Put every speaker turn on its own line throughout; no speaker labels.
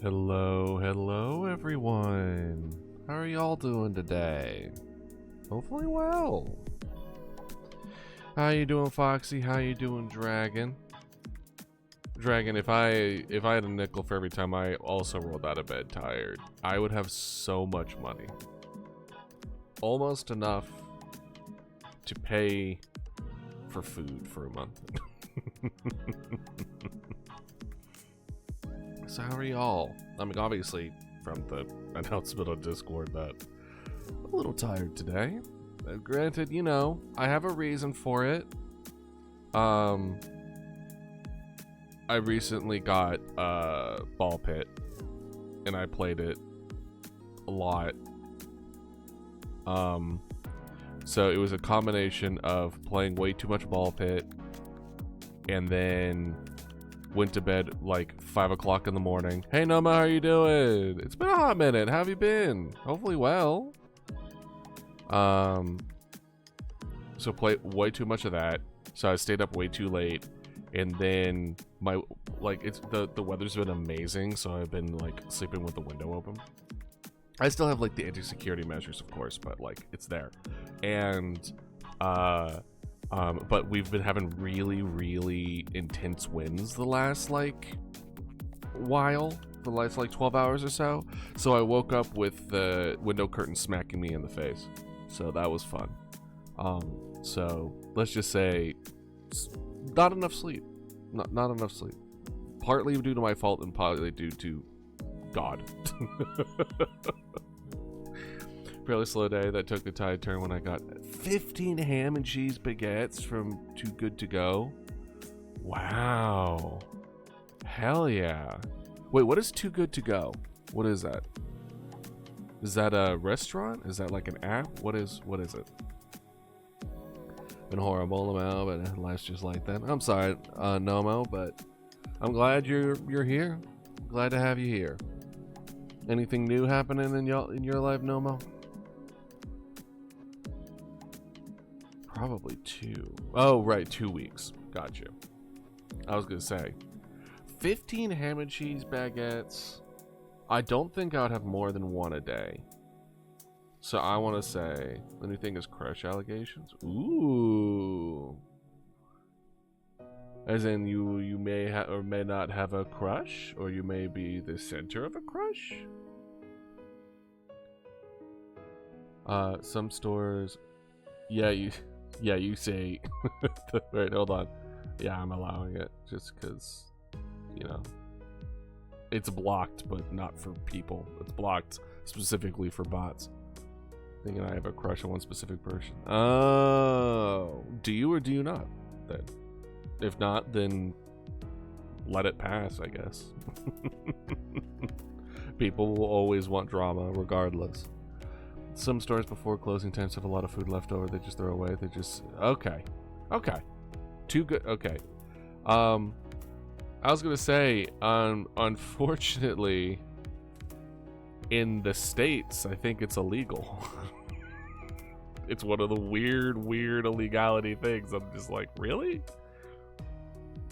Hello everyone. How are y'all doing today? Hopefully well. How you doing, Foxy? How you doing, Dragon? Dragon, if I had a nickel for every time I also rolled out of bed tired, I would have so much money. Almost enough to pay for food for a month. So how are y'all? I mean, obviously, from the announcement on Discord that I'm a little tired today. Granted, you know, I have a reason for it. I recently got a ball pit, and I played it a lot. So it was a combination of playing way too much ball pit, and then went to bed like 5 o'clock in the morning. Hey Noma, how you doing? It's been a hot minute. How have you been? Hopefully well. So played way too much of that. So I stayed up way too late, and then my it's the weather's been amazing. So I've been like sleeping with the window open. I still have like the anti-security measures, of course, but like it's there, and but we've been having really intense winds the last like while, the last like 12 hours or so. So I woke up with the window curtain smacking me in the face. So that was fun. So let's just say not enough sleep. Not enough sleep. Partly due to my fault and partly due to God. Fairly slow day that took the tide turn when I got 15 ham and cheese baguettes from Too Good To Go. Wow. Hell yeah. Wait, what is Too Good To Go? What is that? Is that a restaurant? Is that like an app? What is it? Been horrible amount, but life's just like that. I'm sorry, Nomo, but I'm glad you're here. Glad to have you here. Anything new happening in your life, Nomo? Probably 2. Oh, right, 2 weeks. Got you. I was gonna say 15 ham and cheese baguettes. I don't think I would have more than one a day. So I want to say the new thing is crush allegations. Ooh. As in you may or may not have a crush, or you may be the center of a crush. Some stores, you say. Wait, hold on. Yeah, I'm allowing it just because, you know, it's blocked, but not for people. It's blocked specifically for bots. Thinking I have a crush on one specific person. Oh, do you or do you not? Then, if not, then let it pass, I guess. People will always want drama, regardless. Some stores before closing times have a lot of food left over. They just throw away. They just okay. Too good. Okay. I was gonna say, unfortunately, in the States, I think it's illegal. It's one of the weird illegality things. I'm just like, really?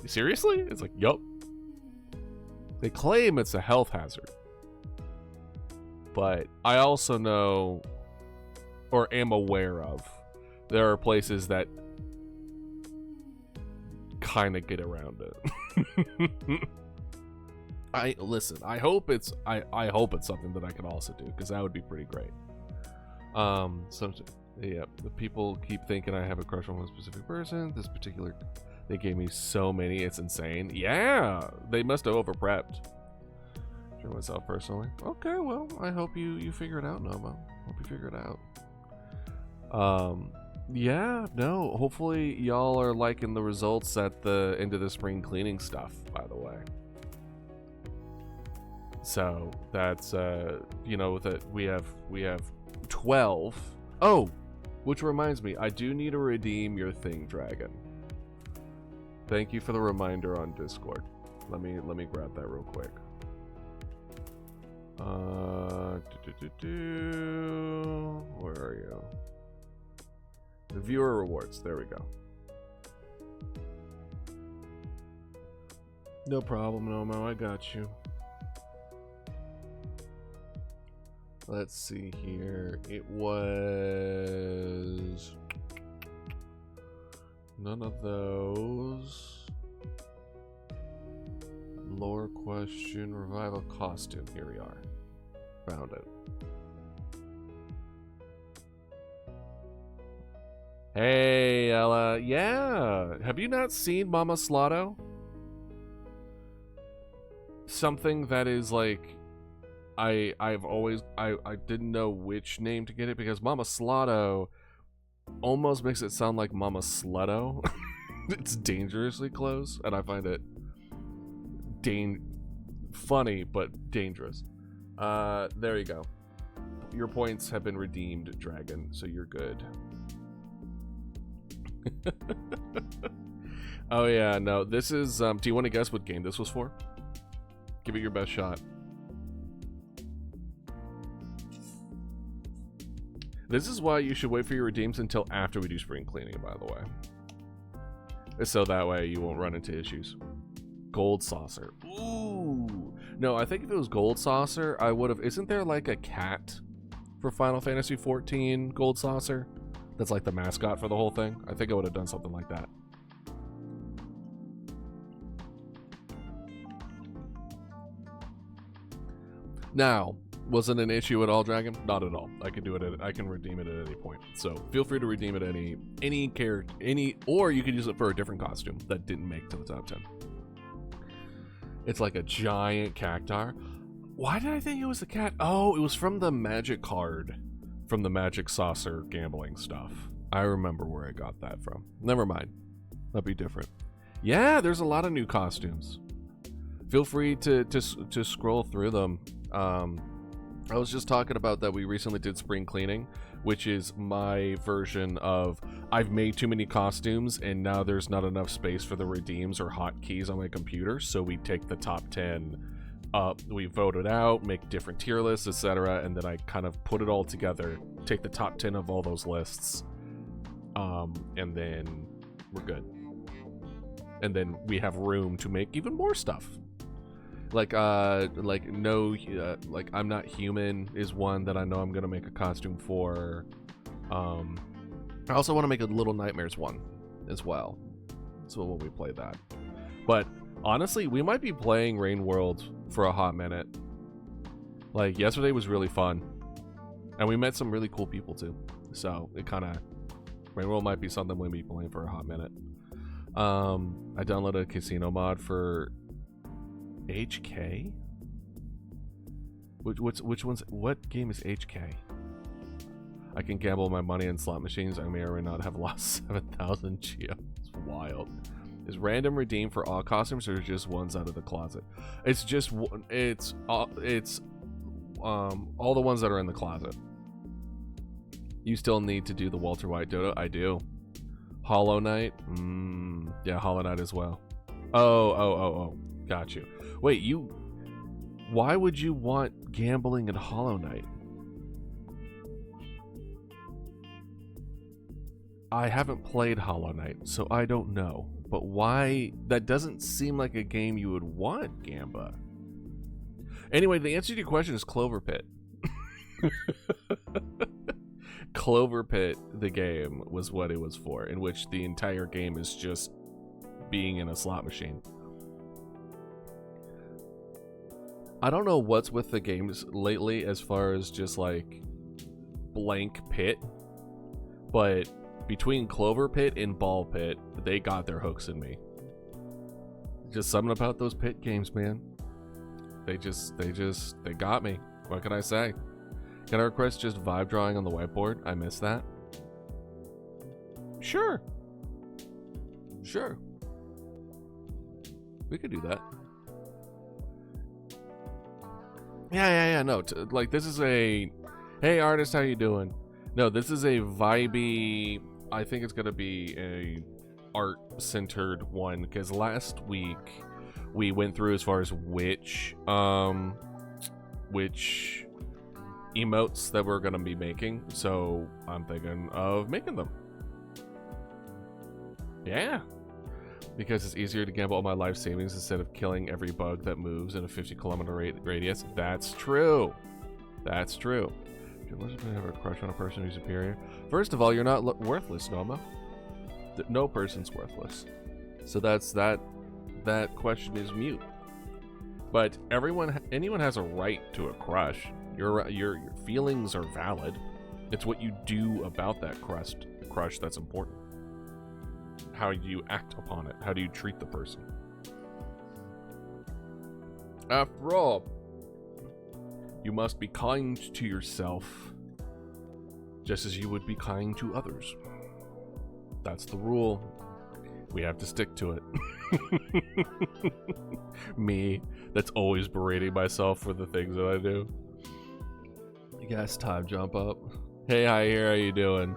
Seriously? It's like, yup. They claim it's a health hazard. But I also know, or am aware of, there are places that kind of get around it. I hope it's something that I can also do, because that would be pretty great. Yeah, the people keep thinking I have a crush on one specific person. This particular, they gave me so many, it's insane. Yeah, they must have over prepped. For myself personally. Okay, well, I hope you figure it out, Nomo. Hope you figure it out. Yeah, no, hopefully y'all are liking the results at the end of the spring cleaning stuff, by the way. So that's you know, that we have 12. Oh, which reminds me, I do need to redeem your thing, Dragon. Thank you for the reminder on Discord. Let me grab that real quick. Where are you? The viewer rewards. There we go. No problem, Nomo. I got you. Let's see here. It was none of those. Lore question, revival costume. Here we are. Found it. Hey, Ella. Yeah. Have you not seen Mama Slotto? Something that is like, I didn't know which name to get it because Mama Slotto almost makes it sound like Mama Slutto. It's dangerously close, and I find it funny but dangerous. There you go. Your points have been redeemed, Dragon, so you're good. Oh yeah, no, this is do you want to guess what game this was for? Give it your best shot. This is why you should wait for your redeems until after we do spring cleaning, by the way. So that way you won't run into issues. Gold saucer. Ooh. No, I think if it was gold saucer, I would have... Isn't there like a cat for Final Fantasy XIV gold saucer? That's like the mascot for the whole thing. I think I would have done something like that. Now, was it an issue at all, Dragon? Not at all. I can do it. I can redeem it at any point. So feel free to redeem it at any character, or you could use it for a different costume that didn't make it to the top 10. It's like a giant cactar. Why did I think it was the cat? Oh, it was from the magic card, from the magic saucer gambling stuff. I remember where I got that from. Never mind. That'd be different. Yeah, there's a lot of new costumes. Feel free to scroll through them. I was just talking about that we recently did spring cleaning, which is my version of I've made too many costumes and now there's not enough space for the redeems or hotkeys on my computer, so we take the top 10 up, we vote it out, make different tier lists, etc., and then I kind of put it all together, take the top 10 of all those lists, and then we're good. And then we have room to make even more stuff. Like I'm Not Human is one that I know I'm gonna make a costume for. I also want to make a Little Nightmares one as well, so when we play that. But honestly, we might be playing Rain World for a hot minute. Like, yesterday was really fun, and we met some really cool people too, so it kind of, Rain World might be something we'll be playing for a hot minute. I downloaded a casino mod for HK? Which one's, what game is HK? I can gamble my money in slot machines. I may or may not have lost 7,000 Geo. It's wild. Is random redeem for all costumes or just ones out of the closet? It's just, it's all the ones that are in the closet. You still need to do the Walter White Dodo? I do. Hollow Knight? Yeah, Hollow Knight as well. Oh. Got you. Wait, why would you want gambling in Hollow Knight? I haven't played Hollow Knight, so I don't know. But why? That doesn't seem like a game you would want, Gamba. Anyway, the answer to your question is Clover Pit. Clover Pit, the game, was what it was for, in which the entire game is just being in a slot machine. I don't know what's with the games lately as far as just like blank pit, but between Clover Pit and Ball Pit, they got their hooks in me. Just something about those pit games, man. They got me. What can I say? Can I request just vibe drawing on the whiteboard? I missed that. Sure. We could do that. Yeah, no, like, this is a, hey artist, how you doing? No, this is a vibey, I think it's gonna be a art-centered one, because last week we went through as far as which emotes that we're gonna be making, so I'm thinking of making them. Yeah. Because it's easier to gamble all my life savings instead of killing every bug that moves in a 50-kilometer radius. That's true. That's true. You must have a crush on a person who's superior. First of all, you're not worthless, Noma. No person's worthless. So that's that question is mute. But anyone has a right to a crush. Your feelings are valid. It's what you do about that crush that's important. How do you act upon it? How do you treat the person? After all, you must be kind to yourself, just as you would be kind to others. That's the rule. We have to stick to it. Me, that's always berating myself for the things that I do. Yes, time jump up. Hey, hi here, how you doing?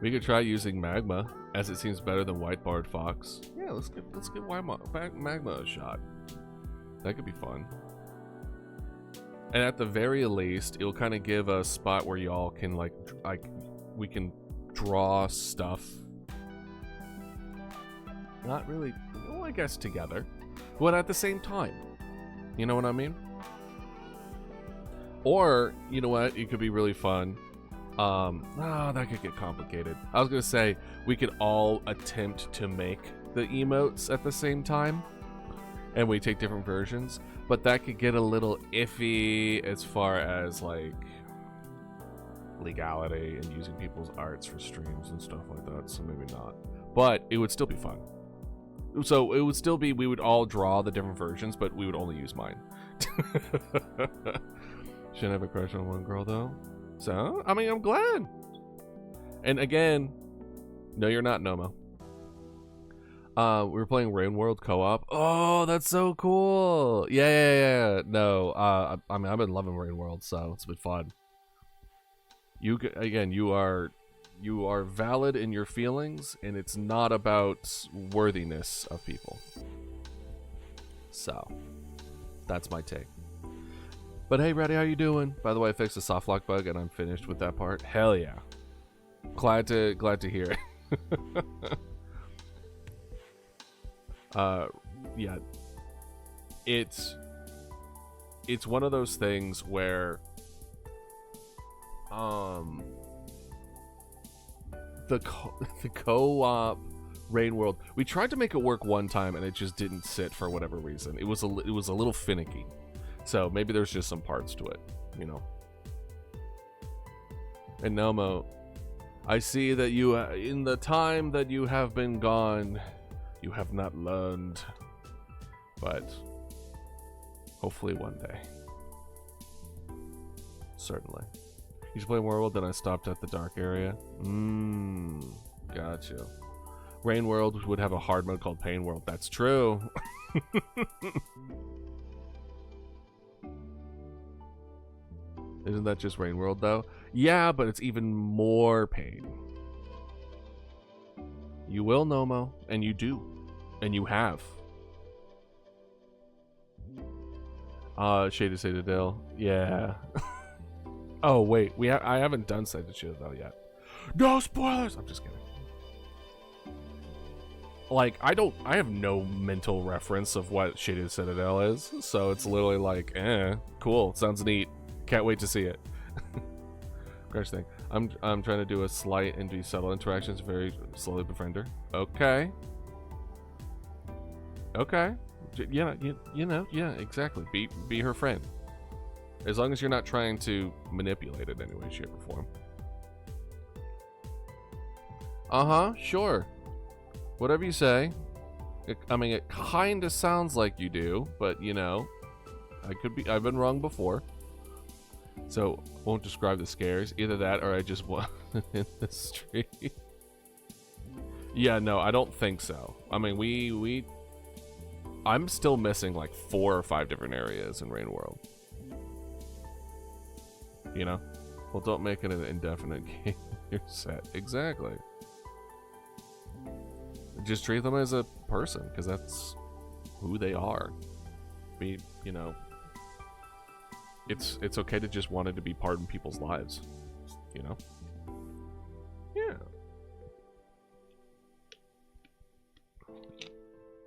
We could try using magma, as it seems better than white-barred fox. Yeah, let's give magma a shot. That could be fun. And at the very least, it'll kind of give a spot where y'all can we can draw stuff. Not really, well, I guess together, but at the same time. You know what I mean? Or, you know what, it could be really fun. That could get complicated. I was gonna say, we could all attempt to make the emotes at the same time, and we take different versions, but that could get a little iffy as far as, like, legality and using people's arts for streams and stuff like that, so maybe not. But it would still be fun. So it would still be, we would all draw the different versions, but we would only use mine. Shouldn't have a crush on one girl, though. So, I mean, I'm glad. And again, no, you're not, Nomo. We were playing Rain World co-op. Oh, that's so cool. Yeah. No, I mean, I've been loving Rain World, so it's been fun. You are valid in your feelings, and it's not about worthiness of people. So, that's my take. But hey, Reddy, how you doing? By the way, I fixed the soft lock bug, and I'm finished with that part. Hell yeah! Glad to hear it. Yeah, it's one of those things where the co-op Rain World, we tried to make it work one time and it just didn't sit for whatever reason. It was a little finicky. So maybe there's just some parts to it, you know. And Nelmo, I see that you in the time that you have been gone, you have not learned, but hopefully one day. Certainly. You should play World, then I stopped at the dark area. Gotcha. Rain World would have a hard mode called Pain World. That's true. Isn't that just Rain World, though? Yeah, but it's even more pain. You will, Nomo, and you do. And you have. Shaded Citadel. Yeah. Oh, wait. I haven't done Shaded Citadel yet. No spoilers! I'm just kidding. Like, I have no mental reference of what Shaded Citadel is, so it's literally like, cool, sounds neat. Can't wait to see it. Crash thing. I'm trying to do a slight and do subtle interactions, very slowly befriend her. Okay. Okay. Yeah, you know, yeah, exactly. Be her friend. As long as you're not trying to manipulate it in any way, shape, or form. Sure. Whatever you say. I mean, it kind of sounds like you do, but you know, I've been wrong before. So, won't describe the scares. Either that or I just want in the street. Yeah, no, I don't think so. I mean, I'm still missing like 4 or 5 different areas in Rain World. You know? Well, don't make it an indefinite game. You're set. Exactly. Just treat them as a person, because that's who they are. You know, it's okay to just want it to be part of people's lives, you know? Yeah.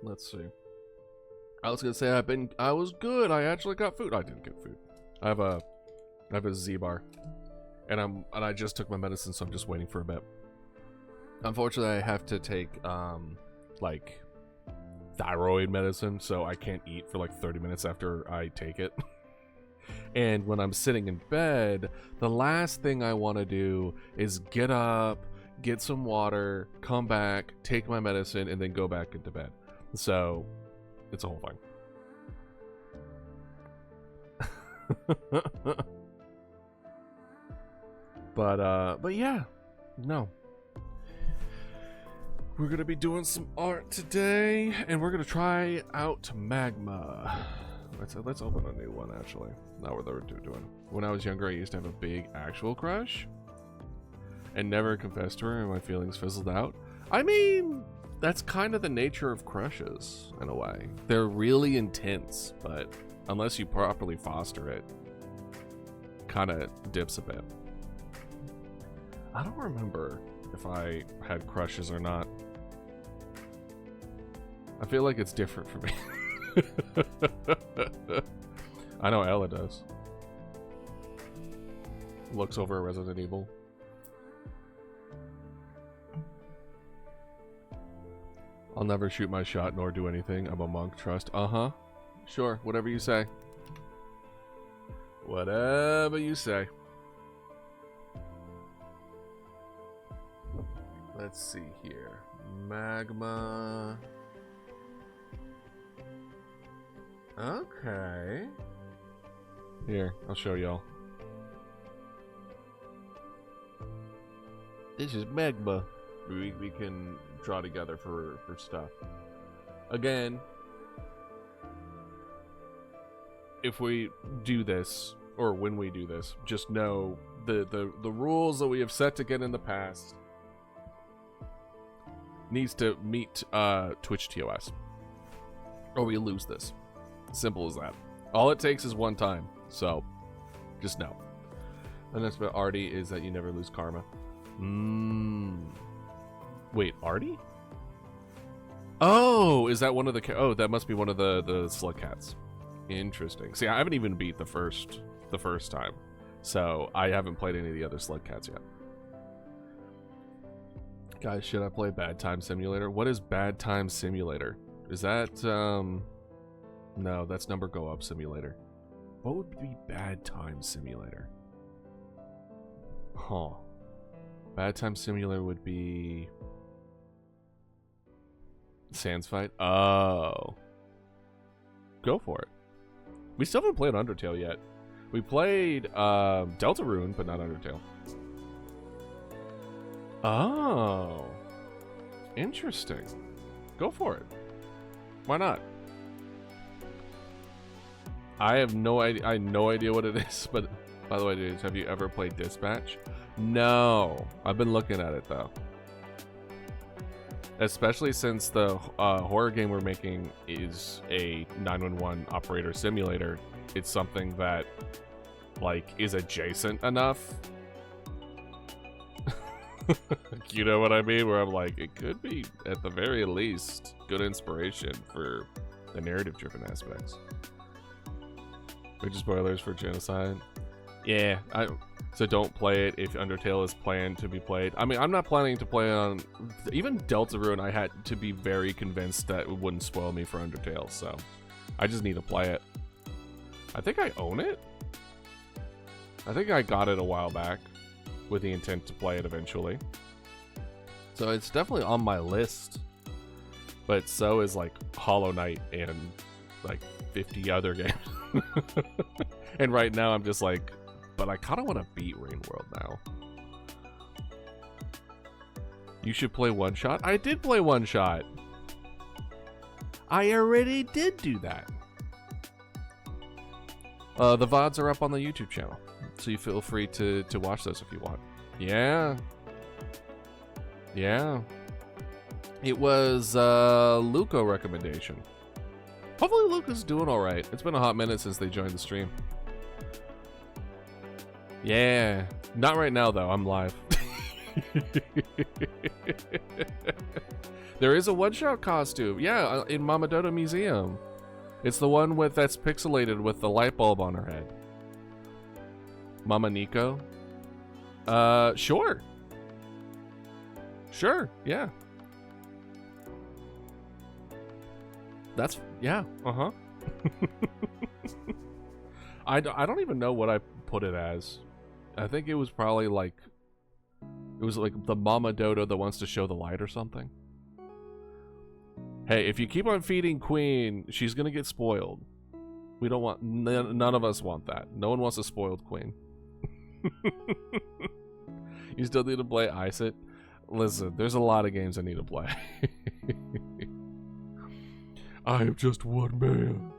Let's see. I was gonna say I was good. I actually got food. I didn't get food. I have a I have a Z-bar. And I just took my medicine, so I'm just waiting for a bit. Unfortunately, I have to take, like, thyroid medicine, so I can't eat for like 30 minutes after I take it. And when I'm sitting in bed, the last thing I want to do is get up, get some water, come back, take my medicine, and then go back into bed. So, it's a whole thing. But yeah, no. We're gonna be doing some art today, and we're gonna try out magma. Let's open a new one, actually. Not what they're doing. When I was younger, I used to have a big actual crush, and never confessed to her, and my feelings fizzled out. I mean, that's kind of the nature of crushes, in a way. They're really intense, but unless you properly foster it, kind of dips a bit. I don't remember if I had crushes or not. I feel like it's different for me. I know Ella does. Looks over at Resident Evil. I'll never shoot my shot nor do anything. I'm a monk, trust. Uh-huh. Sure, whatever you say. Whatever you say. Let's see here. Magma. Okay. Here, I'll show y'all. This is magma. We can draw together for stuff. Again, if we do this, or when we do this, just know the rules that we have set to get in the past needs to meet Twitch TOS, or we lose this. Simple as that. All it takes is one time, so just know. And that's what Artie is, that you never lose karma. Wait, Artie? Oh, is that one of the... Oh, that must be one of the slug cats. Interesting. See, I haven't even beat the first time, so I haven't played any of the other slug cats yet. Guys, should I play Bad Time Simulator? What is Bad Time Simulator? Is that, no, that's Number Go Up Simulator. What would be Bad Time Simulator? Huh. Bad Time Simulator would be... Sans Fight? Oh. Go for it. We still haven't played Undertale yet. We played, Deltarune, but not Undertale. Oh. Interesting. Go for it. Why not? I have no idea. I have no idea what it is. But by the way, dudes, have you ever played Dispatch? No. I've been looking at it though. Especially since the horror game we're making is a 911 operator simulator. It's something that, like, is adjacent enough. You know what I mean? Where I'm like, it could be, at the very least, good inspiration for the narrative-driven aspects. Major spoilers for Genocide. Yeah, so don't play it if Undertale is planned to be played. I mean, I'm not planning to play on... Even Deltarune, I had to be very convinced that it wouldn't spoil me for Undertale, so... I just need to play it. I think I own it? I think I got it a while back, with the intent to play it eventually. So it's definitely on my list. But so is, like, Hollow Knight and, like, 50 other games. And right now I'm just like, but I kind of want to beat Rain World now. You should play One Shot. I did play One Shot. I already did do that. The VODs are up on the YouTube channel, so you feel free to watch those if you want. Yeah. Yeah. It was Luco recommendation. Hopefully Luca's doing alright. It's been a hot minute since they joined the stream. Yeah. Not right now, though. I'm live. There is a one-shot costume. Yeah, in Mamadoto Museum. It's the one that's pixelated with the light bulb on her head. Mama Nico? Sure. Sure, yeah. That's, yeah, uh-huh. I don't even know what I put it as. I think it was probably like, it was like the mama dodo that wants to show the light or something. Hey, if you keep on feeding Queen, she's gonna get spoiled. We don't want, none of us want that. No one wants a spoiled Queen. You still need to play Ice It? Listen, there's a lot of games I need to play. I am just one man,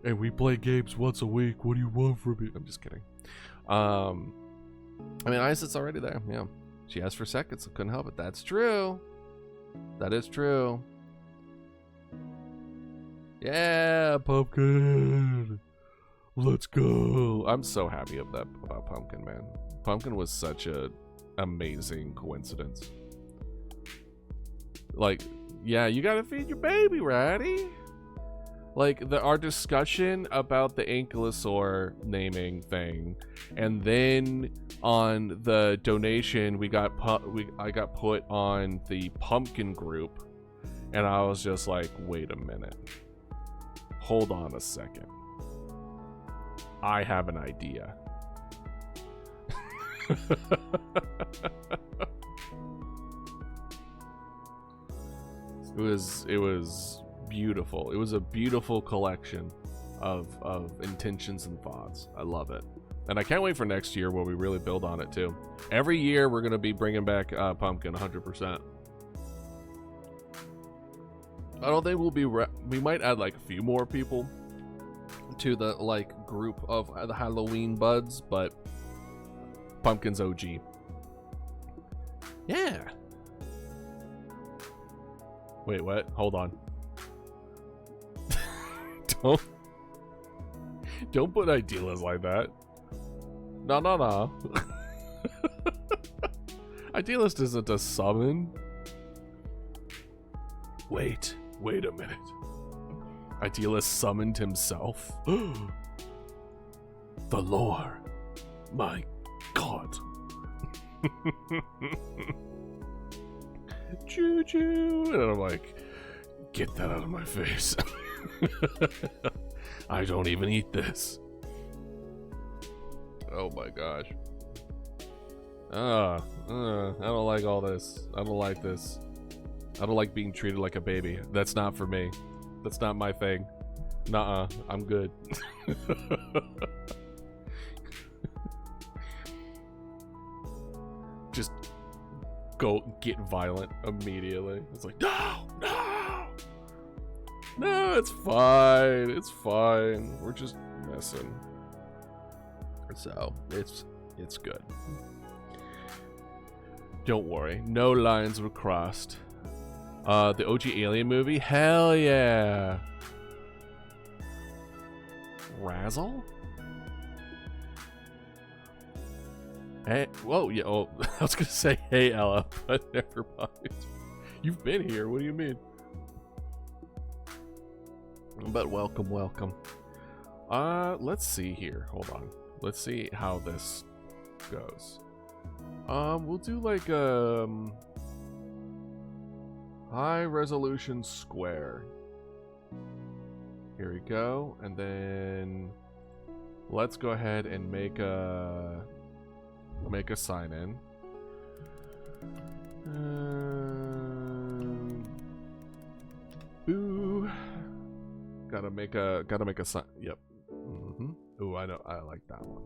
and we play games once a week. What do you want from me? I'm just kidding. I mean, Ice It's already there. Yeah, she asked for seconds. I couldn't help it. That's true. That is true. Yeah, Pumpkin. Let's go. I'm so happy about Pumpkin, man. Pumpkin was such a amazing coincidence. Like, yeah, you gotta feed your baby, Ratty. Like, our discussion about the Ankylosaur naming thing, and then on the donation, I got put on the Pumpkin group, and I was just like, wait a minute. Hold on a second. I have an idea. It was beautiful. It was a beautiful collection of intentions and thoughts. I love it. And I can't wait for next year where we really build on it too. Every year we're going to be bringing back Pumpkin 100%. I don't think we'll be, we might add like a few more people to the like group of the Halloween buds, but Pumpkin's OG. Yeah. Wait, what? Hold on. Don't put ideas like that. No. Idealist isn't a summon. Wait a minute. Idealist summoned himself. The lore. My God. Choo-choo. And I'm like, get that out of my face. I don't even eat this. Oh my gosh. I don't like all this. I don't like this. I don't like being treated like a baby. That's not for me. That's not my thing. Nuh-uh. I'm good. Just go get violent immediately. It's like, no, it's fine. It's fine. We're just messing. So it's good. Don't worry. No lines were crossed. The OG Alien movie? Hell yeah. Razzle? Hey, whoa, yeah, oh, I was gonna say, hey, Ella, but never mind. You've been here, what do you mean? But welcome. Let's see here, hold on. Let's see how this goes. We'll do like, high resolution square. Here we go, and then let's go ahead and make a sign in. Boo. Gotta make a sign. Yep. Ooh, I know. I like that one.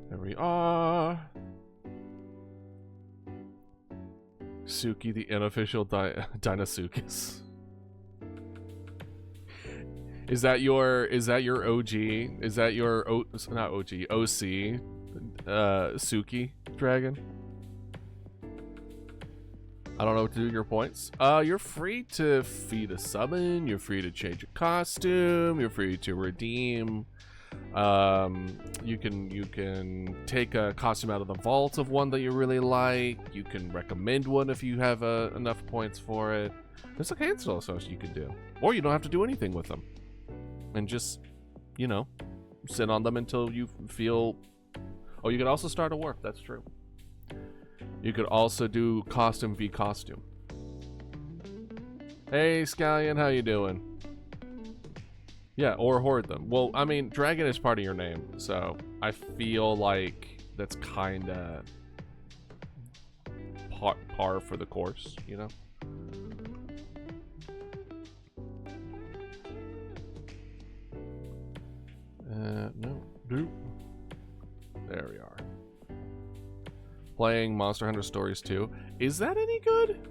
There we are. Suki, the unofficial Dinosuchus. Is that your OG? Is that your not OG, OC Suki dragon? I don't know what to do with your points. You're free to feed a summon, you're free to change a costume, you're free to redeem You can take a costume out of the vault of one that you really like. You can recommend one if you have enough points for it. There's a handful of stuff you can do, or you don't have to do anything with them, and just, you know, sit on them until you feel. Oh, you could also start a warp. That's true. You could also do costume v costume. Hey, Scallion, how you doing? Yeah, or hoard them. Well, I mean, dragon is part of your name, so I feel like that's kind of par for the course, you know? No. Doop. There we are. Playing Monster Hunter Stories 2. Is that any good?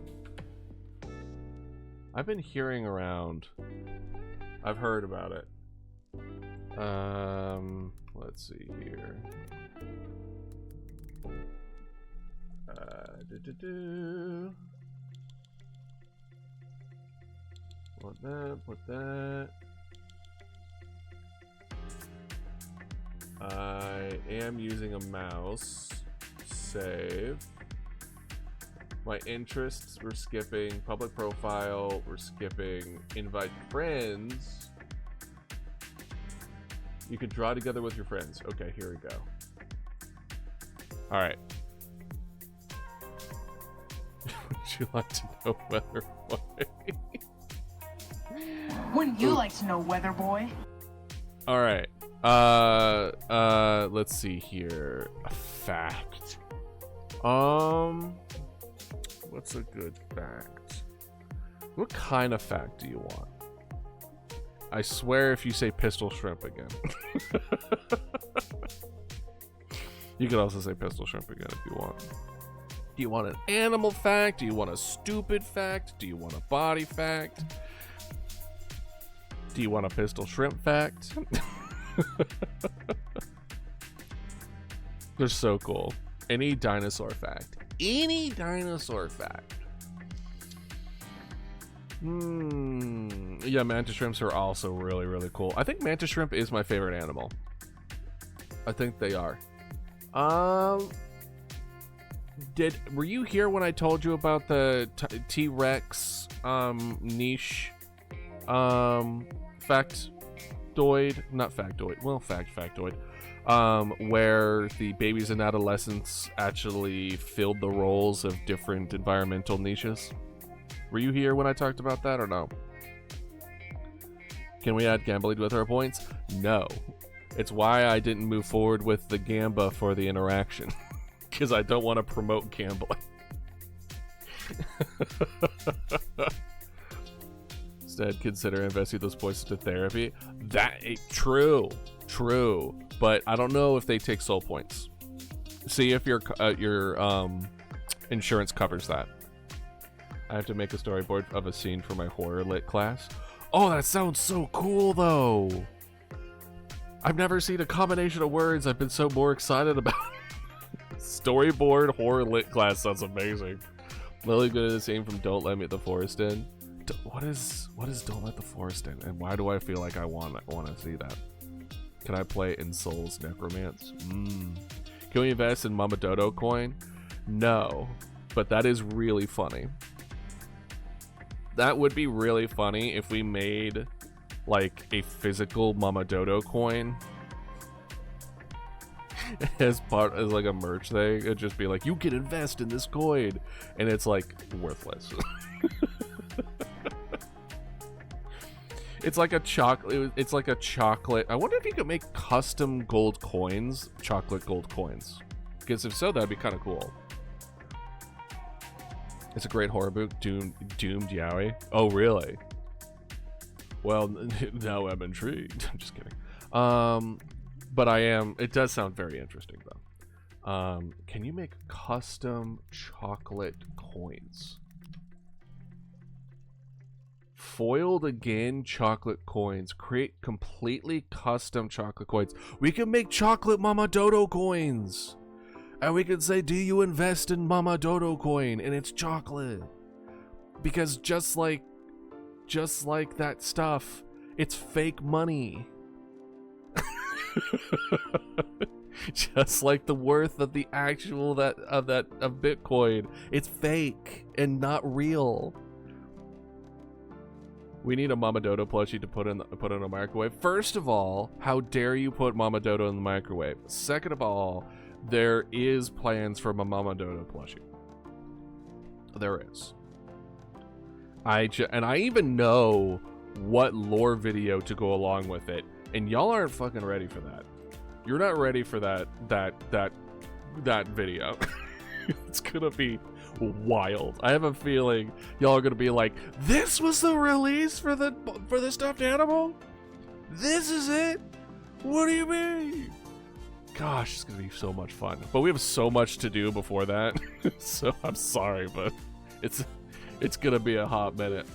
I've been hearing around. I've heard about it. Let's see here. Put that. I am using a mouse. Save. My interests, we're skipping. Public profile, we're skipping. Invite friends. You can draw together with your friends. Okay, here we go. Alright. Would you like to know Weather Boy?
Wouldn't you like to know Weather Boy?
Alright. Let's see here. A fact. What's a good fact? What kind of fact do you want? I swear if you say pistol shrimp again. You could also say pistol shrimp again if you want. Do you want an animal fact? Do you want a stupid fact? Do you want a body fact? Do you want a pistol shrimp fact? They're so cool. Any dinosaur fact. Any dinosaur fact. Yeah, mantis shrimps are also really, really cool. I think mantis shrimp is my favorite animal. I think they are. Were you here when I told you about the T-Rex niche factoid? Not factoid. Well, factoid. Where the babies and adolescents actually filled the roles of different environmental niches. Were you here when I talked about that or no? Can we add gambling with our points? No. It's why I didn't move forward with the Gamba for the interaction. Because I don't want to promote gambling. Instead, consider investing those points into therapy. True. But I don't know if they take soul points. See if your insurance covers that. I have to make a storyboard of a scene for my horror lit class. Oh, that sounds so cool, though. I've never seen a combination of words I've been so more excited about. Storyboard horror lit class sounds amazing. Lily good at the same from Don't Let Me at the Forest In. What is Don't Let the Forest In, and why do I feel like I want to see that? Can I play in Soul's Necromance? Can we invest in Mama Dodo coin? No, but that is really funny. That would be really funny if we made like a physical Mama Dodo coin as like a merch thing. It'd just be like, you can invest in this coin, and it's like worthless. It's like a chocolate. It's like a chocolate. I wonder if you could make custom gold coins, chocolate gold coins. Because if so, that'd be kind of cool. It's a great horror book, doomed yaoi. Oh, really? Well, now I'm intrigued. I'm just kidding. But I am. It does sound very interesting, though. Can you make custom chocolate coins? Foiled again chocolate coins. Create completely custom chocolate coins. We can make chocolate Mama Dodo coins. And we can say, do you invest in Mama Dodo coin? And it's chocolate. Because just like that stuff, it's fake money. Just like the worth of the actual of Bitcoin. It's fake and not real. We need a Mama Dodo plushie to put in a microwave. First of all, how dare you put Mama Dodo in the microwave? Second of all, there is plans for my Mama Dodo plushie. There is. I even know what lore video to go along with it, and y'all aren't fucking ready for that. You're not ready for that video. It's gonna be wild. I have a feeling y'all are gonna be like, this was the release for the stuffed animal? This is it? What do you mean? Gosh, it's gonna be so much fun. But we have so much to do before that. So I'm sorry, but it's gonna be a hot minute.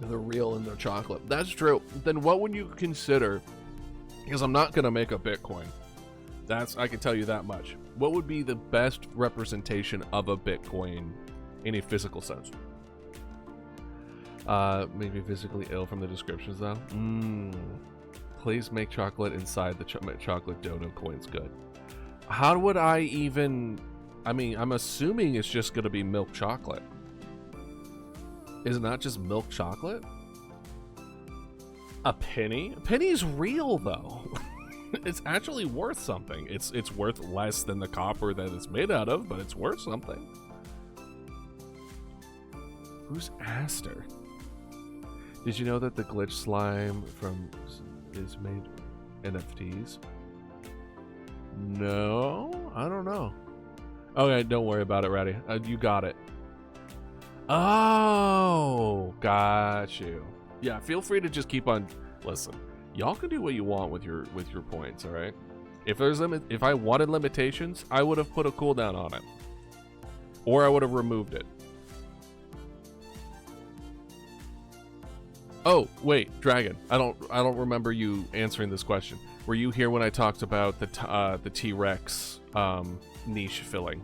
They're real in their chocolate. That's true. Then what would you consider? Because I'm not gonna make a Bitcoin. I can tell you that much. What would be the best representation of a Bitcoin in a physical sense? Maybe physically ill from the descriptions though. Please make chocolate inside the chocolate dodo coins good. How would I even? I mean, I'm assuming it's just gonna be milk chocolate. Is it not just milk chocolate? A penny? A penny's real though. It's actually worth something. It's worth less than the copper that it's made out of, but it's worth something. Who's Aster? Did you know that the glitch slime is made NFTs? No, I don't know. Okay, don't worry about it, Ratty. You got it. Oh, got you. Yeah, feel free to just keep on. Listen, y'all can do what you want with your points. All right. If I wanted limitations, I would have put a cooldown on it, or I would have removed it. Oh wait, Dragon. I don't remember you answering this question. Were you here when I talked about the T-Rex niche filling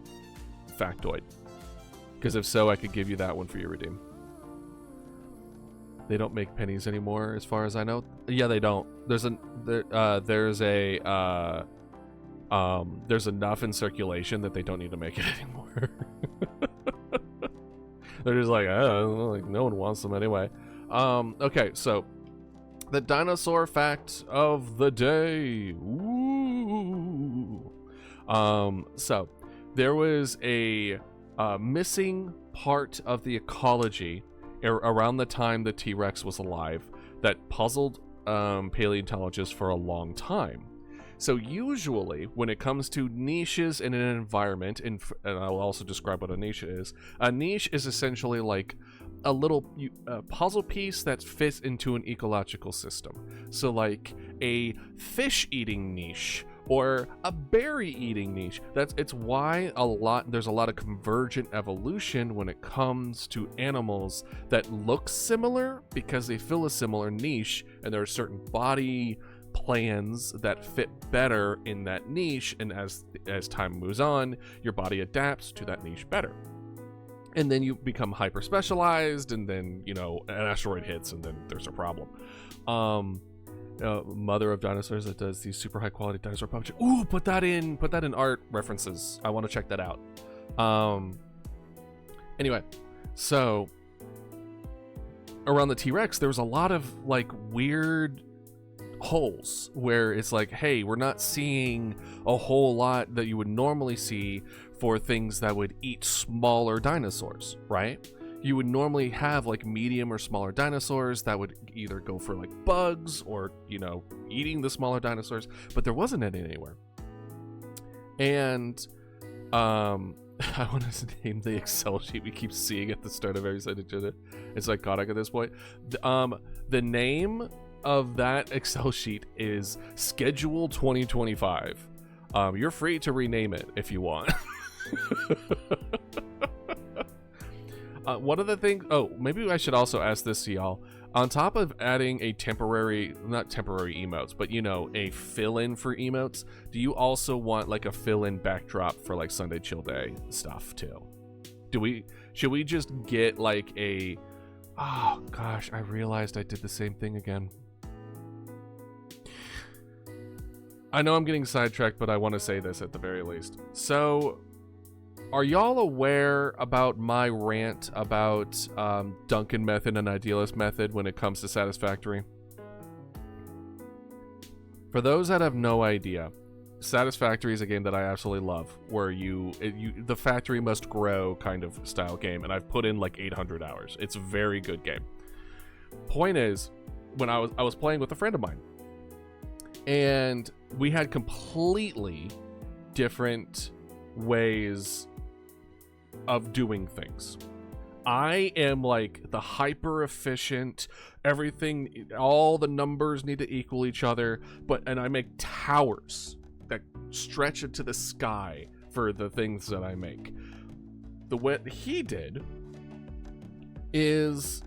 factoid? Because if so, I could give you that one for your redeem. They don't make pennies anymore, as far as I know. Yeah, they don't. There's enough in circulation that they don't need to make it anymore. They're just like, oh, like no one wants them anyway. Okay, so the dinosaur fact of the day. Ooh. So there was a missing part of the ecology around the time the T-Rex was alive that puzzled paleontologists for a long time. So usually when it comes to niches in an environment, and I'll also describe what a niche is essentially like a little puzzle piece that fits into an ecological system. So like a fish eating niche or a berry eating niche. It's why there's a lot of convergent evolution when it comes to animals that look similar because they fill a similar niche, and there are certain body plans that fit better in that niche, and as time moves on, your body adapts to that niche better. And then you become hyper specialized, and then an asteroid hits, and then there's a problem. Mother of dinosaurs that does these super high quality dinosaur puppetry. Ooh, put that in art references. I want to check that out. Anyway, so around the T-Rex, there was a lot of like weird holes where it's like, hey, we're not seeing a whole lot that you would normally see for things that would eat smaller dinosaurs, right? You would normally have like medium or smaller dinosaurs that would either go for like bugs or, eating the smaller dinosaurs, but there wasn't any anywhere. And I want to name the Excel sheet we keep seeing at the start of every sentence. It's psychotic at this point. The name of that Excel sheet is Schedule 2025. You're free to rename it if you want. One of the things, maybe I should also ask this to y'all. On top of adding a not temporary emotes, but a fill-in for emotes, do you also want like a fill-in backdrop for like Sunday Chill Day stuff too? Should we just get like oh gosh, I realized I did the same thing again. I know I'm getting sidetracked, but I want to say this at the very least. So, are y'all aware about my rant about Duncan method and idealist method when it comes to Satisfactory? For those that have no idea, Satisfactory is a game that I absolutely love, where the factory must grow kind of style game, and I've put in like 800 hours. It's a very good game. Point is, when I was playing with a friend of mine, and we had completely different ways of doing things. I am like the hyper efficient, everything, all the numbers need to equal each other, and I make towers that stretch into the sky for the things that I make. The way he did is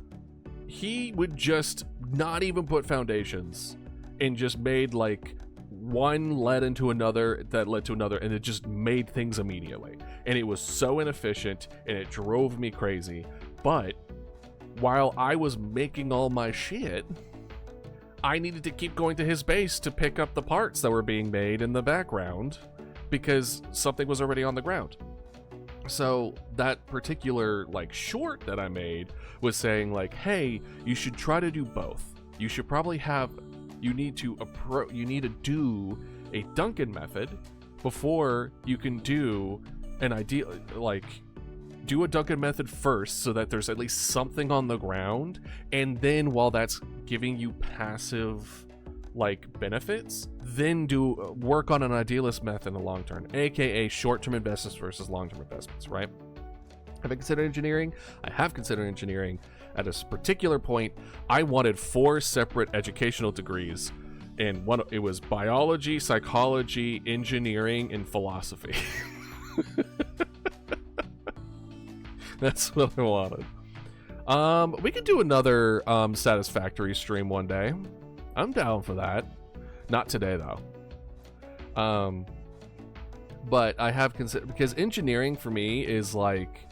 he would just not even put foundations and just made like one led into another that led to another, and it just made things immediately. And it was so inefficient and it drove me crazy. But while I was making all my shit, I needed to keep going to his base to pick up the parts that were being made in the background because something was already on the ground. So that particular like short that I made was saying like, hey, you should try to do both. You should probably you need to do a Duncan method before you can do an ideal, like do a Duncan method first so that there's at least something on the ground, and then while that's giving you passive like benefits, then do work on an idealist method in the long term, aka short-term investments versus long-term investments, right? Have I considered engineering? I have considered engineering. At a particular point, I wanted 4 separate educational degrees, and it was biology, psychology, engineering, and philosophy. That's what I wanted. We could do another Satisfactory stream one day. I'm down for that. Not today though. But I have considered, because engineering for me is like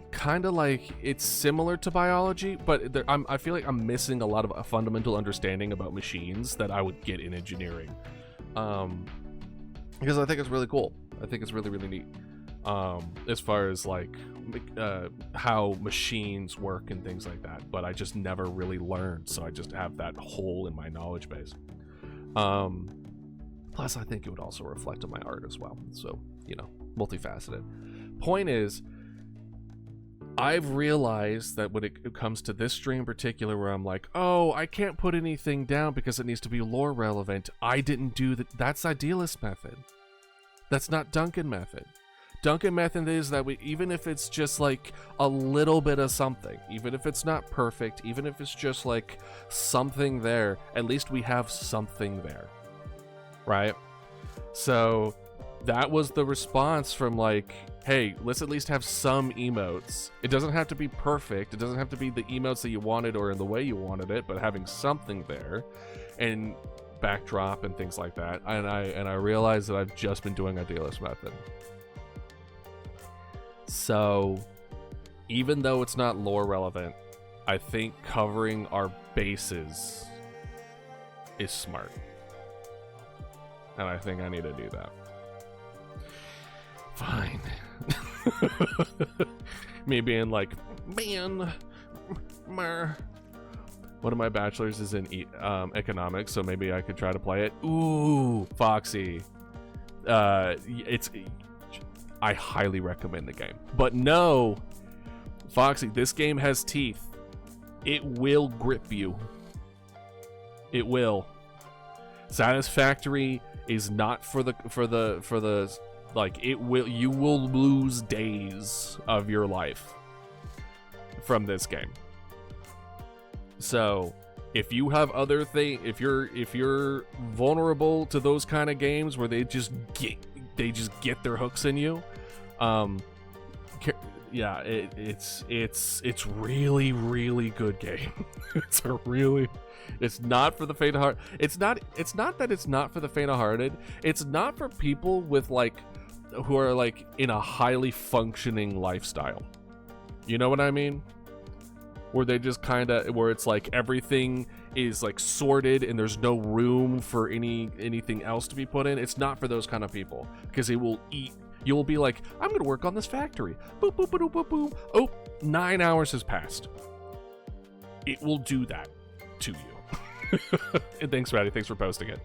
kind of like, it's similar to biology, but I feel like I'm missing a lot of a fundamental understanding about machines that I would get in engineering. Because I think it's really cool. I think it's really, really neat. As far as like how machines work and things like that, but I just never really learned, so I just have that hole in my knowledge base. Plus I think it would also reflect on my art as well, so you know, multifaceted. Point is, I've realized that when it comes to this stream in particular, where I'm like, oh, I can't put anything down because it needs to be lore relevant, I didn't do that. That's idealist method. That's not Duncan method. Duncan method is that even if it's just like a little bit of something, even if it's not perfect, even if it's just like something there, at least we have something there, right? So that was the response from like, hey, let's at least have some emotes. It doesn't have to be perfect. It doesn't have to be the emotes that you wanted or in the way you wanted it, but having something there and backdrop and things like that. And I realized that I've just been doing idealist method. So even though it's not lore relevant, I think covering our bases is smart. And I think I need to do that. Fine. Me being like, man, one of my bachelors is in economics, so maybe I could try to play it. Ooh, Foxy. I highly recommend the game. But no, Foxy, this game has teeth. It will grip you. It will. Satisfactory is not for the like, you will lose days of your life from this game. So if you have other things, if you're vulnerable to those kind of games where they just get their hooks in you, yeah, it's really, really good game. It's not for the faint of heart. It's not that it's not for the faint of hearted. It's not for people with like, who are like in a highly functioning lifestyle. You know what I mean? where they just kind of, where it's like everything is like sorted and there's no room for anything else to be put in. It's not for those kind of people, because it will eat. You will be like, I'm gonna work on this factory. Boop, boop, boop, boop, boop. Oh, 9 hours has passed. It will do that to you. And thanks, Ratty. Thanks for posting it.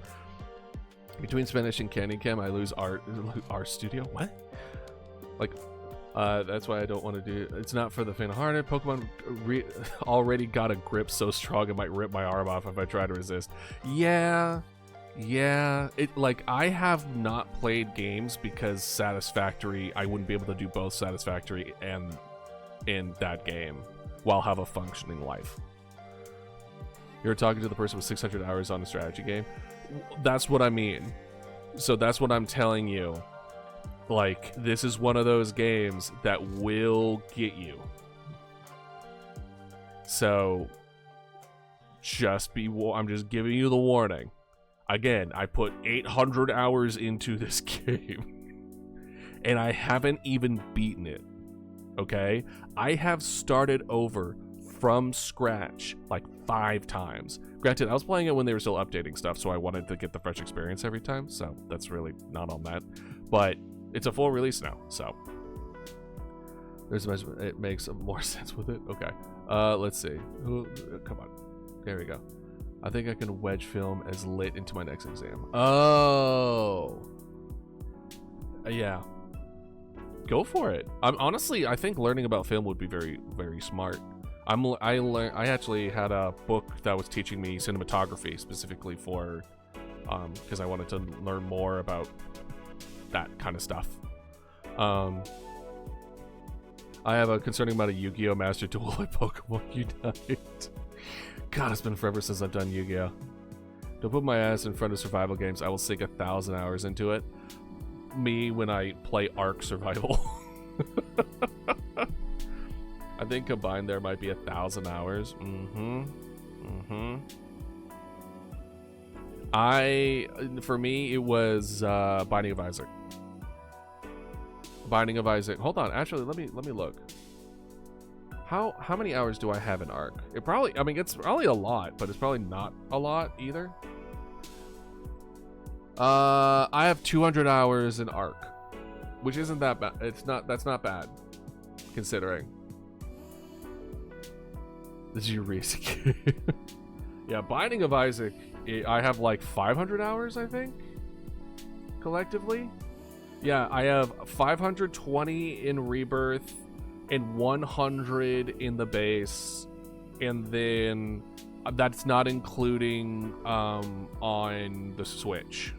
Between Spanish and Candy Cam, I lose our studio. What? Like, that's why I don't want to do. It's not for the faint-hearted. Pokemon already got a grip so strong it might rip my arm off if I try to resist. Yeah. It like, I have not played games because Satisfactory. I wouldn't be able to do both Satisfactory and in that game while have a functioning life. You're talking to the person with 600 hours on a strategy game. That's what I mean. So that's what I'm telling you. Like, this is one of those games that will get you. So I'm just giving you the warning. Again, I put 800 hours into this game and I haven't even beaten it. Okay? I have started over from scratch like 5 times. Granted, I was playing it when they were still updating stuff, so I wanted to get the fresh experience every time, so that's really not on that. But it's a full release now, so it makes more sense with it. Okay, let's see. Come on, there we go. I think I can wedge film as lit into my next exam. Oh, yeah, go for it. Honestly, I think learning about film would be very, very smart. I actually had a book that was teaching me cinematography specifically for, because I wanted to learn more about that kind of stuff. I have a concerning amount of Yu-Gi-Oh! Master Duel by Pokemon Unite. God, it's been forever since I've done Yu-Gi-Oh! Don't put my ass in front of survival games. I will sink 1,000 hours into it. Me when I play Ark Survival. I think combined there might be 1,000 hours. For me, it was Binding of Isaac. Binding of Isaac. Hold on, actually, let me look. How many hours do I have in Ark? It probably, I mean, it's probably a lot, but it's probably not a lot either. I have 200 hours in Ark, which isn't that bad. That's not bad, considering. This is your racing game. Yeah, Binding of Isaac, I have like 500 hours, I think, collectively. Yeah, I have 520 in Rebirth and 100 in the base, and then that's not including on the Switch.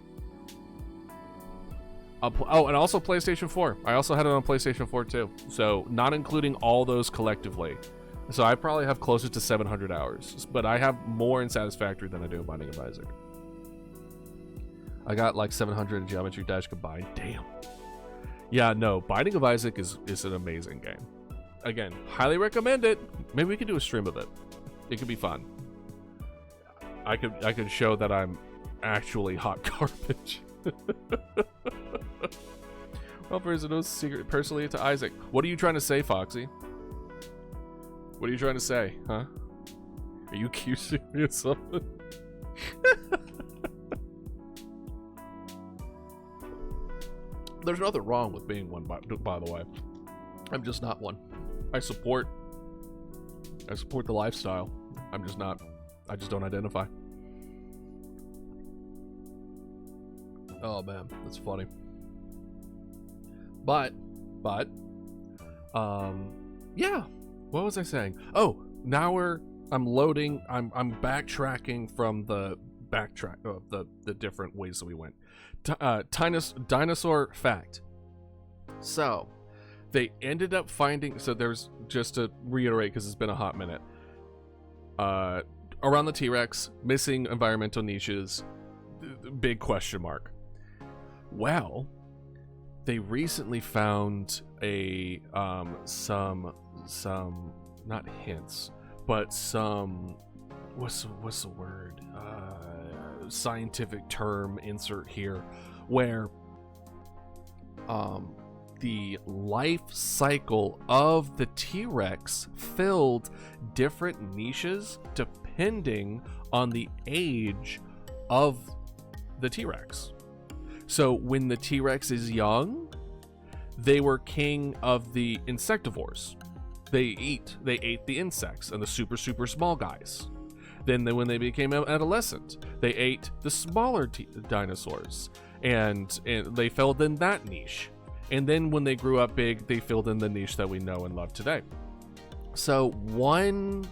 Oh, and also PlayStation 4. I also had it on PlayStation 4 too, so not including all those collectively. So I probably have closer to 700 hours, but I have more in Satisfactory than I do in Binding of Isaac. I got like 700 in Geometry Dash combined. Damn. Yeah, no, Binding of Isaac is an amazing game. Again, highly recommend it. Maybe we could do a stream of it. It could be fun. I could show that I'm actually hot garbage. Well, there's no secret personally to Isaac. What are you trying to say, Foxy? What are you trying to say, huh? Are you accusing me of something? There's nothing wrong with being one, by the way. I'm just not one. I support the lifestyle. I'm just not. I just don't identify. Oh man, that's funny. But, yeah. What was I saying? Oh, now I'm loading. I'm backtracking from the the different ways that we went. Dinosaur fact. So, they ended up finding. So there's, just to reiterate, because it's been a hot minute. Around the T-Rex, missing environmental niches, big question mark. Well, they recently found a some not hints, but some what's the word? Scientific term insert here, where the life cycle of the T-Rex filled different niches depending on the age of the T-Rex. So when the T-Rex is young, they were king of the insectivores. They ate the insects and the super small guys. Then when they became adolescent, they ate the smaller dinosaurs, and they filled in that niche. And then when they grew up big, they filled in the niche that we know and love today. So one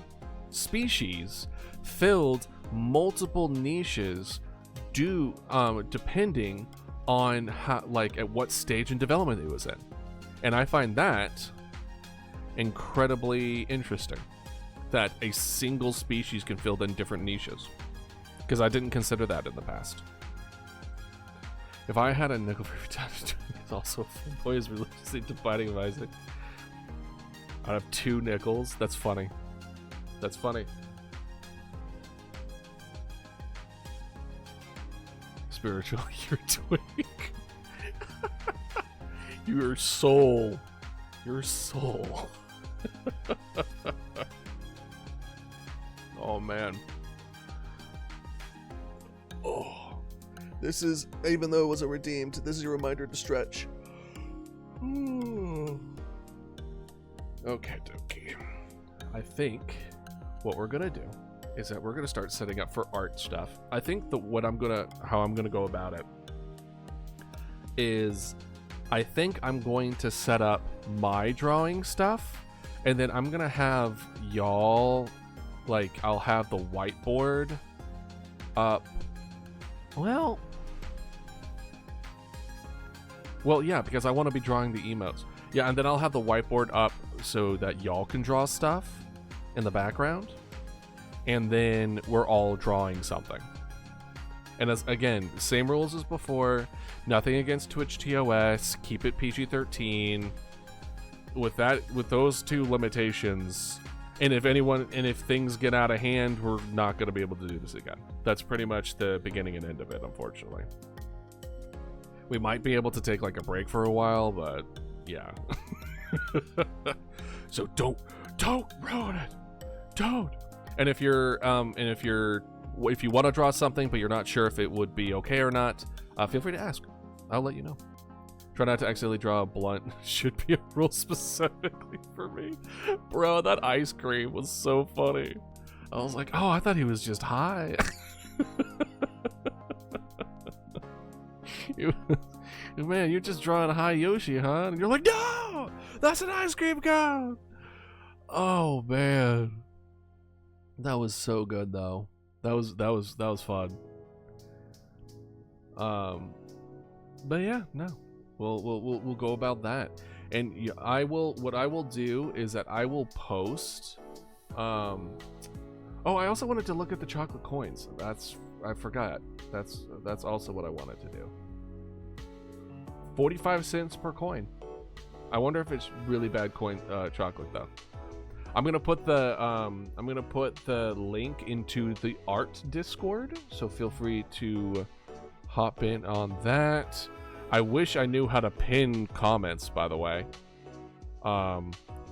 species filled multiple niches depending on how, like, at what stage in development it was in. And I find that incredibly interesting, that a single species can fill in different niches, because I didn't consider that in the past. If I had a nickel for every time it's also boy is religiously dividing of Isaac. I'd have 2 nickels. That's funny. That's funny. Spiritual, your twig. Your soul. Your soul. Oh man. Oh, this is, even though it wasn't redeemed, this is a reminder to stretch. Okay, dokie. I think what we're gonna do is that we're gonna start setting up for art stuff. I think that how I'm gonna go about it is, I think I'm going to set up my drawing stuff, and then I'm gonna have y'all, like, I'll have the whiteboard up. Well, yeah, because I want to be drawing the emotes. Yeah, and then I'll have the whiteboard up so that y'all can draw stuff in the background, and then we're all drawing something. And as again, same rules as before. Nothing against Twitch TOS. Keep it PG-13. With those 2 limitations, and if things get out of hand, we're not going to be able to do this again. That's pretty much the beginning and end of it, unfortunately. We might be able to take like a break for a while, but yeah. So don't ruin it. Don't. And if you want to draw something but you're not sure if it would be okay or not, feel free to ask. I'll let you know. Try not to accidentally draw a blunt. Should be a rule specifically for me. Bro, that ice cream was so funny. I was like, oh, I thought he was just high. Man, you're just drawing a high Yoshi, huh? And you're like, no, that's an ice cream cone. Oh man, that was so good though. That was fun. But yeah, no, we'll go about that. And what I will do is that I will post. Oh, I also wanted to look at the chocolate coins. I forgot. That's also what I wanted to do. 45 cents per coin. I wonder if it's really bad chocolate though. I'm gonna put the link into the art Discord, so feel free to hop in on that. I wish I knew how to pin comments, by the way. I'm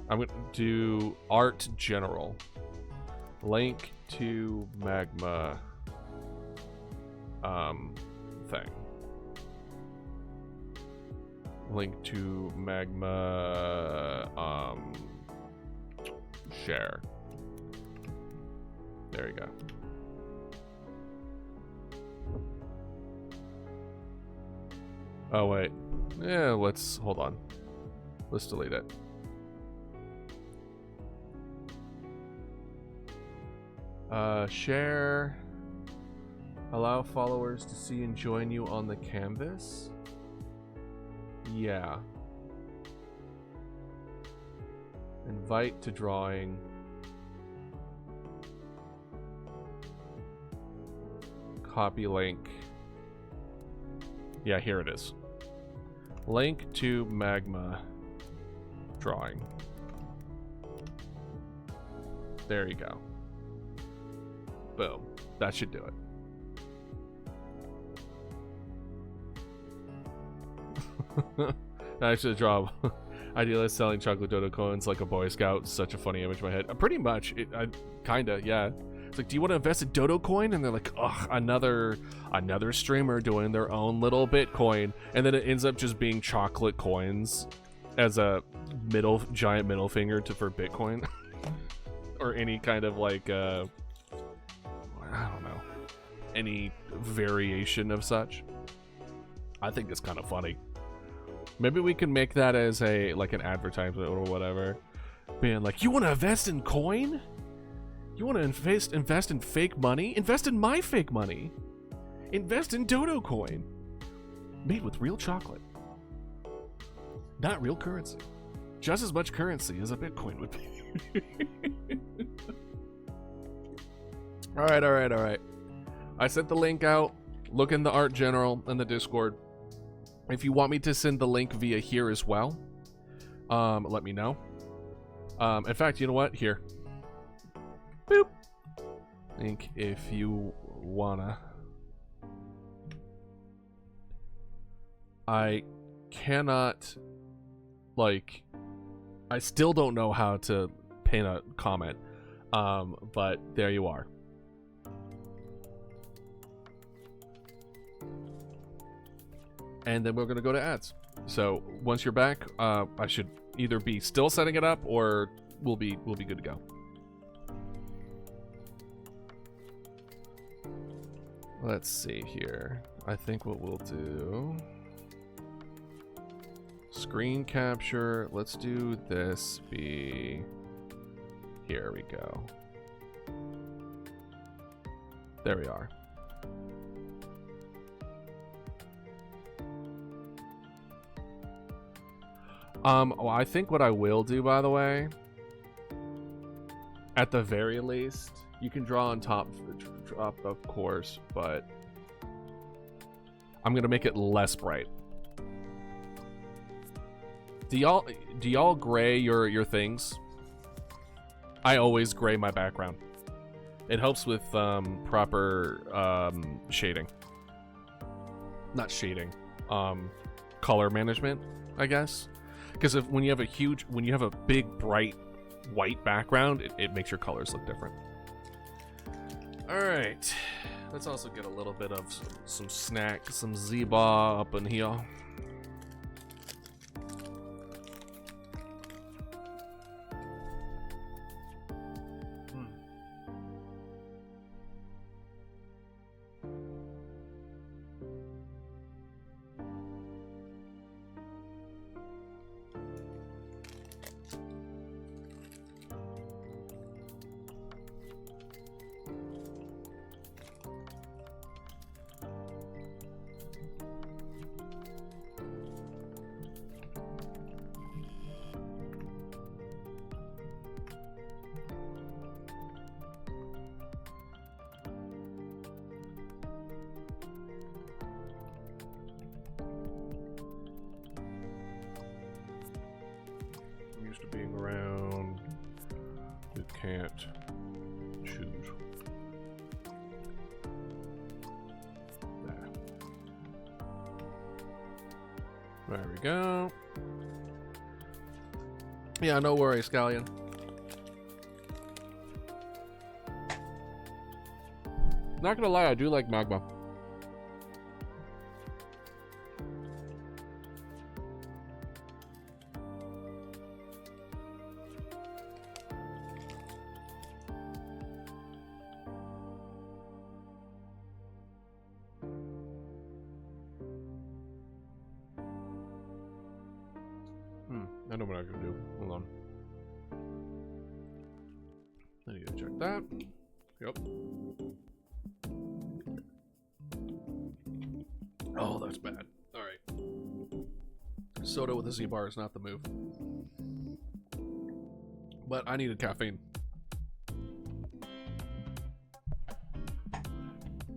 gonna do art general. Link to magma thing. Link to magma share. There you go. Oh wait. Yeah, let's hold on. Let's delete it. Share. Allow followers to see and join you on the canvas. Yeah. Invite to drawing. Copy link. Yeah, here it is. Link to magma drawing. There you go. Boom. That should do it. I should draw. Idealist selling chocolate dodo coins like a Boy Scout. Such a funny image in my head. Pretty much. Kinda, yeah. It's like, do you want to invest in dodo coin? And they're like, ugh, another streamer doing their own little Bitcoin. And then it ends up just being chocolate coins as a giant middle finger for Bitcoin. Or any kind of like, I don't know, any variation of such. I think it's kind of funny. Maybe we can make that as like an advertisement or whatever. Being like, you want to invest in coin? You want to invest in fake money? Invest in my fake money. Invest in dodo coin. Made with real chocolate. Not real currency. Just as much currency as a Bitcoin would be. All right. I sent the link out. Look in the art general in the Discord. If you want me to send the link via here as well, let me know. In fact, you know what? Here. Boop. Link if you wanna. I cannot, like, I still don't know how to pin a comment, but there you are. And then we're gonna go to ads. So once you're back, I should either be still setting it up or we'll be good to go. Let's see here. I think what we'll do, screen capture. Let's do this. Here we go. There we are. Well, I think what I will do, by the way, at the very least, you can draw on top, of course, but I'm gonna make it less bright. Do y'all gray your things? I always gray my background. It helps with proper shading. Not shading. Color management, I guess. Because when you have a big bright white background, it makes your colors look different. All right, let's also get a little bit of some snack, some Zeba up in here. Being around, you can't choose. There we go. Yeah, no worries, Scallion. Not gonna lie, I do like magma. I know what I can do. Hold on. I need to check that. Yep. Oh, that's bad. Alright. Soda with a Z bar is not the move. But I needed caffeine.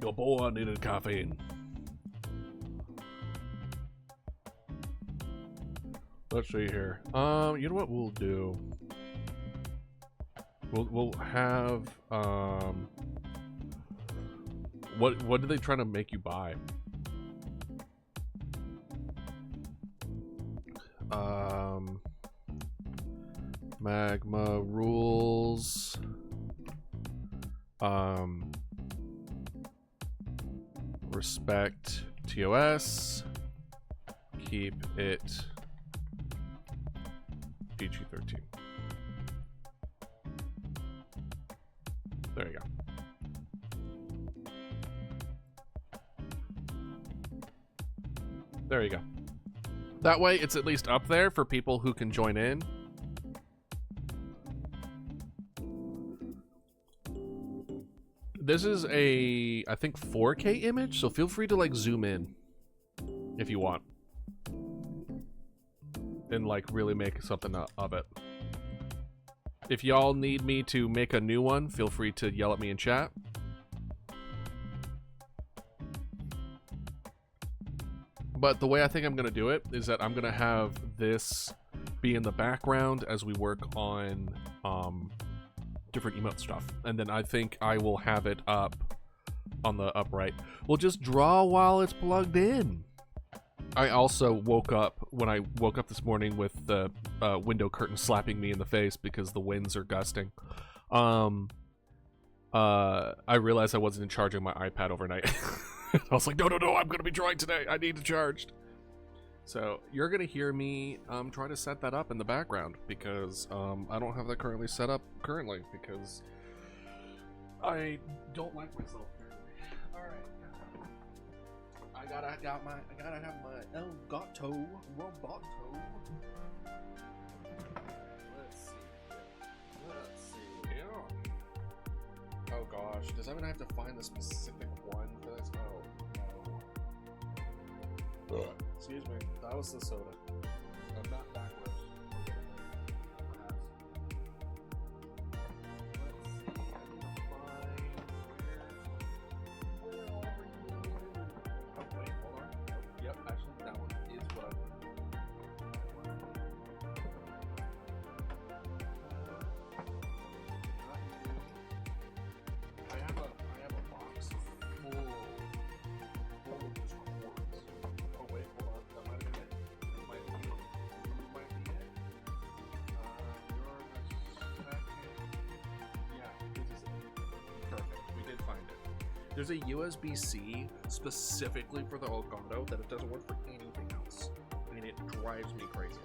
Your boy needed caffeine. Let's see here. You know what we'll do? We'll have what are they trying to make you buy? Magma rules. Respect TOS. Keep it PG-13. There you go. There you go. That way it's at least up there for people who can join in. This is a, I think, 4K image, so feel free to like zoom in if you want. And like really make something of it. If y'all need me to make a new one, feel free to yell at me in chat. But the way I think I'm going to do it is that I'm going to have this be in the background as we work on different emote stuff. And then I think I will have it up on the upright. We'll just draw while it's plugged in. I also woke up, when I woke up this morning with the window curtain slapping me in the face because the winds are gusting. I realized I wasn't charging my iPad overnight. I was like, no, I'm going to be drawing today. I need it charged. So you're going to hear me try to set that up in the background because I don't have that currently set up because I don't like myself currently. All right. I gotta have my Elgato Roboto. Let's see. Oh gosh, does everyone have to find the specific one for this? Oh no. Excuse me, that was the soda. I'm not backwards. Let's see, I need to find where are you? Oh wait, hold on. Oh, yep, actually that one is what I have a box full of just cords. Oh wait, hold on. That might have been it. That might be it. You're the second. Yeah, this is it. Perfect. We did find it. There's a USB-C specifically for the Elgato that it doesn't work for anything else. And it drives me crazy.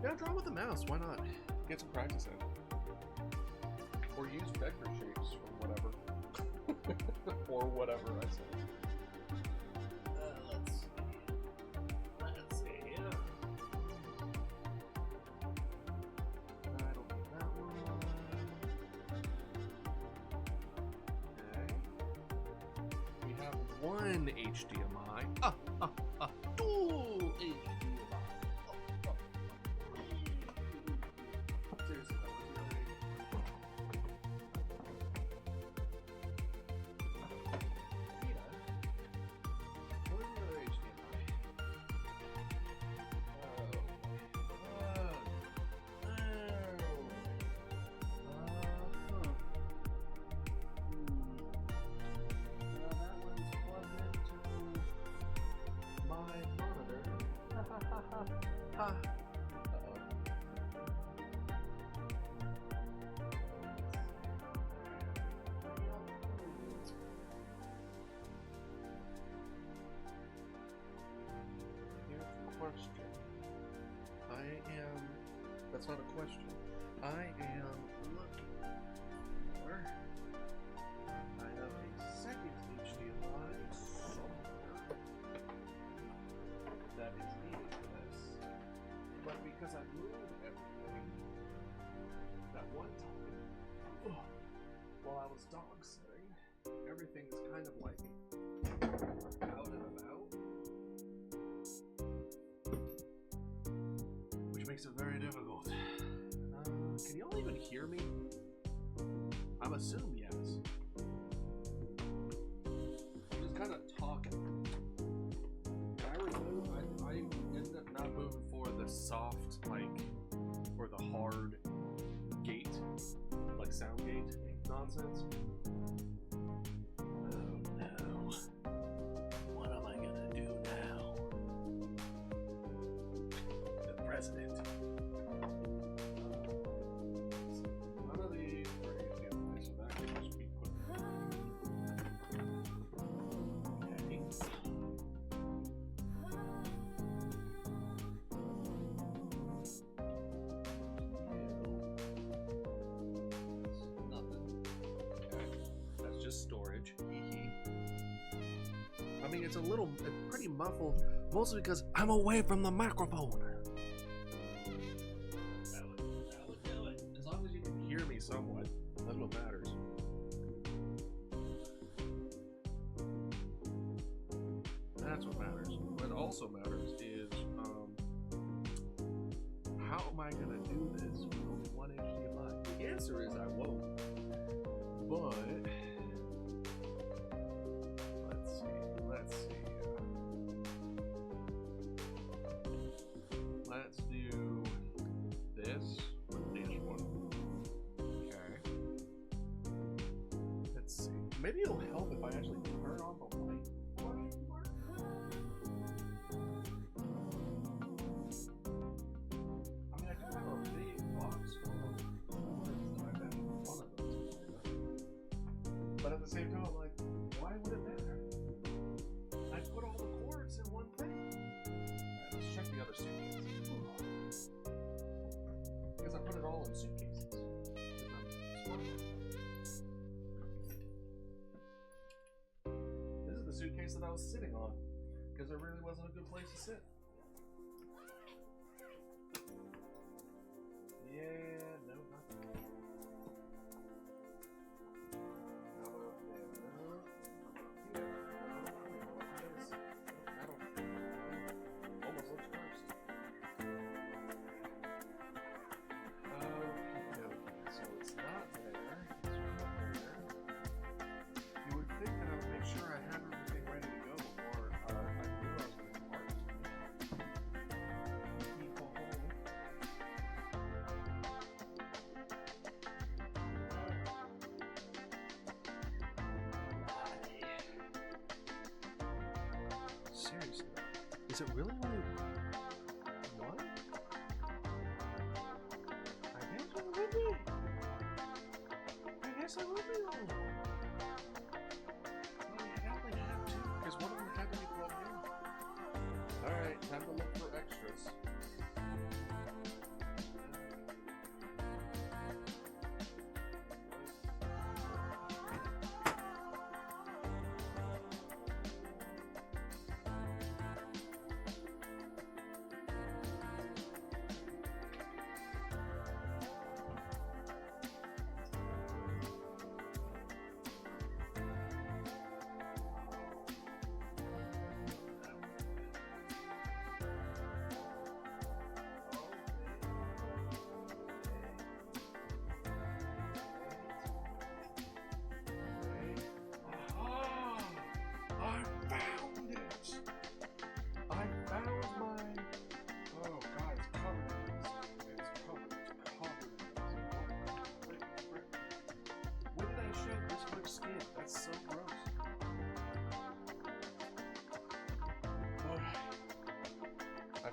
Yeah, draw with a mouse. Why not? Get some practice in. Or use vector shapes or whatever. Or whatever I said. Let's see. Yeah. I don't need that one. Okay. We have one HDMI. Two HDMI. Seriously, that was really... Where's the other HDMI? That one's plugged into my monitor. Ha. Here's the question. That's not a question. I am looking for... I have a second HDMI somewhere that is needed for this. But because I moved everything that one time, while I was dog sitting, everything is kind of like out and about. Which makes it very difficult. Can y'all even hear me? I'm assuming yes. I'm just kind of talking. I ended up not moving for the soft, or the hard gate, sound gate nonsense. Oh no. president. None of these are HDMI, so that can just be put okay. Nothing. Okay. That's just storage. I mean, it's pretty muffled, mostly because I'm away from the microphone. That'll do it. As long as you can hear me somewhat, that's what matters. That's what matters. What also matters is, how am I gonna do this with only one HDMI? The answer is I won't. But let's do this with this one. Okay. Let's see. Maybe it'll help if I actually turn on the light. I mean, I do have a big box full of cords that I've been one of those. But at the same time, I'm like, why would it matter? I put all the cords in one thing. Alright, let's check the other suitcase. Because I put it all in suitcases. This is the suitcase that I was sitting on. Because there really wasn't a good place to sit. Yeah, no, nothing. How about there? Almost looks cursed. Okay, so it's not there. It's not there. You would think that I would make sure I have everything ready to go before I knew I was going to park. Keep a hole. Seriously, is it really only one? I guess it would be. I guess it would be one. Well, you definitely have to, because one of them had to be plugged in. Alright, time to look for extras.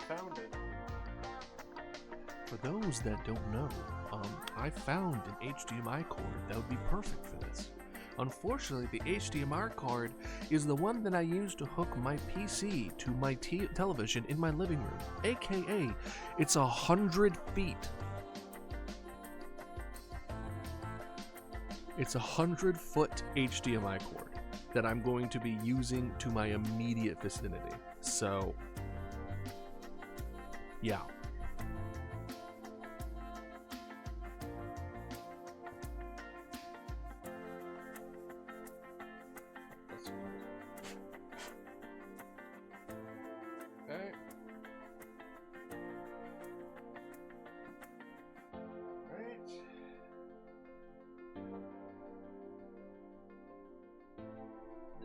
Found it. For those that don't know, I found an HDMI cord that would be perfect for this. Unfortunately, the HDMI cord is the one that I use to hook my PC to my television in my living room, aka it's 100 feet. It's 100-foot HDMI cord that I'm going to be using to my immediate vicinity. So yeah. Okay. Right.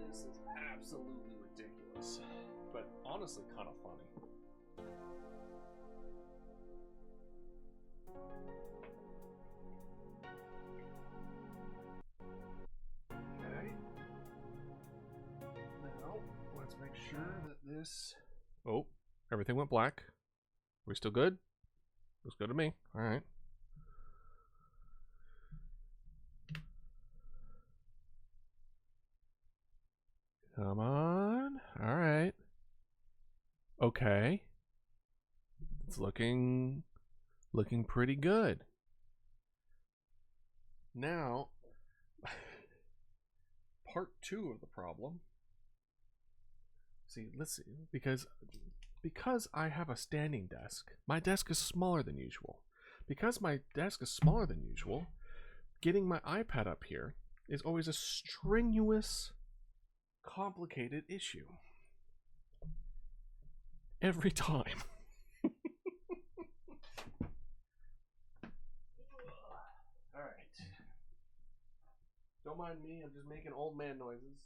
This is absolutely ridiculous, but honestly kind of funny. Okay. Now, let's make sure that this... Oh, everything went black. Are we still good? Looks good to me. All right. Come on. All right. Okay. It's looking pretty good. Now, part 2 of the problem. See, let's see, because I have a standing desk, my desk is smaller than usual. Because my desk is smaller than usual, getting my iPad up here is always a strenuous, complicated issue. Every time. Alright. Don't mind me, I'm just making old man noises.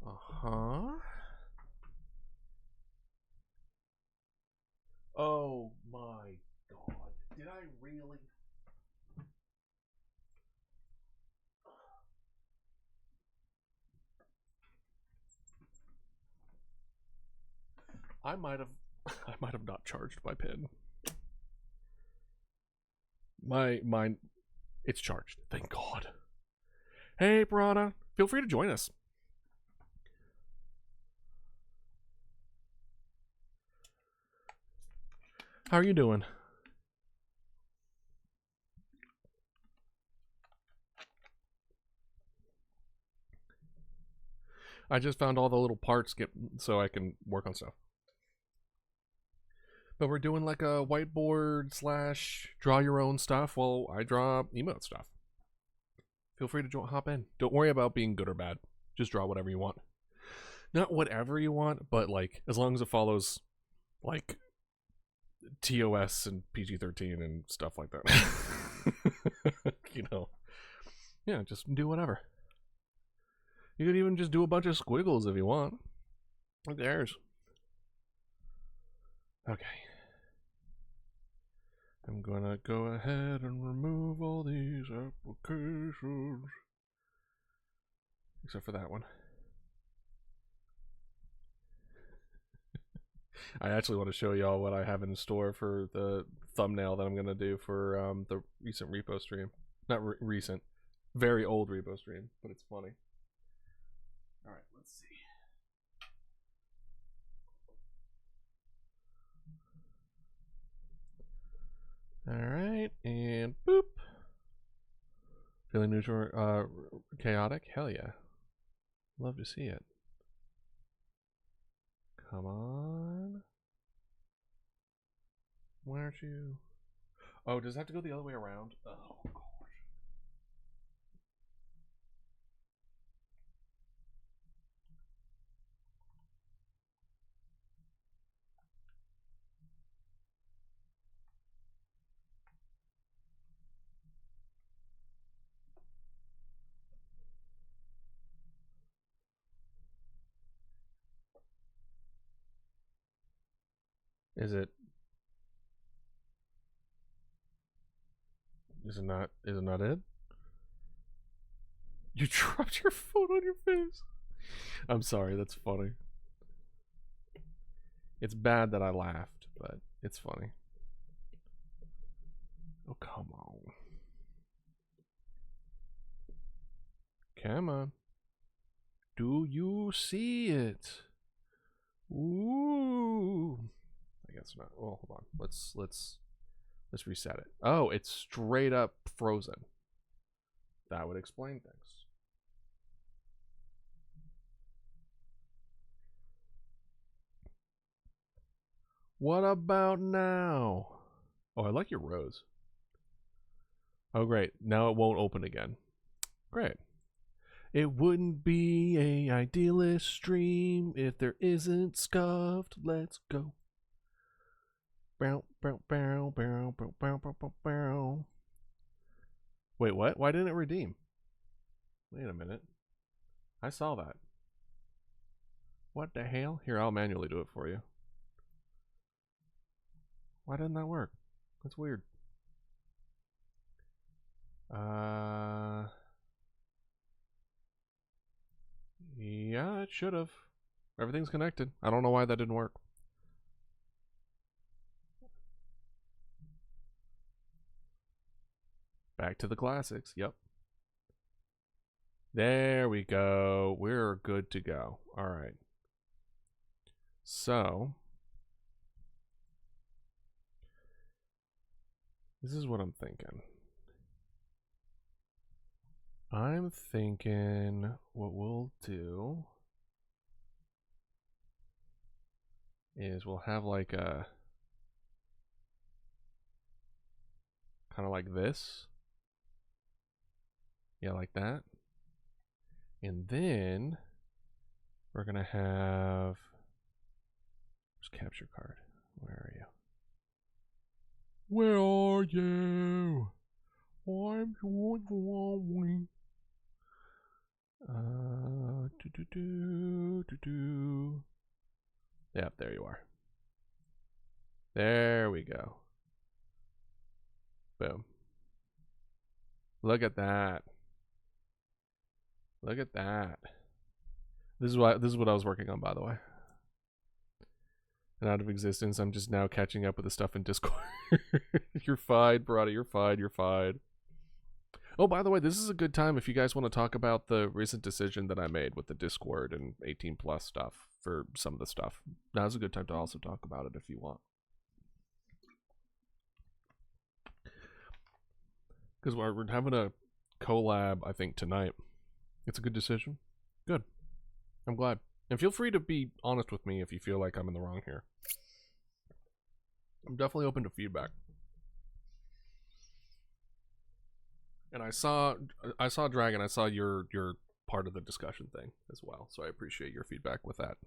Uh-huh. Oh my god. Did I really? I might have not charged my pen. Mine it's charged. Thank God. Hey Brana, feel free to join us. How are you doing? I just found all the little parts so I can work on stuff. But we're doing like a whiteboard / draw your own stuff while I draw emote stuff. Feel free to hop in. Don't worry about being good or bad. Just draw whatever you want. Not whatever you want, but like as long as it follows like TOS and PG-13 and stuff like that. You know. Yeah, just do whatever. You could even just do a bunch of squiggles if you want. Who cares? Okay. I'm gonna go ahead and remove all these applications. Except for that one. I actually want to show y'all what I have in store for the thumbnail that I'm gonna do for the recent repo stream. Not recent, very old repo stream, but it's funny. Alright, let's see. Alright, and boop. Feeling neutral, chaotic? Hell yeah. Love to see it. Come on. Why aren't you? Oh, does it have to go the other way around? Oh, gosh. Is it not it? You dropped your phone on your face. I'm sorry, that's funny. It's bad that I laughed, but it's funny. Oh, come on. Come on. Do you see it? Ooh. I guess not. Oh, hold on. Let's reset it. Oh, it's straight up frozen. That would explain things. What about now? Oh, I like your rose. Oh, great. Now it won't open again. Great. It wouldn't be a idealist stream if there isn't scuffed. Let's go. Bow, bow, bow, bow, bow, bow, bow, bow, bow. Wait, what? Why didn't it redeem? Wait a minute. I saw that. What the hell? Here, I'll manually do it for you. Why didn't that work? That's weird. it should have. Everything's connected. I don't know why that didn't work. Back to the classics. Yep. There we go. We're good to go. All right. So, this is what I'm thinking. I'm thinking what we'll do is we'll have like a kind of like this. Yeah, like that. And then we're going to have, where's capture card? Where are you? Where are you? I'm going. Yep, there you are. There we go. Boom. Look at that. Look at that. This is what I was working on, by the way. And out of existence, I'm just now catching up with the stuff in Discord. You're fine, Barada. You're fine. You're fine. Oh, by the way, this is a good time if you guys want to talk about the recent decision that I made with the Discord and 18 plus stuff for some of the stuff. Now's a good time to also talk about it if you want. Because we're having a collab, I think, tonight. It's a good decision. Good. I'm glad. And feel free to be honest with me if you feel like I'm in the wrong here. I'm definitely open to feedback. And I saw Dragon, I saw your part of the discussion thing as well, so I appreciate your feedback with that.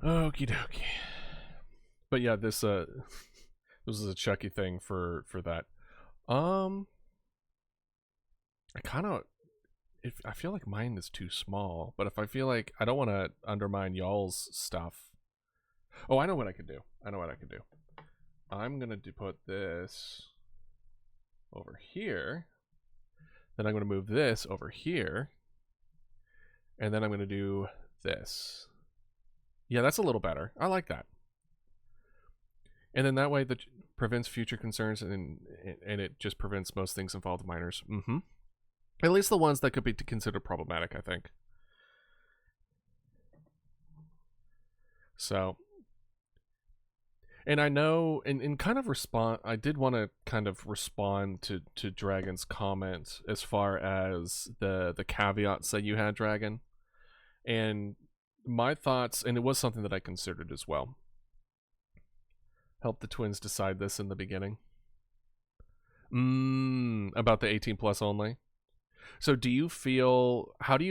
Okie dokie. But yeah, this is a Chucky thing for that. I feel like mine is too small, but if I feel like I don't want to undermine y'all's stuff. Oh, I know what I could do. I'm gonna put this over here. Then I'm gonna move this over here. And then I'm gonna do this. Yeah, that's a little better. I like that. And then that way that prevents future concerns and it just prevents most things involved with minors. Mm-hmm. At least the ones that could be considered problematic, I think. So, and I know, and kind of respond, I did want to kind of respond to Dragon's comment as far as the caveats that you had, Dragon. And my thoughts, and it was something that I considered as well. Help the twins decide this in the beginning. About the 18 plus only. So how do you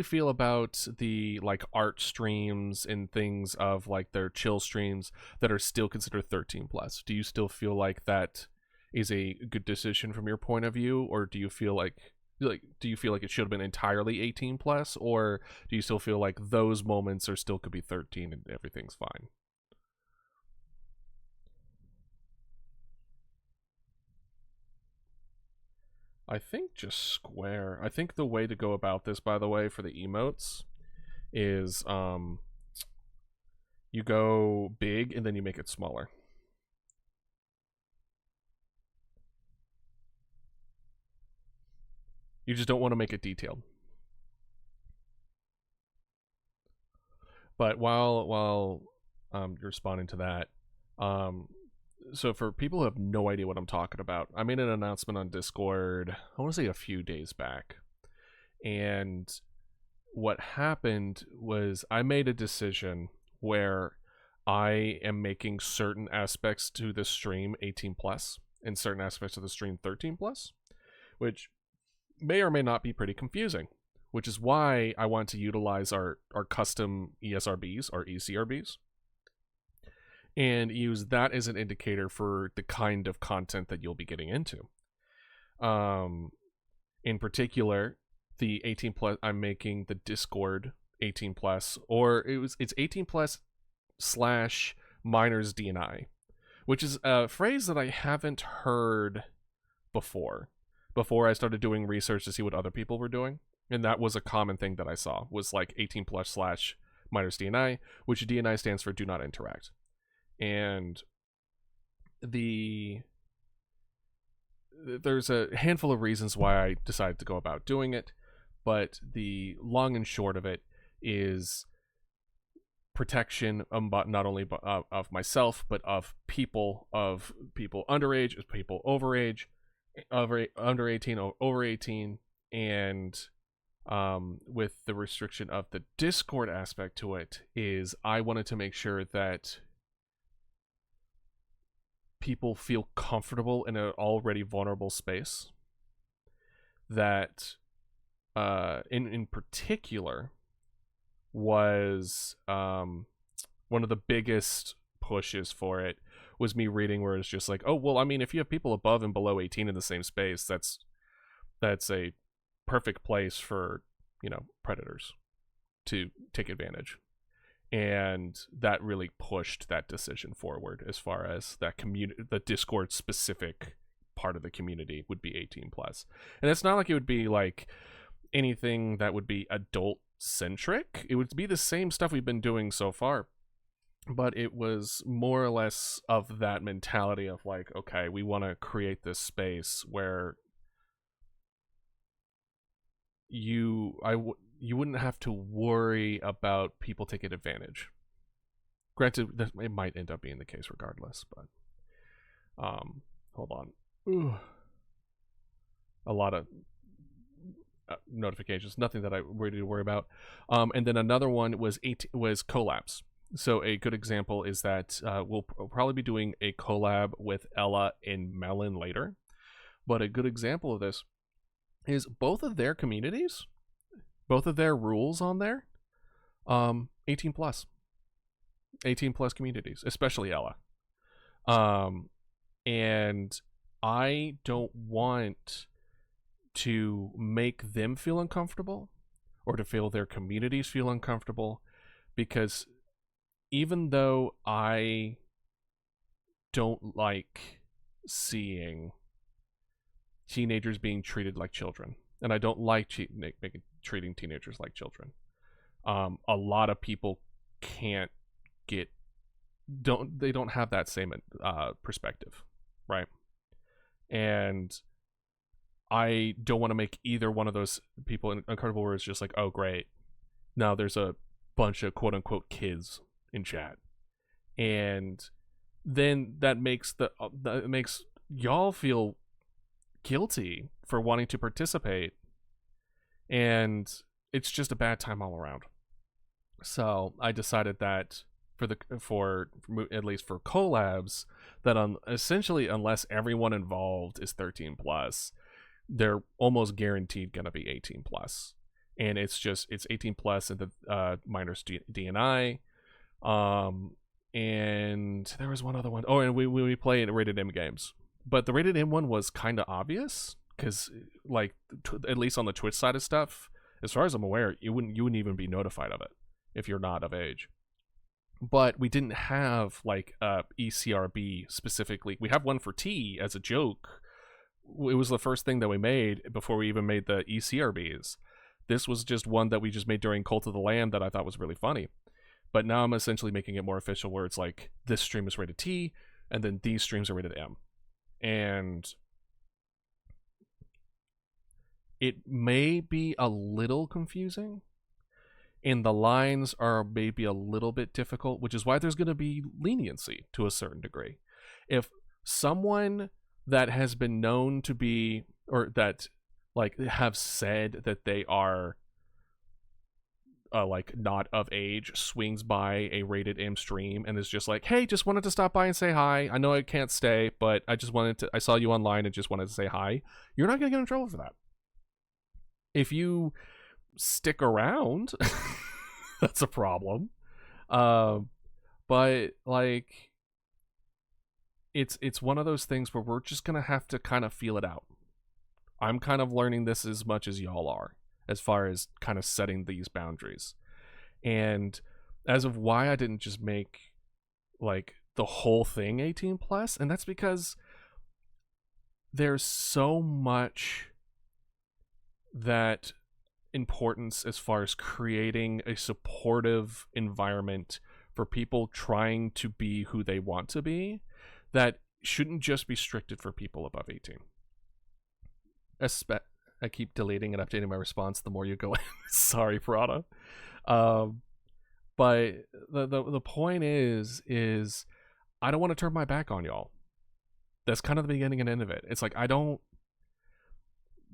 feel about the like art streams and things of like their chill streams that are still considered 13 plus? Do you still feel like that is a good decision from your point of view, or do you feel like it should have been entirely 18 plus, or do you still feel like those moments are still could be 13 and everything's fine? I think just square. I think the way to go about this, by the way, for the emotes is you go big and then you make it smaller. You just don't want to make it detailed. But while you're responding to that, so for people who have no idea what I'm talking about, I made an announcement on Discord, I want to say a few days back. And what happened was I made a decision where I am making certain aspects to the stream 18 plus and certain aspects of the stream 13 plus, which may or may not be pretty confusing, which is why I want to utilize our custom ESRBs, our ECRBs, and use that as an indicator for the kind of content that you'll be getting into. In particular, the 18 plus, I'm making the Discord 18 plus, or it's 18 plus / minors DNI, which is a phrase that I haven't heard before I started doing research to see what other people were doing. And that was a common thing that I saw, was like 18 plus slash minors DNI, which DNI stands for do not interact. And there's a handful of reasons why I decided to go about doing it, but the long and short of it is protection, not only of myself, but of people underage, people under 18, over 18, and with the restriction of the Discord aspect to it, is I wanted to make sure that people feel comfortable in an already vulnerable space. That in particular was one of the biggest pushes for it was me reading where it's just like, oh well, I mean, if you have people above and below 18 in the same space, that's a perfect place for, you know, predators to take advantage. And that really pushed that decision forward as far as that community, the Discord specific part of the community would be 18 plus. And it's not like it would be like anything that would be adult centric. It would be the same stuff we've been doing so far, but it was more or less of that mentality of like, okay, we want to create this space where you wouldn't have to worry about people taking advantage. Granted, it might end up being the case regardless, but hold on. Ooh. A lot of notifications, nothing that I really need to worry about. And then another one was collabs. So a good example is that we'll probably be doing a collab with Ella and Melon later. But a good example of this is both of their communities, both of their rules on there, 18 plus communities, especially Ella. And I don't want to make them feel uncomfortable or to feel their communities feel uncomfortable, because even though I don't like seeing teenagers being treated like children, and I don't like treating teenagers like children, a lot of people don't have that same perspective, right? And I don't want to make either one of those people uncomfortable where it's just like, oh great, now there's a bunch of quote unquote kids in chat, and then that makes y'all feel guilty for wanting to participate, and it's just a bad time all around. So I decided that for at least for collabs, that essentially unless everyone involved is 13 plus, they're almost guaranteed gonna be 18 plus. And it's 18 plus in the minors DNI. And there was one other one. Oh, and we play rated M games. But the rated M one was kind of obvious, because like at least on the Twitch side of stuff, as far as I'm aware, you wouldn't even be notified of it if you're not of age. But we didn't have like ECRB specifically. We have one for T as a joke. It was the first thing that we made before we even made the ECRBs. This was just one that we just made during Cult of the Lamb that I thought was really funny. But now I'm essentially making it more official, where it's like this stream is rated T, and then these streams are rated M. And it may be a little confusing, and the lines are maybe a little bit difficult, which is why there's going to be leniency to a certain degree. If someone that has been known to be, or that like have said that they are like not of age, swings by a rated M stream and is just like, hey, just wanted to stop by and say hi. I know I can't stay, but I saw you online and just wanted to say hi. You're not going to get in trouble for that. If you stick around, that's a problem. But like, it's one of those things where we're just going to have to kind of feel it out. I'm kind of learning this as much as y'all are, as far as kind of setting these boundaries. And as of why I didn't just make like the whole thing 18 plus, and that's because there's so much that importance as far as creating a supportive environment for people trying to be who they want to be that shouldn't just be restricted for people above 18. I keep deleting and updating my response the more you go in. Sorry, Prada. But the point is I don't want to turn my back on y'all. That's kind of the beginning and end of it. It's like I don't.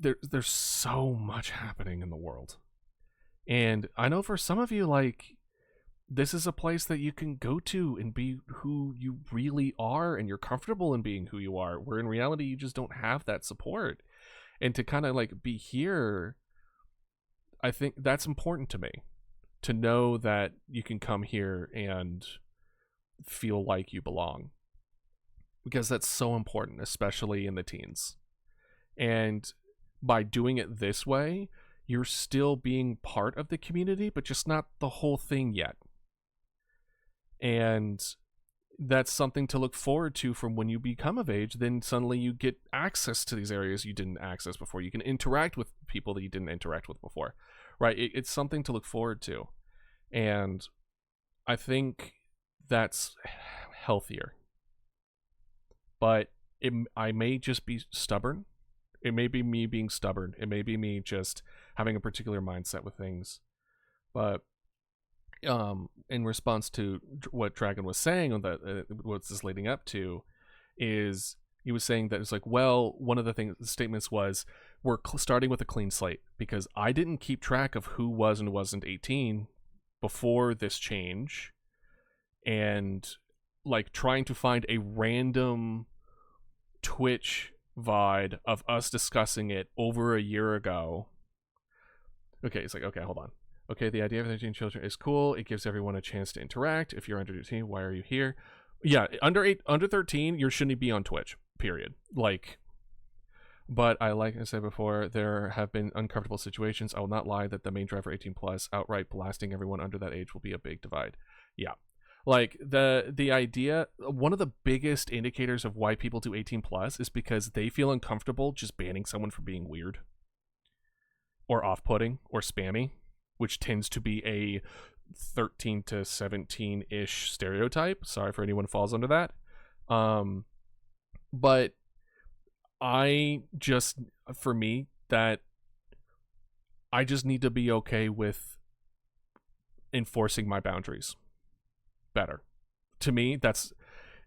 There's so much happening in the world, and I know for some of you, like, this is a place that you can go to and be who you really are, and you're comfortable in being who you are. Where in reality, you just don't have that support, and to kind of like be here, I think that's important to me, to know that you can come here and feel like you belong, because that's so important, especially in the teens. And by doing it this way, you're still being part of the community, but just not the whole thing yet. And that's something to look forward to from when you become of age. Then suddenly you get access to these areas you didn't access before. You can interact with people that you didn't interact with before, right? It's something to look forward to. And I think that's healthier. But I may just be stubborn. It may be me being stubborn. It may be me just having a particular mindset with things. But in response to what Dragon was saying, on that what's this leading up to, is he was saying that it's like, well, one of the statements was, we're starting with a clean slate, because I didn't keep track of who was and wasn't 18 before this change, and like trying to find a random Twitch VOD of us discussing it over a year ago. Okay, it's like, okay, hold on. Okay, the idea of 13 children is cool. It gives everyone a chance to interact. If you're under 18, why are you here? Yeah, under 13, you shouldn't be on Twitch, period. Like, but like I said before, there have been uncomfortable situations. I will not lie that the main driver 18 plus outright blasting everyone under that age will be a big divide. Yeah. Like the idea, one of the biggest indicators of why people do 18 plus is because they feel uncomfortable just banning someone for being weird or off-putting or spammy, which tends to be a 13 to 17-ish stereotype. Sorry for anyone who falls under that. But for me, that I just need to be okay with enforcing my boundaries better. To me, that's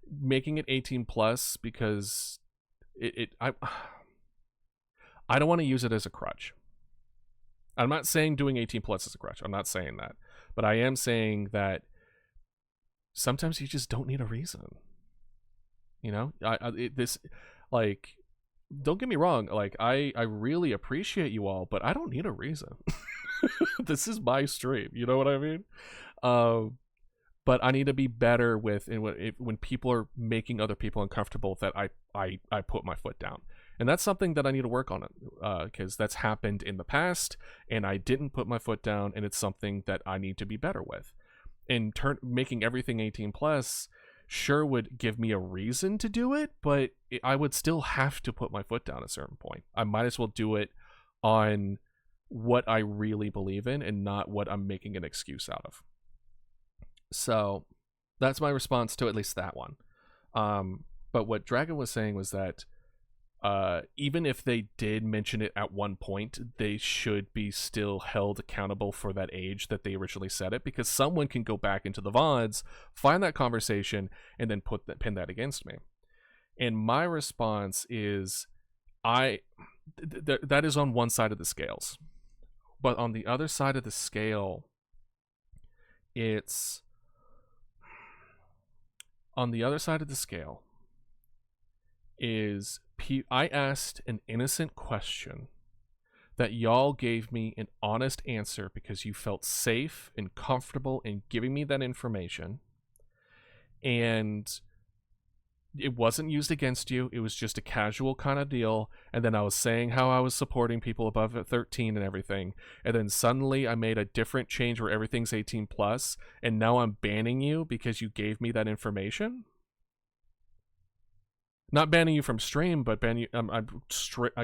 making it 18 plus, because I don't want to use it as a crutch. I'm not saying doing 18 plus is a crutch. I'm not saying that. But I am saying that sometimes you just don't need a reason. You know? Don't get me wrong. Like, I really appreciate you all, but I don't need a reason. This is my stream. You know what I mean? But I need to be better with when people are making other people uncomfortable, that I put my foot down. And that's something that I need to work on, because that's happened in the past, and I didn't put my foot down, and it's something that I need to be better with. And making everything 18 plus sure would give me a reason to do it, but I would still have to put my foot down at a certain point. I might as well do it on what I really believe in and not what I'm making an excuse out of. So that's my response to at least that one. But what Dragon was saying was that even if they did mention it at one point, they should be still held accountable for that age that they originally said it, because someone can go back into the VODs, find that conversation, and then pin that against me. And my response is, that is on one side of the scales. But on the other side of the scale, I asked an innocent question that y'all gave me an honest answer because you felt safe and comfortable in giving me that information, and it wasn't used against you. It was just a casual kind of deal. And then I was saying how I was supporting people above 13 and everything, and then suddenly I made a different change where everything's 18 plus, and now I'm banning you because you gave me that information. Not banning you from stream, but I'm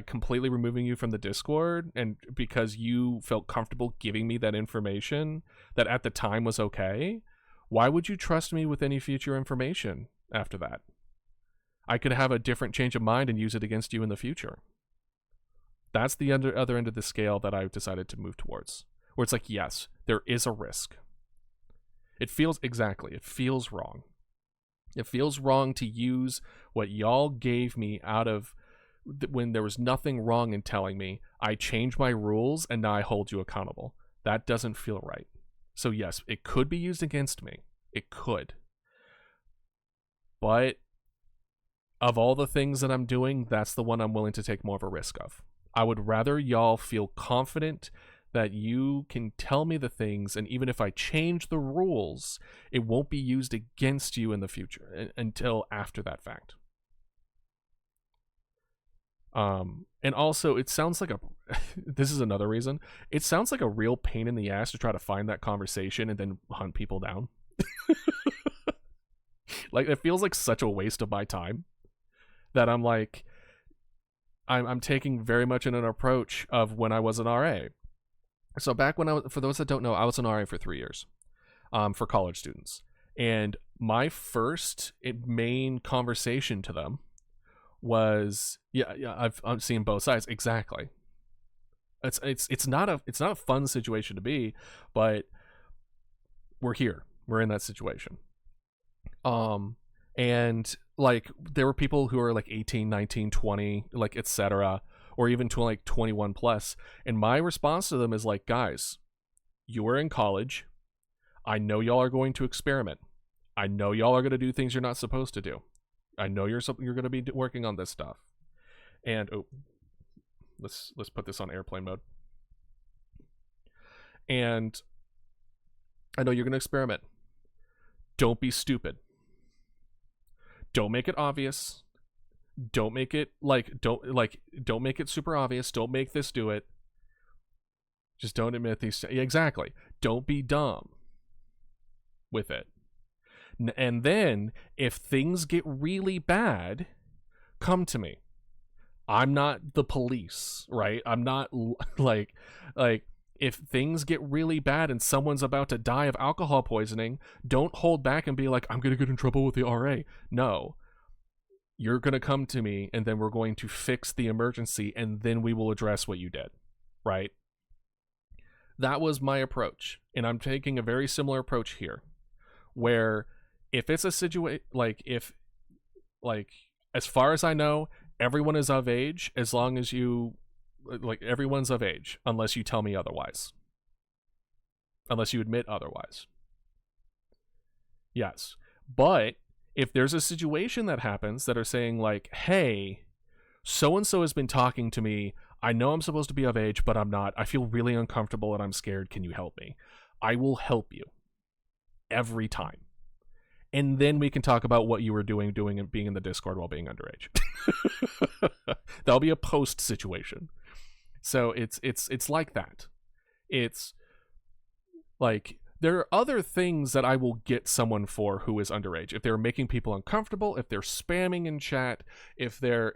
completely removing you from the Discord, and because you felt comfortable giving me that information that at the time was okay, why would you trust me with any future information after that? I could have a different change of mind and use it against you in the future. That's the other end of the scale that I've decided to move towards, where it's like, yes, there is a risk. It feels wrong. It feels wrong to use what y'all gave me out of when there was nothing wrong in telling me. I changed my rules and now I hold you accountable. That doesn't feel right. So yes, it could be used against me. It could. But of all the things that I'm doing, that's the one I'm willing to take more of a risk of. I would rather y'all feel confident that you can tell me the things, and even if I change the rules, it won't be used against you in the future until after that fact. And also, it sounds like this is another reason, it sounds like a real pain in the ass to try to find that conversation and then hunt people down. Like, it feels like such a waste of my time that I'm like, I'm taking very much in an approach of when I was an RA. So back when for those that don't know, I was an RA for 3 years, for college students. And my first main conversation to them was, I'm seeing both sides. Exactly. It's not a fun situation to be, but we're here. We're in that situation. And like, there were people who are like 18, 19, 20, like, etc., or even to like 21 plus. And my response to them is like, guys, you are in college. I know y'all are going to experiment. I know y'all are going to do things you're not supposed to do. I know you're going to be working on this stuff. And let's put this on airplane mode. And I know you're going to experiment. Don't be stupid. Don't make it obvious. Don't make it don't make it super obvious. Don't make this do it. Just don't admit these. Exactly. Don't be dumb with it. And then if things get really bad, come to me. I'm not the police, right? I'm not like if things get really bad and someone's about to die of alcohol poisoning, don't hold back and be like, I'm going to get in trouble with the RA. No. You're going to come to me, and then we're going to fix the emergency, and then we will address what you did, right? That was my approach, and I'm taking a very similar approach here, where if it's a situation, as far as I know, everyone is of age, as long as you, everyone's of age, unless you tell me otherwise. Unless you admit otherwise. Yes. But if there's a situation that happens that are saying like, hey, so-and-so has been talking to me. I know I'm supposed to be of age, but I'm not. I feel really uncomfortable and I'm scared. Can you help me? I will help you. Every time. And then we can talk about what you were doing and being in the Discord while being underage. That'll be a post situation. So it's like that. It's like, there are other things that I will get someone for who is underage. If they're making people uncomfortable, if they're spamming in chat, if they're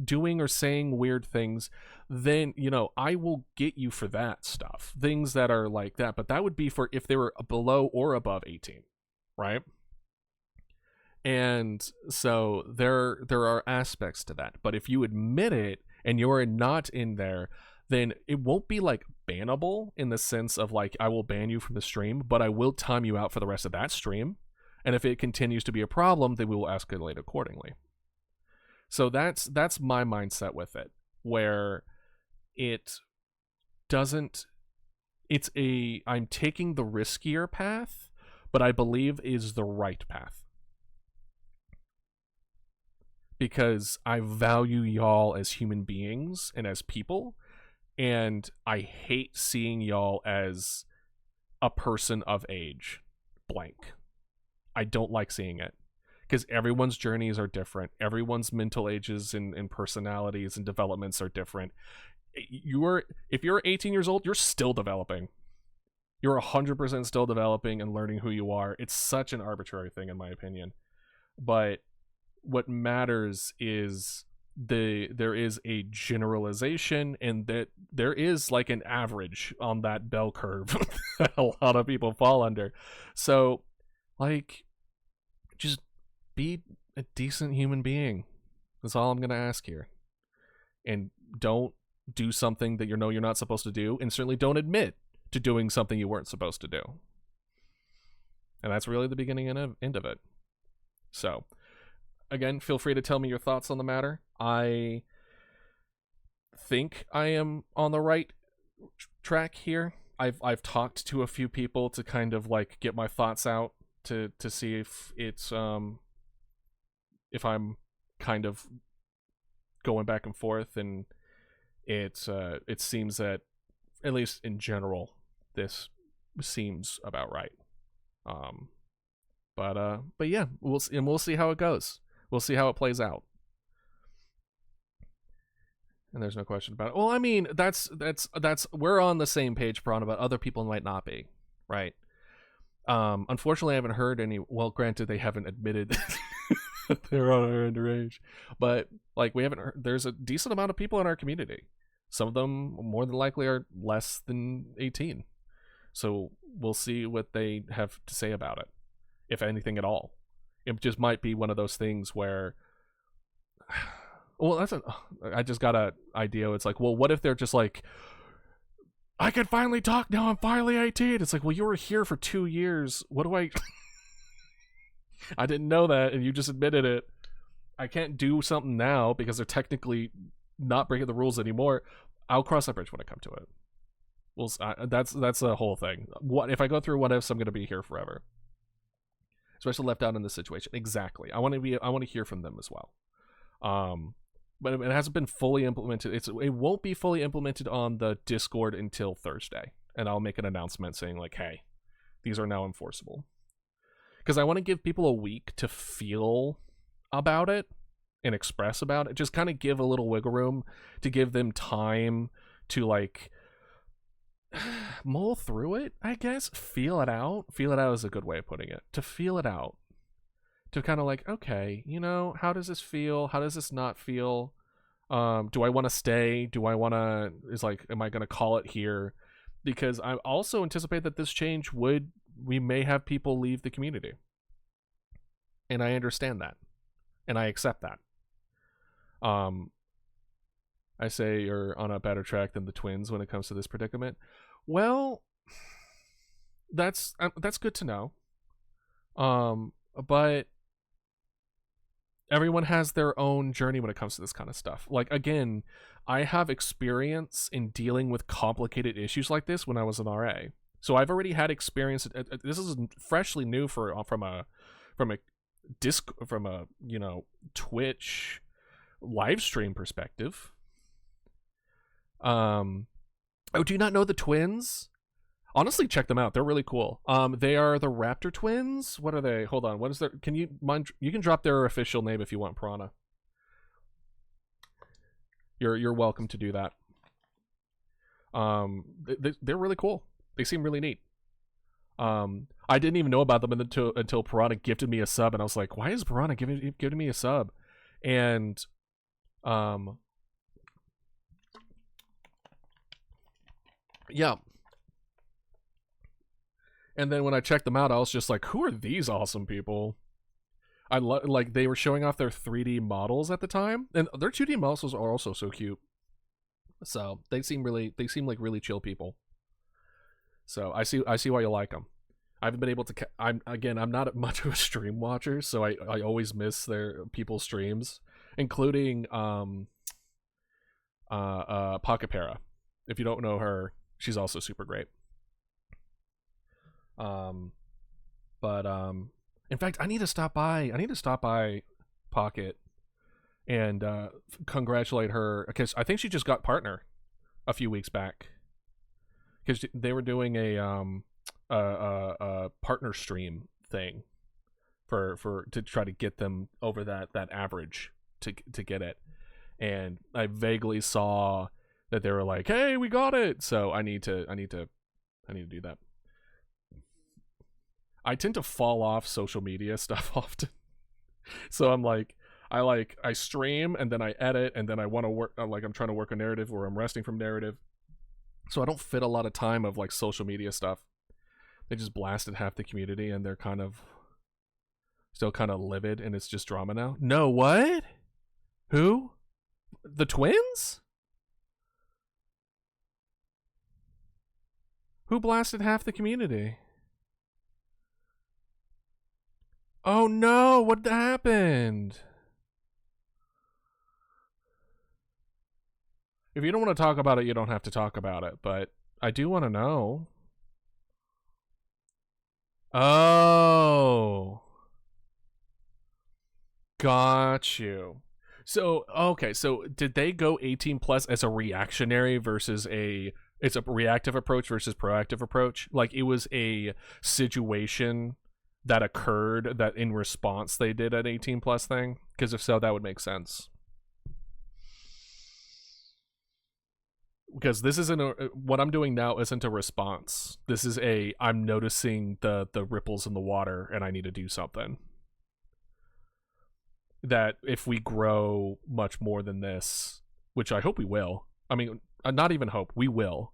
doing or saying weird things, then, I will get you for that stuff. Things that are like that. But that would be for if they were below or above 18, right? And so there are aspects to that. But if you admit it and you're not in there, then it won't be like bannable in the sense of like, I will ban you from the stream, but I will time you out for the rest of that stream. And if it continues to be a problem, then we will escalate accordingly. So that's my mindset with it, where it doesn't, I'm taking the riskier path, but I believe is the right path. Because I value y'all as human beings and as people. And I hate seeing y'all as a person of age, blank. I don't like seeing it. Because everyone's journeys are different. Everyone's mental ages and personalities and developments are different. If you're 18 years old, you're still developing. You're 100% still developing and learning who you are. It's such an arbitrary thing, in my opinion. But what matters is there is a generalization, and that there is like an average on that bell curve that a lot of people fall under. So like, just be a decent human being. That's all I'm gonna ask here. And don't do something that you're not supposed to do, and certainly don't admit to doing something you weren't supposed to do. And that's really the beginning and end of it. So again, feel free to tell me your thoughts on the matter. I think I am on the right track here. I've talked to a few people to kind of like get my thoughts out to see if it's if I'm kind of going back and forth, and it seems that, at least in general, this seems about right. But yeah, we'll see how it goes. We'll see how it plays out. And there's no question about it. Well, I mean, that's we're on the same page, Piranha, but other people might not be, right? Unfortunately, I haven't heard any. Well, granted, they haven't admitted that they're underage, but like we haven't heard. There's a decent amount of people in our community. Some of them, more than likely, are less than 18. So we'll see what they have to say about it, if anything at all. It just might be one of those things where, well, I just got an idea. It's like, well, what if they're just like, I can finally talk now, I'm finally 18. It's like, well, you were here for 2 years. What do I... I didn't know that, and you just admitted it. I can't do something now because they're technically not breaking the rules anymore. I'll cross that bridge when I come to it. Well, that's the whole thing. What if I go through what ifs? I'm going to be here forever, especially left out in this situation. Exactly. I want to hear from them as well. But it hasn't been fully implemented. It won't be fully implemented on the Discord until Thursday, and I'll make an announcement saying like, hey, these are now enforceable. Because I want to give people a week to feel about it and express about it. Just kind of give a little wiggle room to give them time to like mull through it, I guess. Feel it out. Feel it out is a good way of putting it. To feel it out. To kind of like, okay, how does this feel? How does this not feel? Do I want to stay? Do I want to, am I going to call it here? Because I also anticipate that this change we may have people leave the community. And I understand that. And I accept that. I say you're on a better track than the twins when it comes to this predicament. Well, that's good to know. But everyone has their own journey when it comes to this kind of stuff. Like, again, I have experience in dealing with complicated issues like this when I was an RA. So I've already had experience. This is freshly new from a Twitch live stream perspective. Oh, do you not know the twins? Honestly, check them out. They're really cool. They are the Raptor twins. What are they? Hold on. What is their? Can you mind? You can drop their official name if you want, Piranha. You're welcome to do that. They're really cool. They seem really neat. I didn't even know about them until Piranha gifted me a sub, and I was like, why is Piranha giving me a sub? And yeah. And then when I checked them out, I was just like, who are these awesome people? Like they were showing off their 3D models at the time, and their 2D models are also so cute. So they seem like really chill people. So I see why you like them. I haven't been able to. I'm not much of a stream watcher, so I always miss their people's streams, including Pocketpera. If you don't know her, she's also super great. In fact, I need to stop by Pocket and congratulate her, because I think she just got partner a few weeks back, because they were doing a partner stream thing for to try to get them over that average to get it, and I vaguely saw that they were like, hey, we got it, so I need to do that. I tend to fall off social media stuff often. So I'm like, I stream and then I edit and then I want to work like I'm trying to work a narrative or I'm resting from narrative. So I don't fit a lot of time of like social media stuff. They just blasted half the community and they're kind of still kind of livid and it's just drama now. No, what? Who? The twins? Who blasted half the community? Oh no, what happened? If you don't want to talk about it, you don't have to talk about it, but I do want to know. Oh. Got you. So, okay, so did they go 18 plus as a reactionary versus it's a reactive approach versus proactive approach? Like it was a situation that occurred that in response they did an 18 plus thing? Because if so, that would make sense. Because this isn't what I'm doing now isn't a response. This is I'm noticing the ripples in the water and I need to do something. That if we grow much more than this, which I hope we will. I mean, not even hope, we will.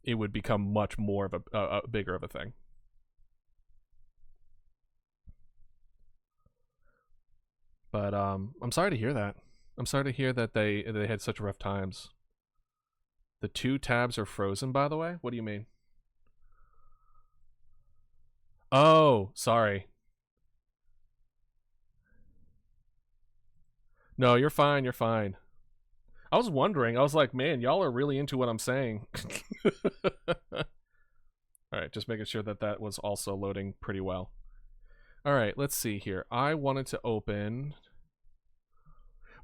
It would become much more of a bigger of a thing. But I'm sorry to hear that. I'm sorry to hear that they had such rough times. The 2 tabs are frozen, by the way? What do you mean? Oh, sorry. No, you're fine, you're fine. I was wondering, I was like, man, y'all are really into what I'm saying. Alright, just making sure that that was also loading pretty well. Alright, let's see here. I wanted to open...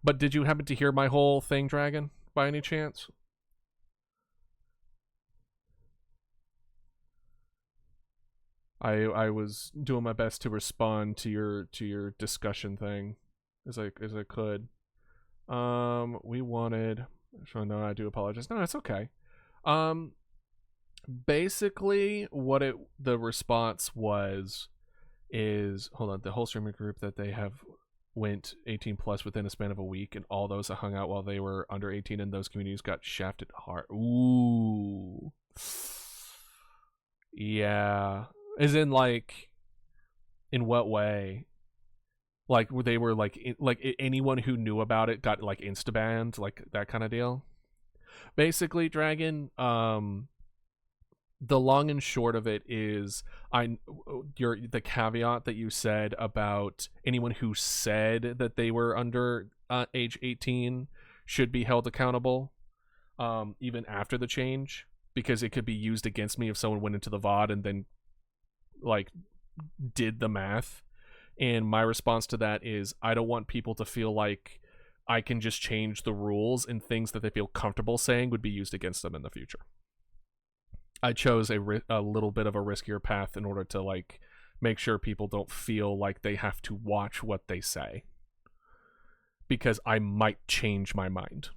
But did you happen to hear my whole thing, Dragon, by any chance? I was doing my best to respond to your discussion thing as I could. We wanted. So no, I do apologize. No, that's okay. Basically, what the response is hold on, the whole streaming group that they have went 18 plus within a span of a week, and all those that hung out while they were under 18 in those communities got shafted hard. Ooh. Yeah. As in, like, in what way? Like, they were like anyone who knew about it got like insta banned, like that kind of deal. Basically, Dragon. The long and short of it is, the caveat that you said about anyone who said that they were under age 18 should be held accountable, even after the change, because it could be used against me if someone went into the VOD and then like did the math. And my response to that is, I don't want people to feel like I can just change the rules, and things that they feel comfortable saying would be used against them in the future. I chose a little bit of a riskier path in order to like make sure people don't feel like they have to watch what they say, because I might change my mind,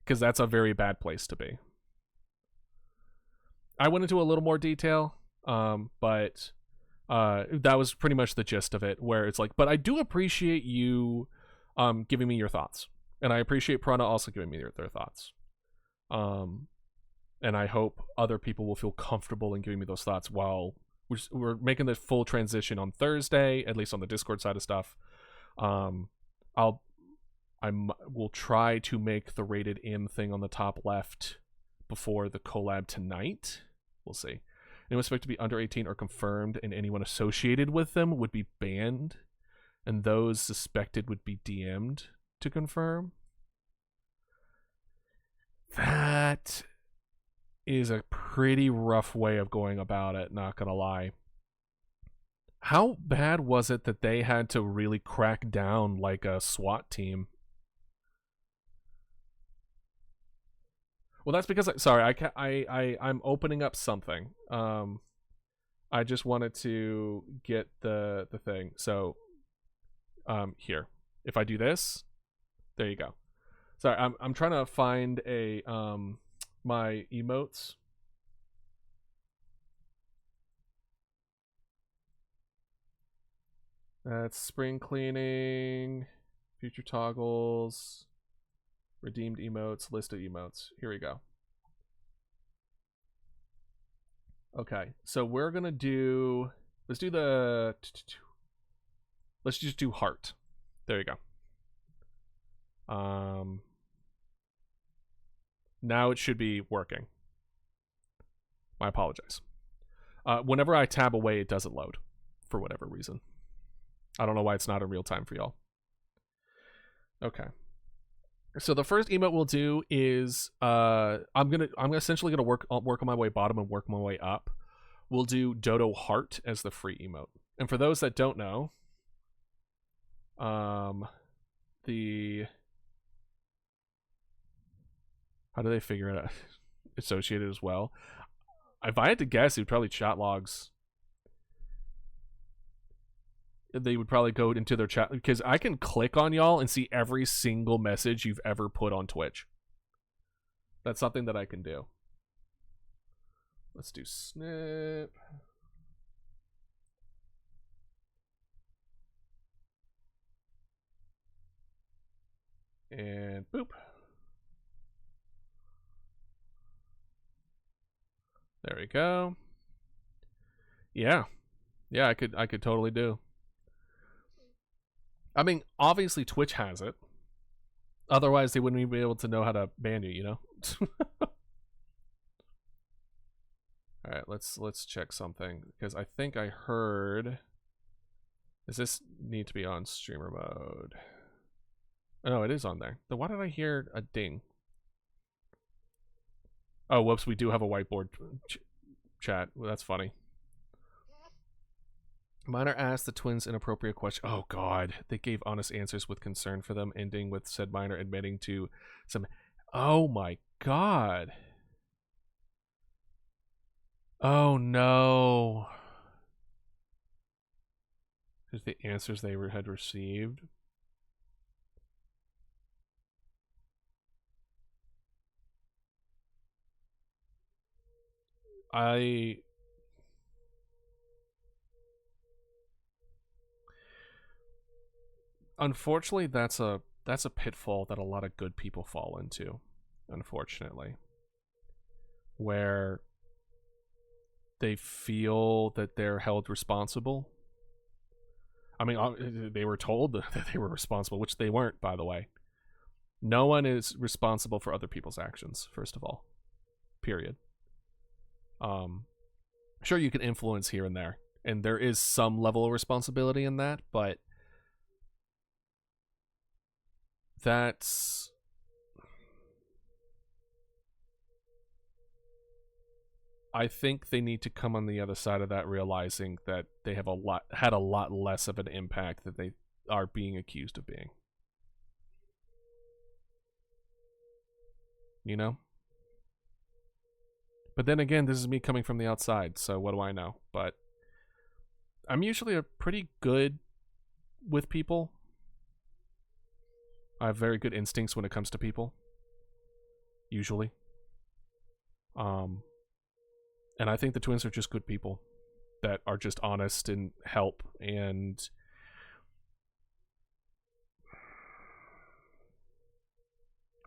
because that's a very bad place to be. I went into a little more detail, but that was pretty much the gist of it, where it's like, but I do appreciate you giving me your thoughts, and I appreciate Prana also giving me their thoughts. And I hope other people will feel comfortable in giving me those thoughts while we're making the full transition on Thursday, at least on the Discord side of stuff. Will try to make the rated M thing on the top left before the collab tonight. We'll see. Anyone expect to be under 18 or confirmed, and anyone associated with them would be banned, and those suspected would be DM'd to confirm. That is a pretty rough way of going about it, not gonna lie. How bad was it that they had to really crack down like a SWAT team? Well, that's because I'm opening up something. I just wanted to get the thing. So here, if I do this, there you go. Sorry, I'm trying to find a my emotes. That's spring cleaning, future toggles, redeemed emotes, list of emotes. Here we go. Okay, so we're gonna do. Let's do the. Let's just do heart. There you go. Now it should be working. I apologize. Whenever I tab away, it doesn't load for whatever reason. I don't know why it's not in real time for y'all. Okay. So the first emote we'll do is I'm essentially gonna work on my way bottom and work my way up. We'll do Dodo Heart as the free emote. And for those that don't know, the how do they figure it out? Associated as well. If I had to guess, it would probably chat logs. They would probably go into their chat because I can click on y'all and see every single message you've ever put on Twitch. That's something that I can do. Let's do snip. And boop. There we go. Yeah. Yeah, I could totally do. I mean, obviously Twitch has it. Otherwise they wouldn't even be able to know how to ban you, you know? Alright, let's check something. Because I think I heard. Does this need to be on streamer mode? Oh, no, it is on there. Then why did I hear a ding? Oh, whoops, we do have a whiteboard chat. Well, that's funny. Minor asked the twins inappropriate question. Oh, God. They gave honest answers with concern for them, ending with said minor admitting to some... Oh, my God. Oh, no. Here's the answers they had received. Unfortunately, that's a pitfall that a lot of good people fall into, unfortunately. Where they feel that they're held responsible. I mean, they were told that they were responsible, which they weren't, by the way. No one is responsible for other people's actions, first of all. Period. Sure, you can influence here and there, and there is some level of responsibility in that, but that's... I think they need to come on the other side of that, realizing that they have had a lot less of an impact than they are being accused of being. You know? But then again, this is me coming from the outside, so what do I know? But I'm usually a pretty good with people. I have very good instincts when it comes to people. Usually. And I think the twins are just good people that are just honest and help, and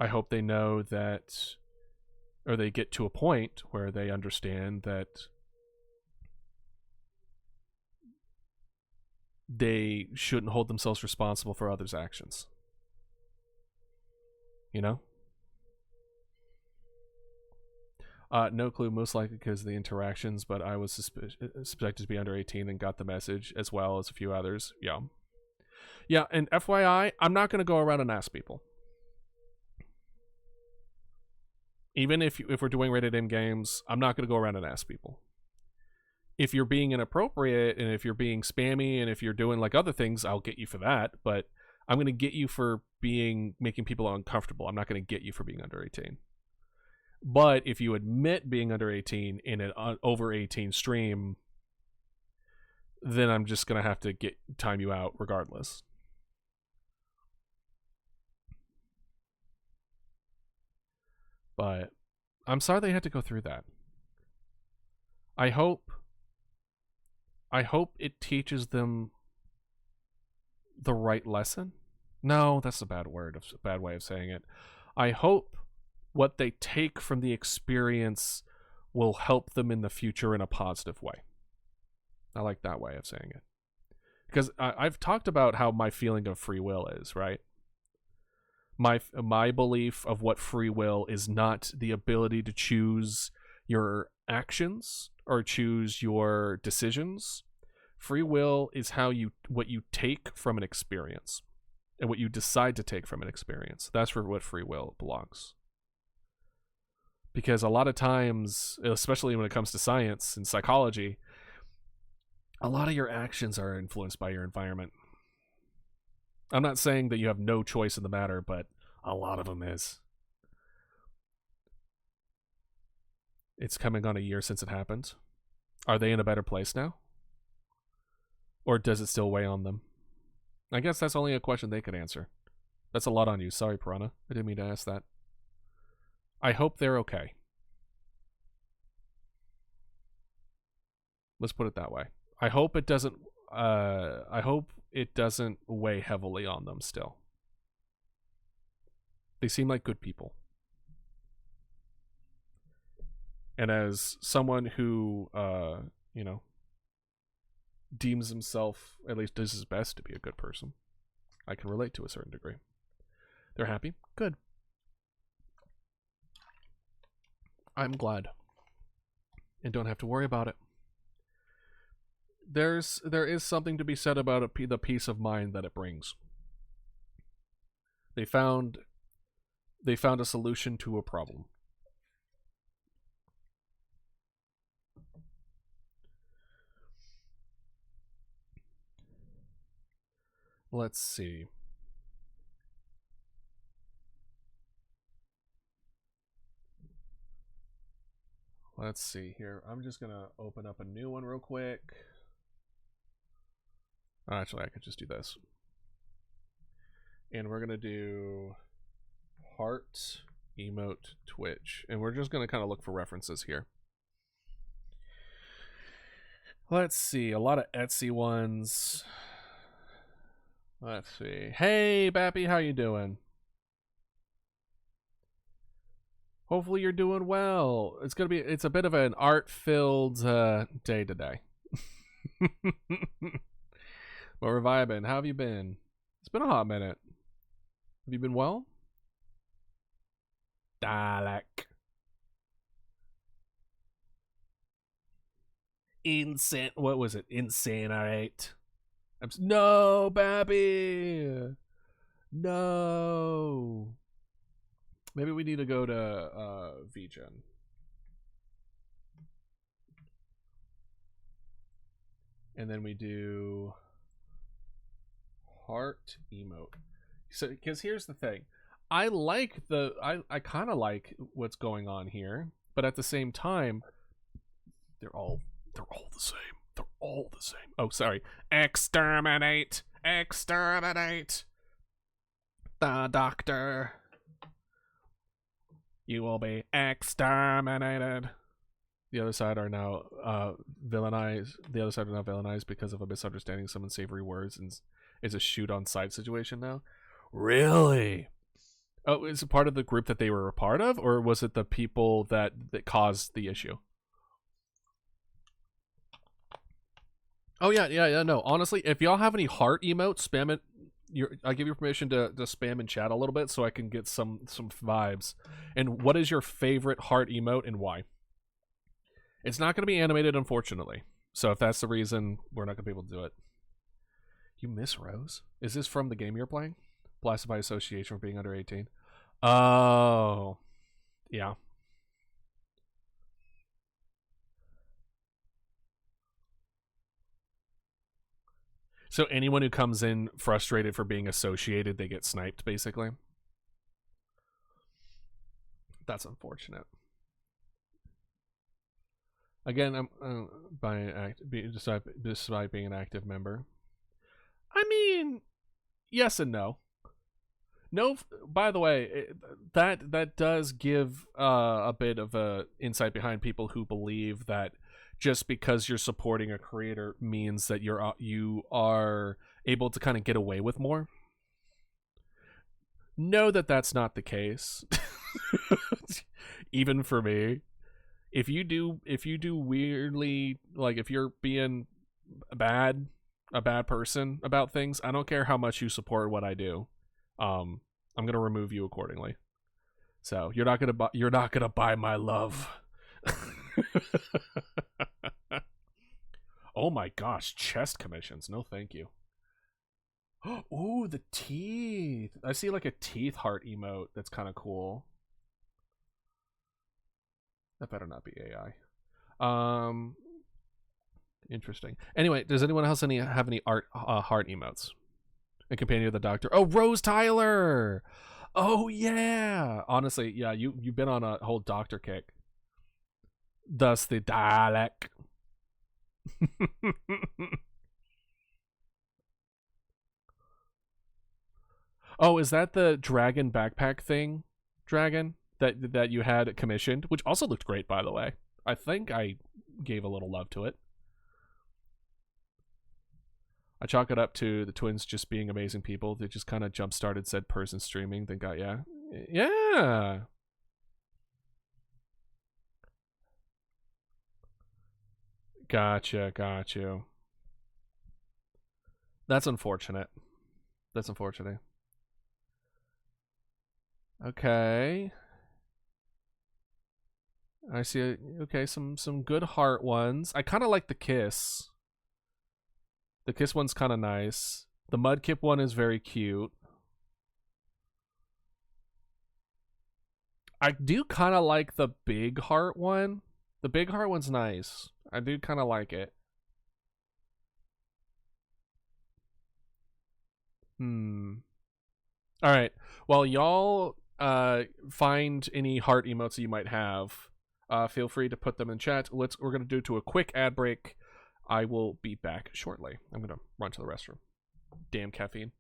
I hope they know that, or they get to a point where they understand that they shouldn't hold themselves responsible for others' actions. You know? No clue, most likely because of the interactions, but I was suspected to be under 18 and got the message, as well as a few others. Yeah. Yeah, and FYI, I'm not going to go around and ask people. Even if we're doing rated M games, I'm not going to go around and ask people. If you're being inappropriate, and if you're being spammy, and if you're doing like other things, I'll get you for that, but I'm going to get you for making people uncomfortable. I'm not going to get you for being under 18. But if you admit being under 18 in an over 18 stream, then I'm just going to have to time you out regardless. But I'm sorry they had to go through that. I hope it teaches them the right lesson. No, that's a bad word, a bad way of saying it. I hope what they take from the experience will help them in the future in a positive way. I like that way of saying it. Because I've talked about how my feeling of free will is, right? My belief of what free will is not the ability to choose your actions or choose your decisions. Free will is what you take from an experience and what you decide to take from an experience. That's where what free will belongs. Because a lot of times, especially when it comes to science and psychology, a lot of your actions are influenced by your environment. I'm not saying that you have no choice in the matter, but a lot of them is. It's coming on a year since it happened. Are they in a better place now? Or does it still weigh on them? I guess that's only a question they could answer. That's a lot on you. Sorry, Piranha. I didn't mean to ask that. I hope they're okay. Let's put it that way. I hope it doesn't weigh heavily on them still. They seem like good people. And as someone who deems himself, at least does his best to be a good person, I can relate to a certain degree. They're happy? Good. I'm glad. And don't have to worry about it. There is something to be said about the peace of mind that it brings. They found a solution to a problem. Let's see. Let's see here. I'm just going to open up a new one real quick. Actually, I could just do this. And we're going to do heart, emote, Twitch. And we're just going to kind of look for references here. Let's see. A lot of Etsy ones. Let's see. Hey, Bappy, how you doing? Hopefully you're doing well. It's a bit of an art-filled day today. But we're vibing. How have you been? It's been a hot minute. Have you been well? Dalek. What was it? Incinerate. No, Babby. No. Maybe we need to go to VGen. And then we do heart emote. So, because here's the thing, I kind of like what's going on here, but at the same time, they're all the same. They're all the same. Oh, sorry. Exterminate. Exterminate. The doctor. You will be exterminated. The other side are now villainized. The other side are now villainized because of a misunderstanding some unsavory words, and it's a shoot on sight situation now. Really? Oh, is it part of the group that they were a part of, or was it the people that caused the issue? Oh yeah. No, honestly, if y'all have any heart emotes, spam it. I give you permission to spam and chat a little bit so I can get some vibes. And what is your favorite heart emote and why? It's not going to be animated, unfortunately. So if that's the reason, we're not going to be able to do it. You miss Rose? Is this from the game you're playing? Blasted by association for being under 18. Oh, yeah. So anyone who comes in frustrated for being associated, they get sniped, basically. That's unfortunate. Again, I'm despite being an active member. I mean, yes and no. No, by the way, that does give a bit of a insight behind people who believe that just because you're supporting a creator means that you are able to kind of get away with more. Know that that's not the case. Even for me, if you do weirdly, like if you're being a bad person about things, I don't care how much you support what I do. I'm gonna remove you accordingly. So you're not gonna buy my love. Oh my gosh, chest commissions. No, thank you. Ooh, the teeth. I see like a teeth heart emote that's kind of cool. That better not be AI. Interesting. Anyway, does anyone else have any heart emotes? A companion of the doctor. Oh, Rose Tyler. Oh yeah. Honestly, yeah, you've been on a whole doctor kick. Thus the Dalek. Oh, is that the dragon backpack thing, Dragon, that you had commissioned, which also looked great, by the way. I think I gave a little love to it. I chalk it up to the twins just being amazing people. They just kind of jump-started said person streaming. Then got, yeah. Gotcha. That's unfortunate. Okay. I see. Okay, some good heart ones. I kind of like the kiss. The kiss one's kind of nice. The Mudkip one is very cute. I do kind of like the big heart one. The big heart one's nice. I do kind of like it. All right. Well, y'all find any heart emotes that you might have. Feel free to put them in chat. We're gonna do to a quick ad break. I will be back shortly. I'm gonna run to the restroom. Damn caffeine.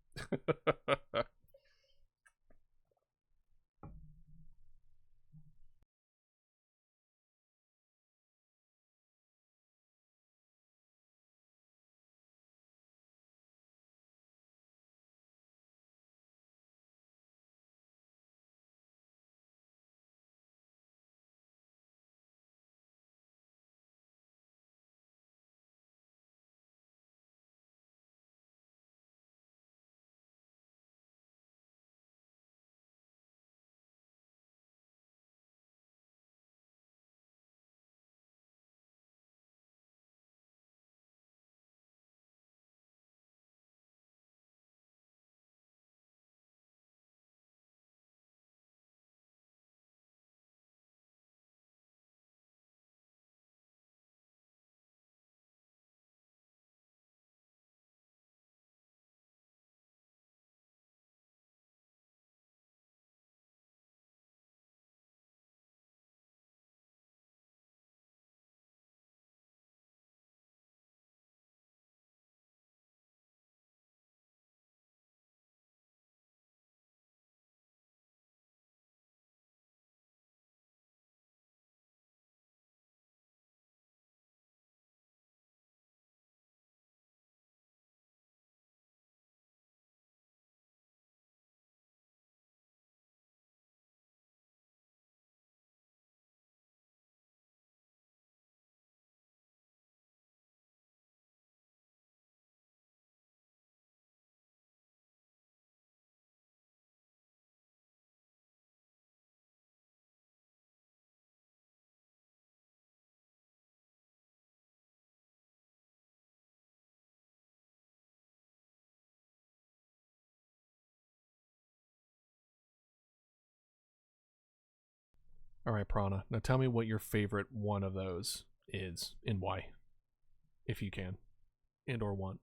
All right, Prana. Now tell me what your favorite one of those is and why, if you can, and or want,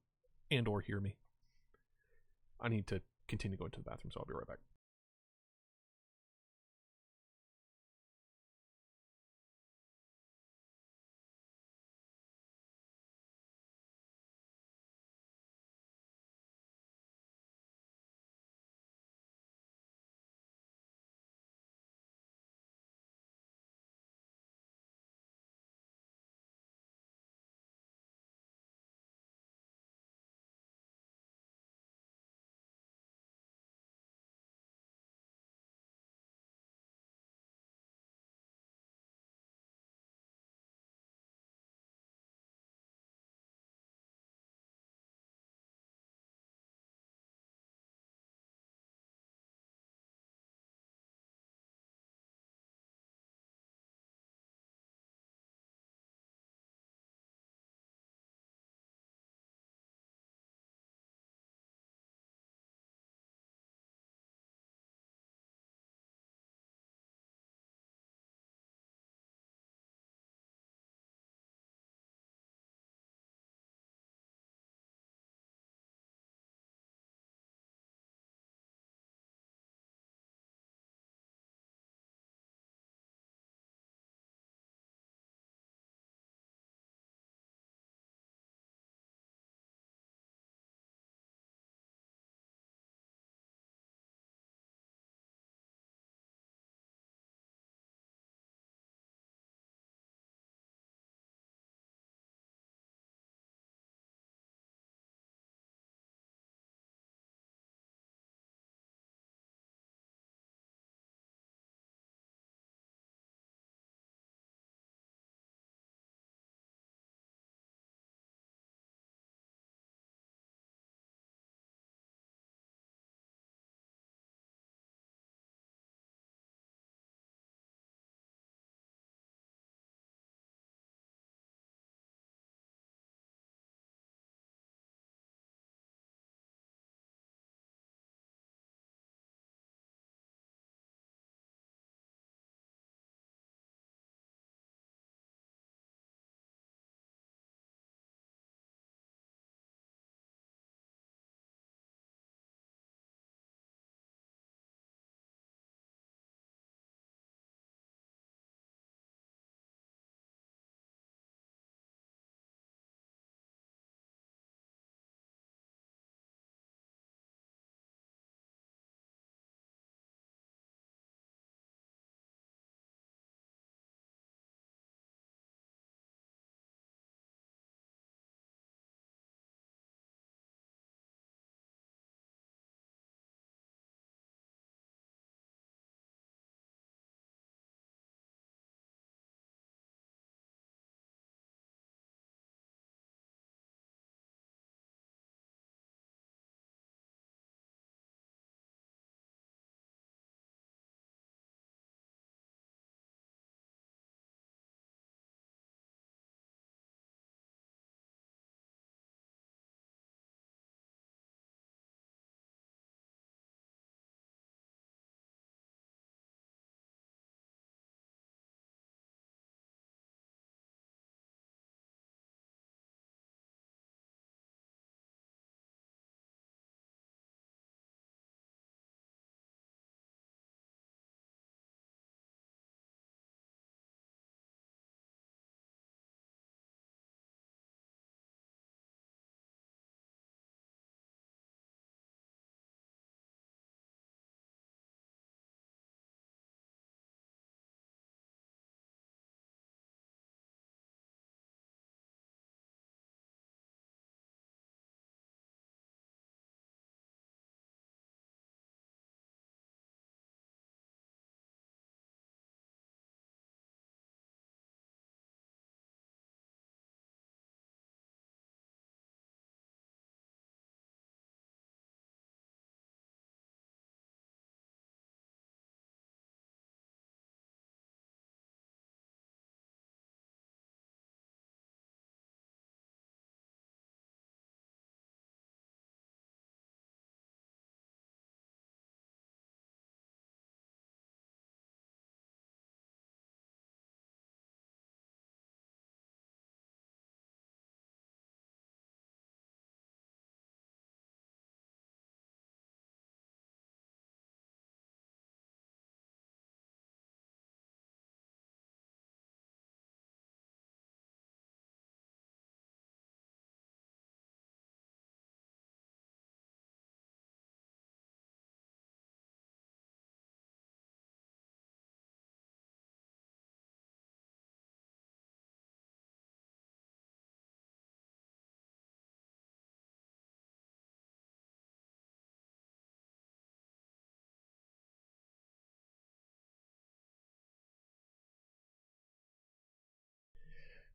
and or hear me. I need to continue going to the bathroom, so I'll be right back.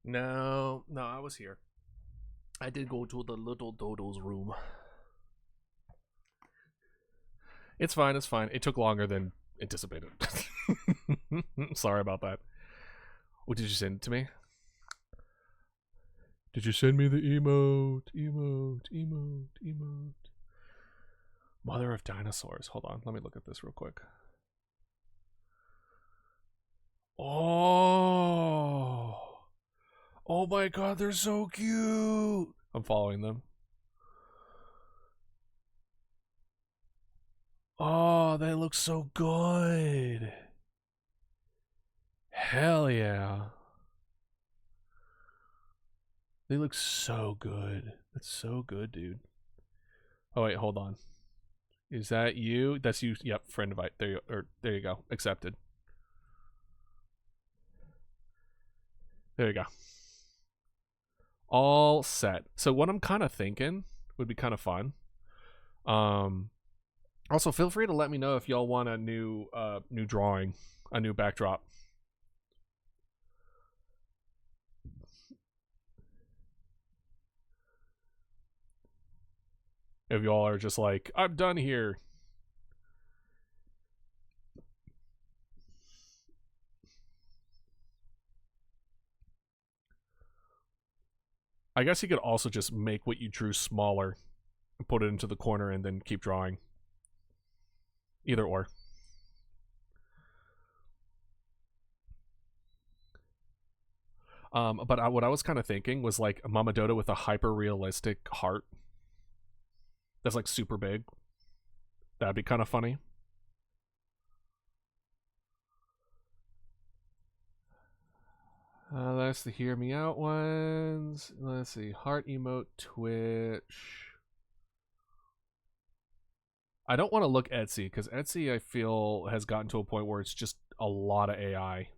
No, I was here. I did go to the little dodo's room. It's fine, it's fine. It took longer than anticipated. Sorry about that. What did you send it to me? Did you send me the emote? Emote. Mother of dinosaurs. Hold on, let me look at this real quick. Oh my god, they're so cute. I'm following them. Oh, they look so good. Hell yeah. They look so good. That's so good, dude. Oh wait, hold on. Is that you? That's you. Yep, friend invite. There you go. Accepted. There you go. All set. So what I'm kind of thinking would be kind of fun. Also feel free to let me know if y'all want a new drawing, a new backdrop. If y'all are just like, I'm done here. I guess you could also just make what you drew smaller and put it into the corner and then keep drawing. Either or. But what I was kind of thinking was like a Mama Dodo with a hyper-realistic heart. That's like super big. That'd be kind of funny. That's the hear me out ones. Let's see. Heart emote, Twitch. I don't want to look Etsy because Etsy I feel has gotten to a point where it's just a lot of AI.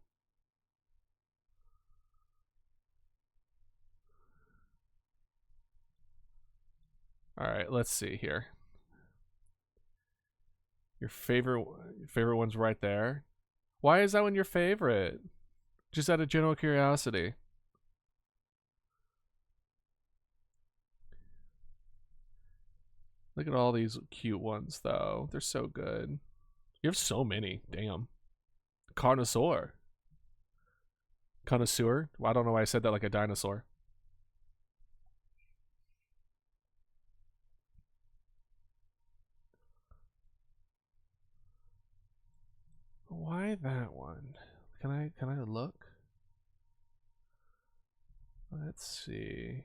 All right, let's see here. Your favorite one's right there. Why is that one your favorite? Just out of general curiosity. Look at all these cute ones, though. They're so good. You have so many. Damn. Connoisseur. Connoisseur? Well, I don't know why I said that like a dinosaur. Why that one? Can I look? Let's see.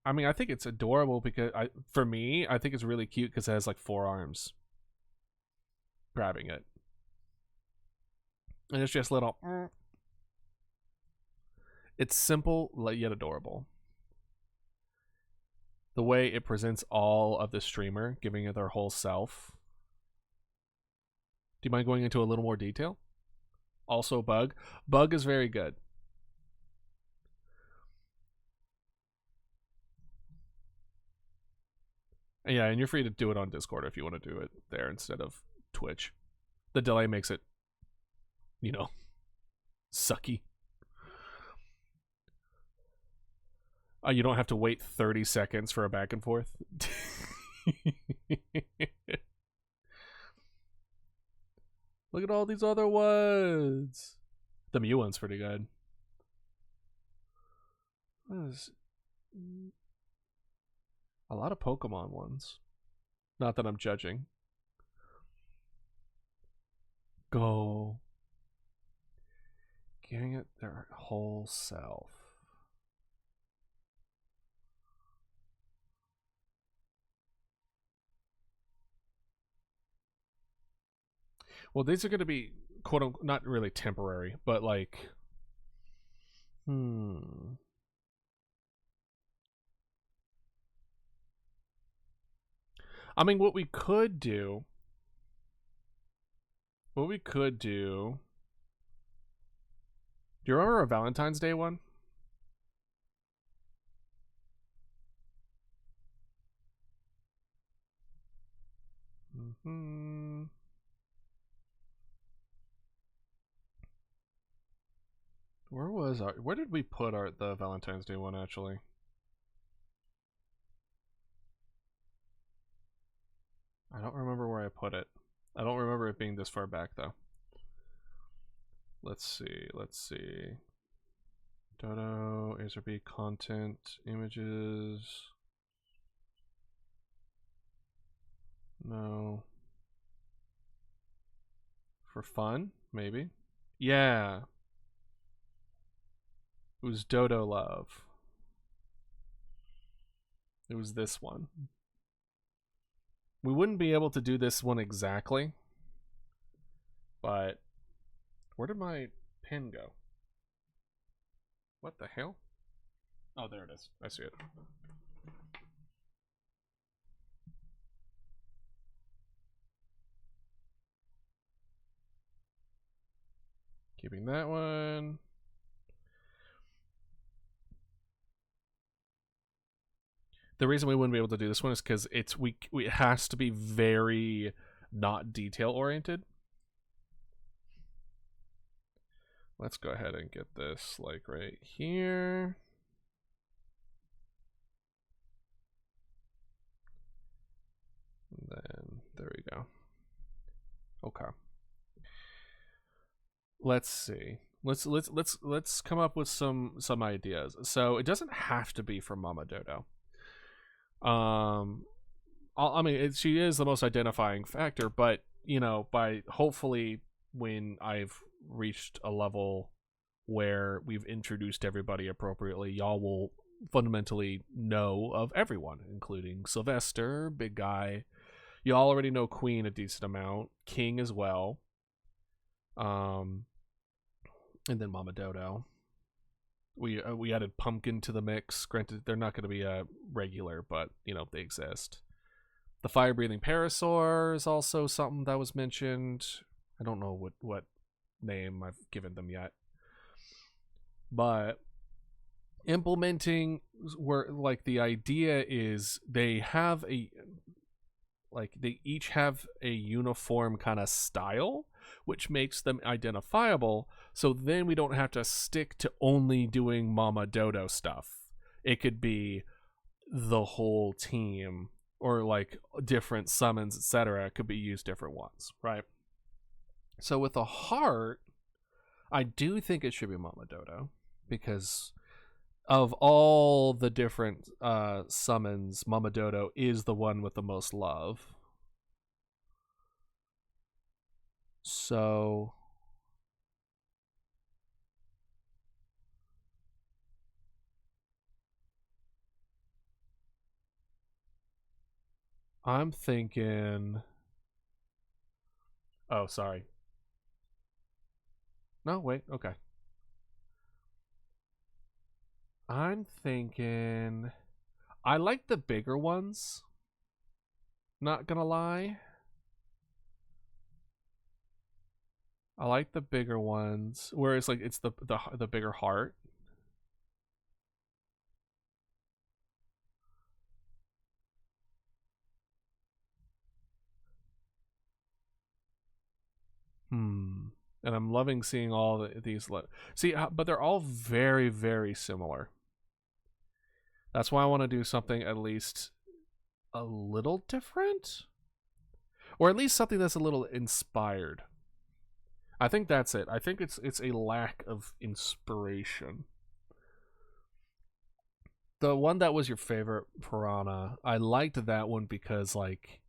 I mean, I think it's adorable because for me, I think it's really cute because it has like 4 arms grabbing it. And it's just little. It's simple yet adorable. The way it presents all of the streamer, giving it their whole self. Do you mind going into a little more detail? Also Bug. Bug is very good. Yeah, and you're free to do it on Discord if you want to do it there instead of Twitch. The delay makes it, you know, sucky. You don't have to wait 30 seconds for a back and forth. Look at all these other ones. The Mew one's pretty good. There's a lot of Pokemon ones. Not that I'm judging. Go. Giving it their whole self. Well, these are going to be quote unquote not really temporary, but like I mean, what we could do do you remember a Valentine's Day one? Where did we put the Valentine's Day one actually? I don't remember where I put it. I don't remember it being this far back though. Let's see. Dodo, ASRB content, images. No. For fun, maybe. Yeah. It was Dodo Love. It was this one. We wouldn't be able to do this one exactly, but where did my pin go? What the hell? Oh, there it is. I see it. Keeping that one. The reason we wouldn't be able to do this one is because it has to be very not detail oriented. Let's go ahead and get this like right here. And then there we go. Okay. Let's see. Let's come up with some ideas. So it doesn't have to be from Mama Dodo. I mean, she is the most identifying factor, but you know, by hopefully when I've reached a level where we've introduced everybody appropriately, y'all will fundamentally know of everyone, including Sylvester, Big Guy. Y'all already know Queen a decent amount, King as well. And then Mama Dodo. We added Pumpkin to the mix. Granted, they're not going to be a regular, but you know they exist. The fire-breathing parasaur is also something that was mentioned. I don't know what name I've given them yet, but implementing where like the idea is they each have a uniform kind of style, which makes them identifiable. So then we don't have to stick to only doing Mama Dodo stuff. It could be the whole team, or like different summons, etc. Could be used different ones, right? So with a heart, I do think it should be Mama Dodo, because of all the different summons, Mama Dodo is the one with the most love. So I'm thinking... Oh, sorry. No, wait, okay. I'm thinking... I like the bigger ones. Not gonna lie. I like the bigger ones, whereas like it's the bigger heart. And I'm loving seeing all these. See, but they're all very, very similar. That's why I want to do something at least a little different, or at least something that's a little inspired. I think that's it. I think it's a lack of inspiration. The one that was your favorite, Piranha, I liked that one because like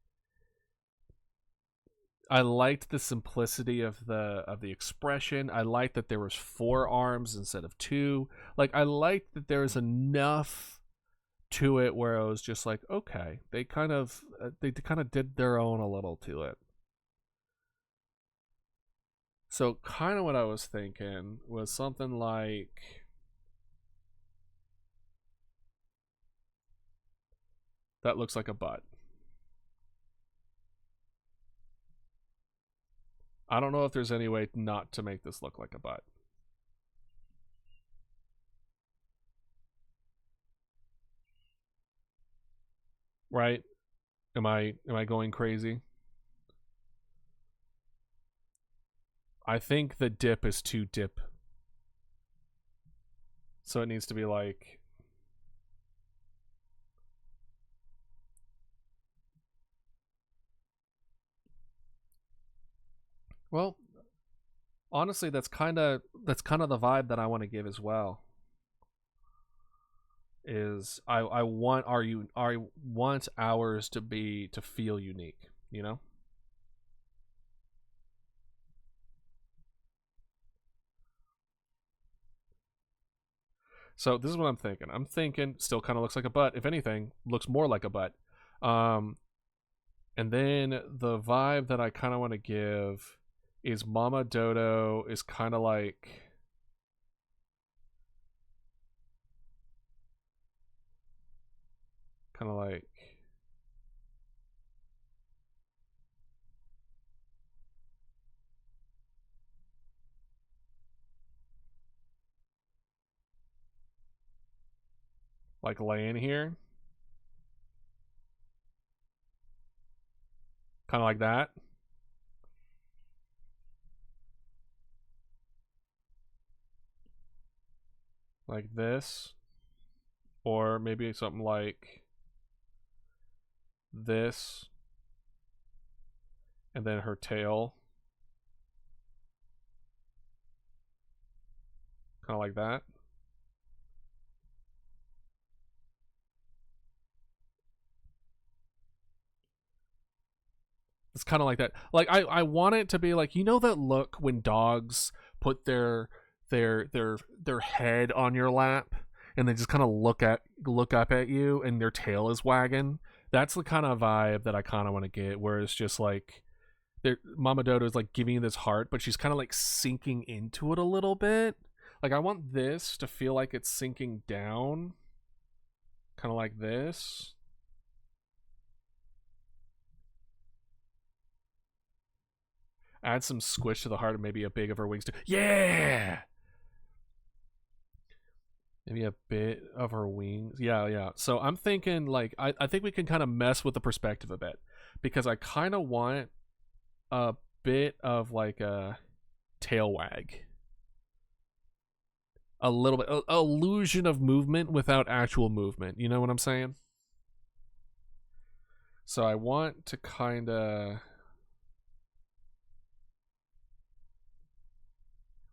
I liked the simplicity of the expression. I liked that there was 4 arms instead of 2. Like I liked that there was enough to it where I was just like, okay, they kind of did their own a little to it. So kind of what I was thinking was something like that looks like a butt. I don't know if there's any way not to make this look like a butt. Right? Am I going crazy? I think the dip is too dip. So it needs to be like... Well, honestly, that's kind of the vibe that I want to give as well. Is I want I want ours to feel unique, you know? So this is what I'm thinking. I'm thinking still kind of looks like a butt. If anything, looks more like a butt. And then the vibe that I kind of want to give is Mama Dodo is kind of like laying here, kind of like that. Like this, or maybe something like this, and then her tail, kind of like that. It's kind of like that. Like I want it to be like, you know, that look when dogs put their head on your lap and they just kind of look up at you and their tail is wagging. That's the kind of vibe that I kind of want to get, where it's just like Mama Dodo is like giving you this heart, but she's kind of like sinking into it a little bit. Like I want this to feel like it's sinking down, kind of like this. Add some squish to the heart and maybe a bit of her wings too. Yeah! Maybe a bit of her wings. Yeah. So I'm thinking like I think we can kind of mess with the perspective a bit, because I kind of want a bit of like a tail wag. A little bit, illusion of movement without actual movement. You know what I'm saying? So I want to kind of...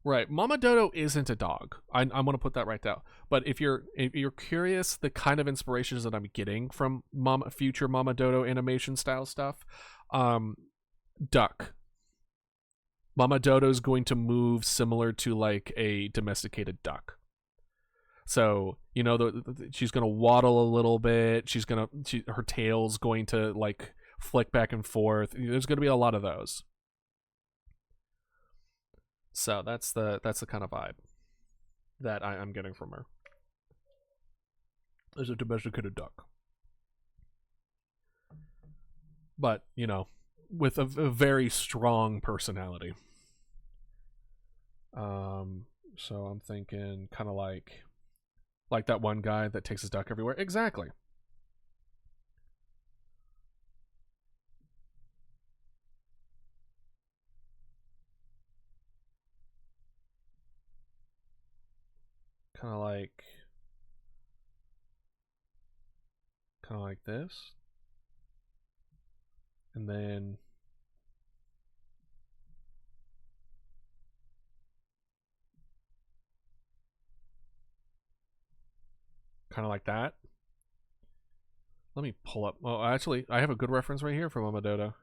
Right, Mama Dodo isn't a dog. I want to put that right down. But if you're curious, the kind of inspirations that I'm getting from future Mama Dodo animation style stuff, duck. Mama Dodo's going to move similar to like a domesticated duck. So you know, she's gonna waddle a little bit. Her tail's going to like flick back and forth. There's gonna be a lot of those. So that's the kind of vibe that I'm getting from her. There's a domesticated duck, but you know, with a very strong personality. So I'm thinking kind of like that one guy that takes his duck everywhere. Exactly. Kind of like this, and then kind of like that. Let me pull up. Well, actually, I have a good reference right here for Mama Dodo.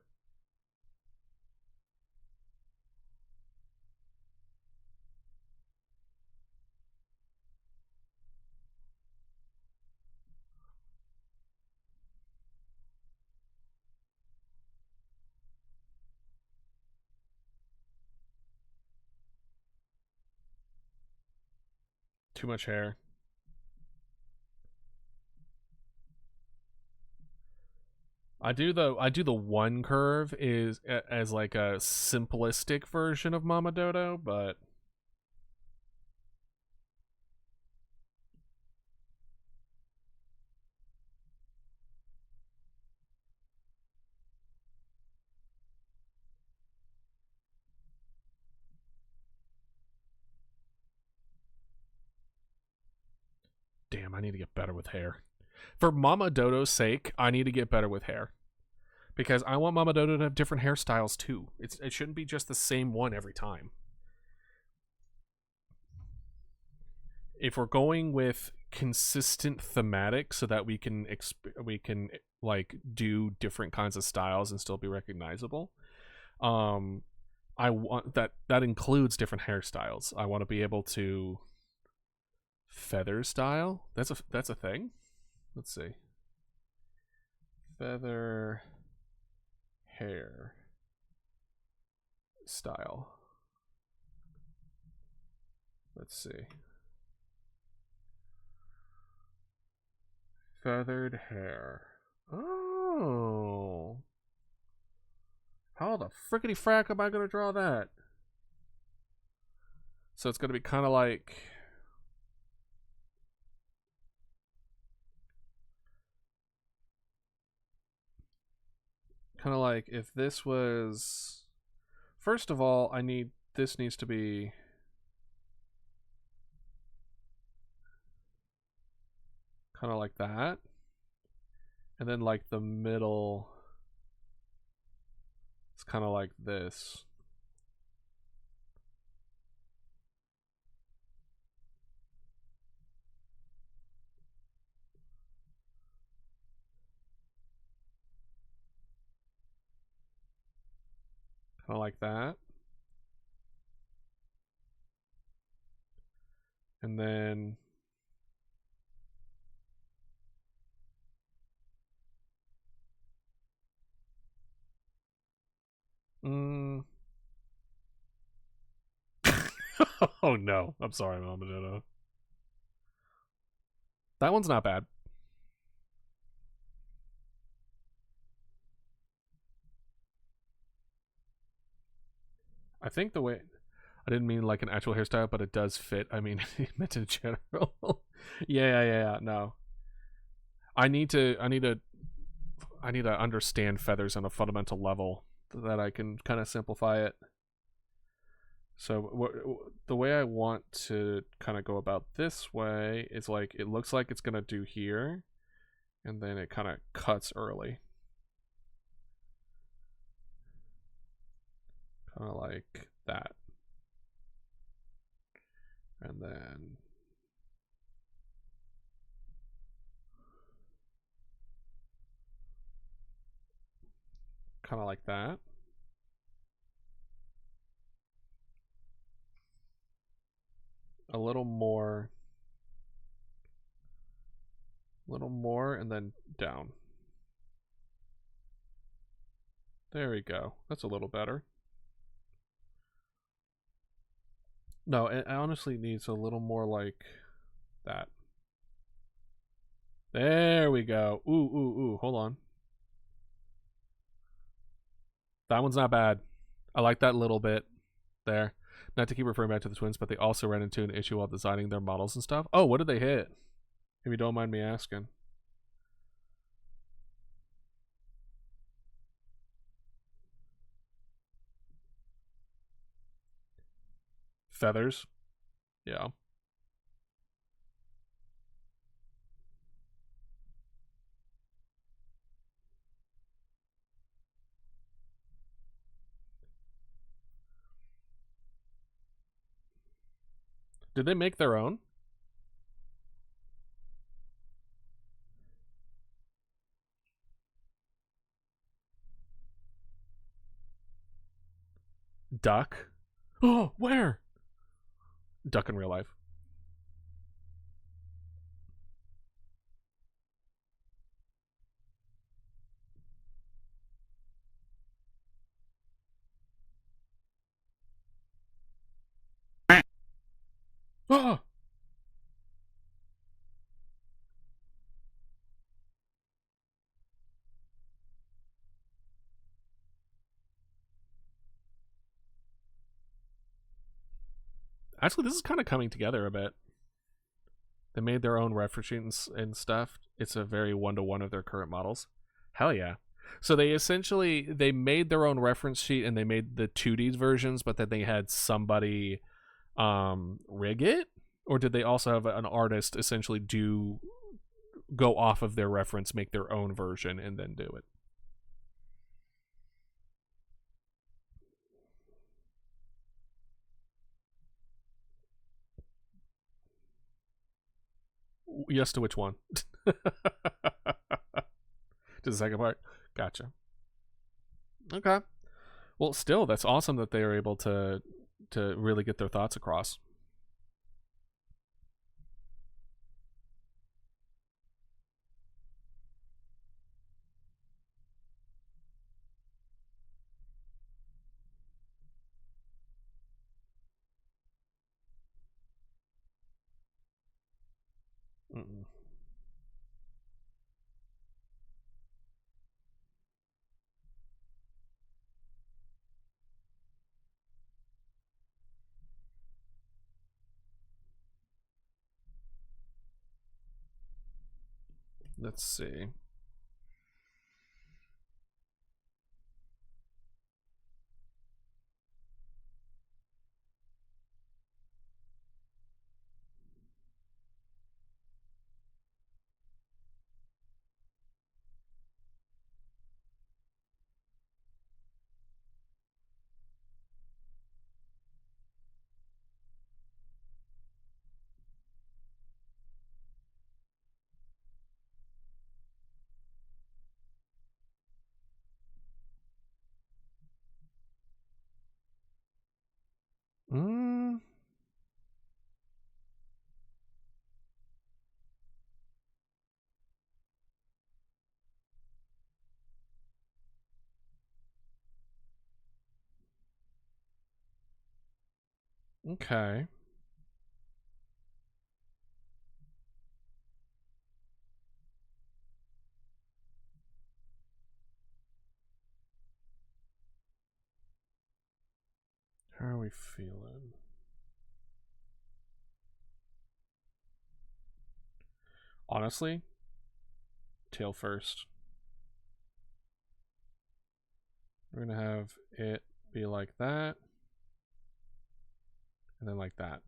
Too much hair. I do the one curve is as like a simplistic version of Mama Dodo, but damn, I need to get better with hair. For Mama Dodo's sake, I need to get better with hair. Because I want Mama Dodo to have different hairstyles too. It shouldn't be just the same one every time. If we're going with consistent thematic so that we can like do different kinds of styles and still be recognizable, I want that includes different hairstyles. I want to be able to feather style. That's a thing. Let's see. Feather hair style. Let's see. Feathered hair. Oh. How the frickety frack am I going to draw that? So it's going to be kind of like... Kind of like if this was... First of all, this needs to be... Kind of like that. And then like the middle... It's kind of like this. Kind of like that. And then oh no, I'm sorry, Mama Dodo. That one's not bad. I think the way... I didn't mean like an actual hairstyle, but it does fit. I mean, meant in general. Yeah. No. I need to understand feathers on a fundamental level so that I can kind of simplify it. So the way I want to kind of go about this way is like, it looks like it's going to do here, and then it kind of cuts early. Kind of like that. And then kind of like that. A little more, and then down. There we go. That's a little better. No, it honestly needs a little more like that. There we go. Ooh. Hold on. That one's not bad. I like that little bit there. Not to keep referring back to the twins, but they also ran into an issue while designing their models and stuff. Oh, what did they hit? If you don't mind me asking. Feathers. Yeah. Did they make their own? Duck? Oh, where? Duck in real life. Oh! Actually, this is kind of coming together a bit. They made their own reference sheets and stuff. It's a very one-to-one of their current models. Hell yeah. So they made their own reference sheet and they made the 2D versions, but then they had somebody rig it Or did they also have an artist essentially go off of their reference, make their own version, and then do it? Yes to which one? To the second part? Gotcha. Okay. Well, still, that's awesome that they are able to really get their thoughts across. Mm-mm. Let's see. Mm. Okay. How are we feeling? Honestly, tail first. We're gonna have it be like that, and then like that.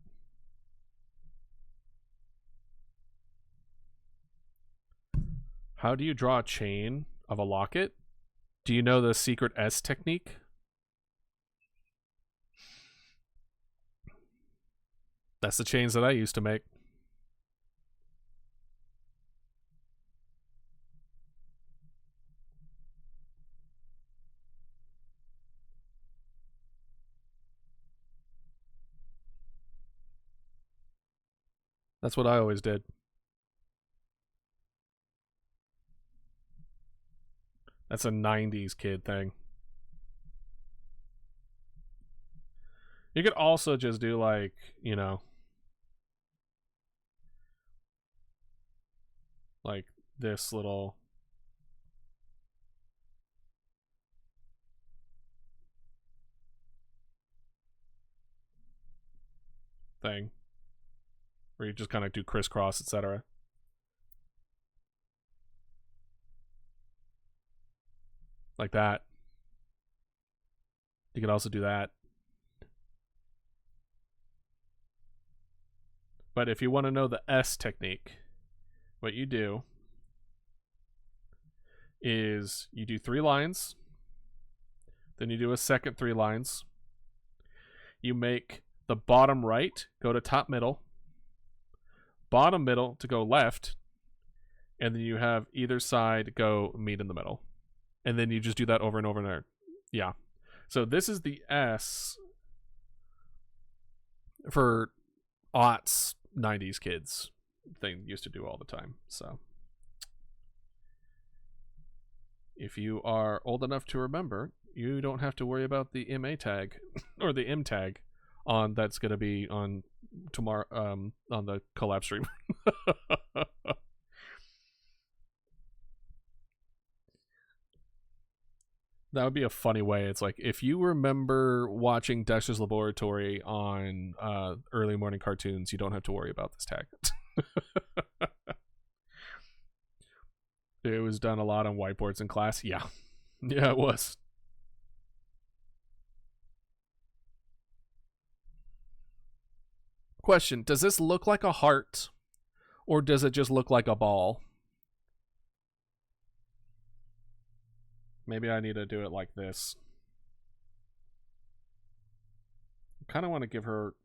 How do you draw a chain of a locket? Do you know the secret S technique? That's the chains that I used to make. That's what I always did. That's a 90s kid thing. You could also just do like, you know, like this little thing where you just kind of do crisscross, etc. Like that. You could also do that. But if you want to know the S technique, what you do is you do 3 lines, then you do a second 3 lines. You make the bottom right go to top middle, bottom middle to go left, and then you have either side go meet in the middle. And then you just do that over and over and over. Yeah. So this is the S for aughts 90s kids thing used to do all the time. So if you are old enough to remember, you don't have to worry about the MA tag or the M tag on that's going to be on tomorrow on the collab stream. That would be a funny way. It's like if you remember watching Dexter's Laboratory on early morning cartoons, you don't have to worry about this tag. It was done a lot on whiteboards in class. Yeah. Yeah, it was. Question, does this look like a heart or does it just look like a ball? Maybe I need to do it like this. I kind of want to give her...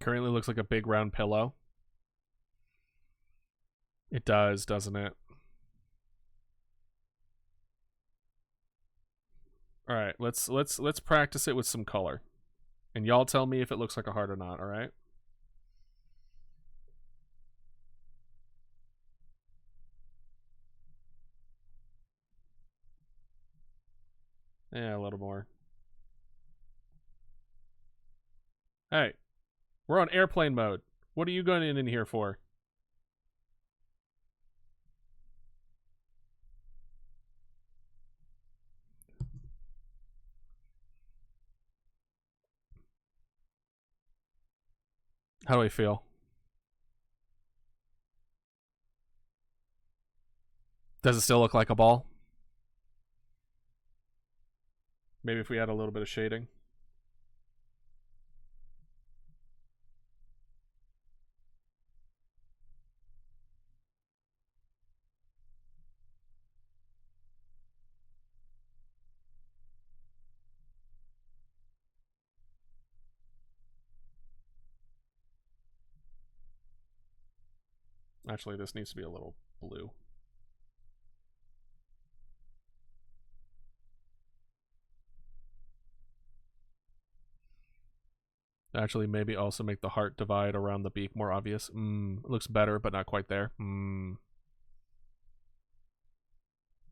Currently looks like a big round pillow. It does, doesn't it? All right, let's practice it with some color. And y'all tell me if it looks like a heart or not, all right? Yeah, a little more. Hey, we're on airplane mode. What are you going in here for? How do I feel? Does it still look like a ball? Maybe if we add a little bit of shading. Actually, this needs to be a little blue. Actually, maybe also make the heart divide around the beak more obvious. It looks better, but not quite there.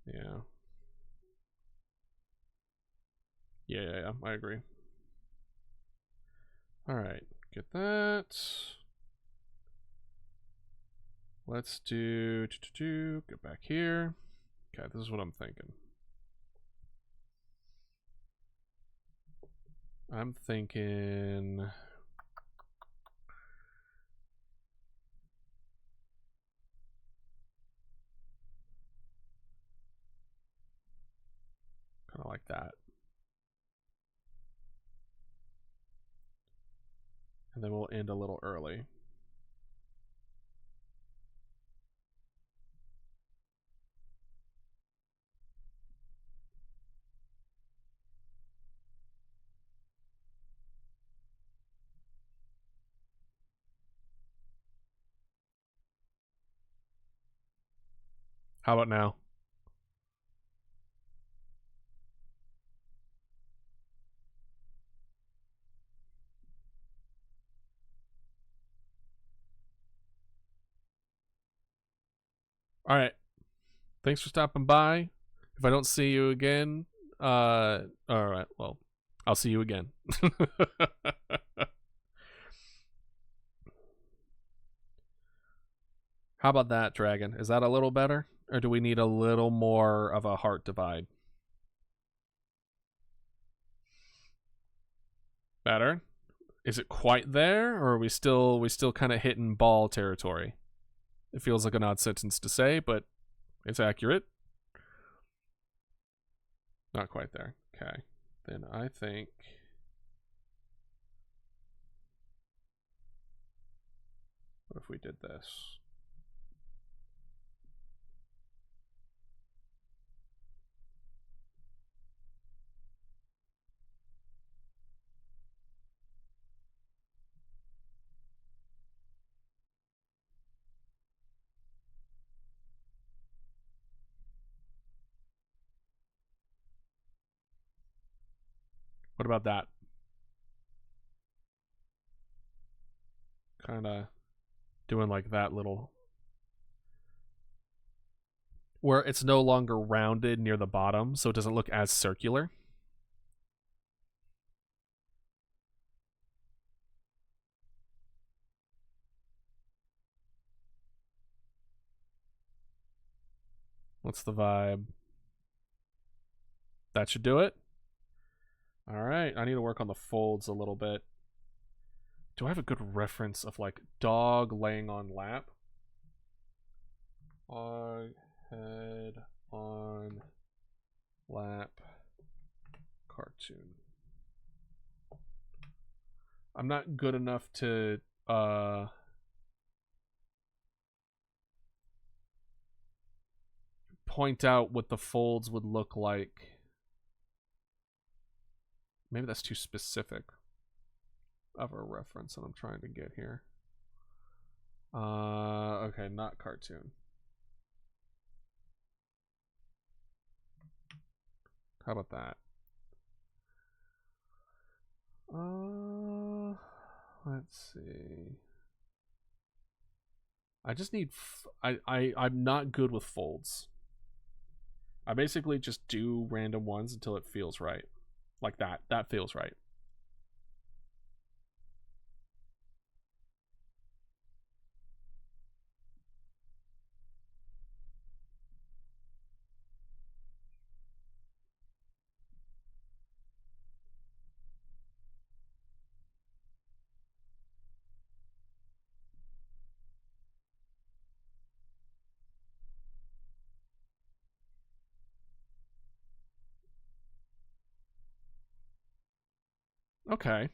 Yeah. Yeah, I agree. Alright, get that. Let's do... Get back here. Okay, this is what I'm thinking. I'm thinking... kind of like that. And then we'll end a little early. How about now? Alright. Thanks for stopping by. If I don't see you again, alright, well, I'll see you again. How about that, Dragon? Is that a little better? Or do we need a little more of a heart divide? Better? Is it quite there, or are we still kind of hitting ball territory? It feels like an odd sentence to say, but it's accurate. Not quite there. Okay. Then I think... what if we did this? What about that? Kind of doing like that little... where it's no longer rounded near the bottom, so it doesn't look as circular. What's the vibe? That should do it. All right, I need to work on the folds a little bit. Do I have a good reference of like dog laying on lap? Dog head on lap cartoon. I'm not good enough to point out what the folds would look like. Maybe that's too specific of a reference that I'm trying to get here. Okay, not cartoon. How about that? Let's see. I just need. I'm not good with folds. I basically just do random ones until it feels right, like that. That feels right. Okay.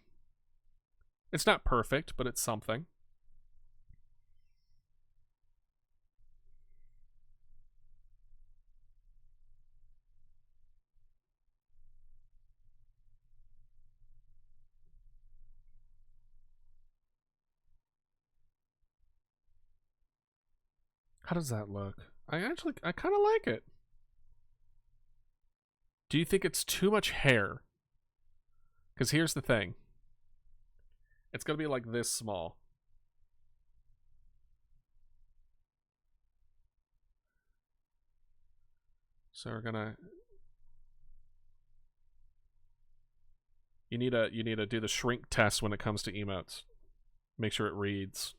It's not perfect, but it's something. How does that look? I kind of like it. Do you think it's too much hair? Because here's the thing. It's going to be like this small. So we're gonna. You need to do the shrink test when it comes to emotes. Make sure it reads.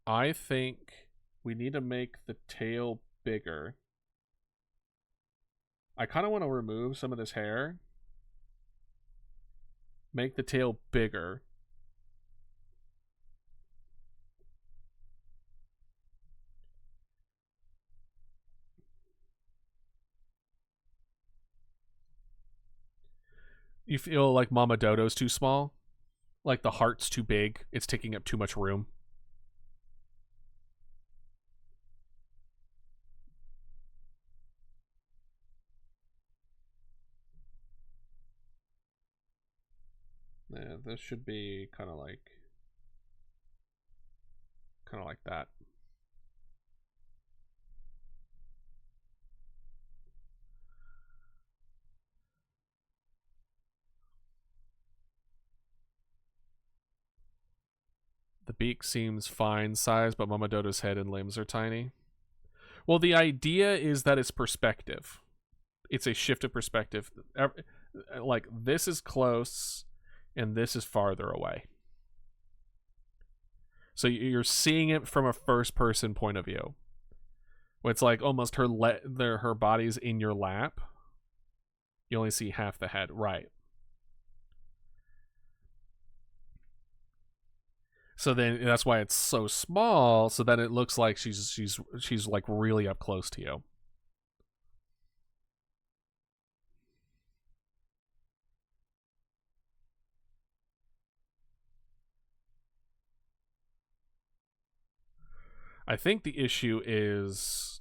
I think we need to make the tail bigger. I kind of want to remove some of this hair. Make the tail bigger. You feel like Mama Dodo's too small? Like the heart's too big? It's taking up too much room? Yeah, this should be kind of like that. The beak seems fine size, but Mama Dodo's head and limbs are tiny. Well, the idea is that it's perspective. It's a shift of perspective. Like, this is close, and this is farther away. So you're seeing it from a first-person point of view. It's like almost her body's in your lap. You only see half the head, right? So then that's why it's so small. So then it looks like she's like really up close to you. I think the issue is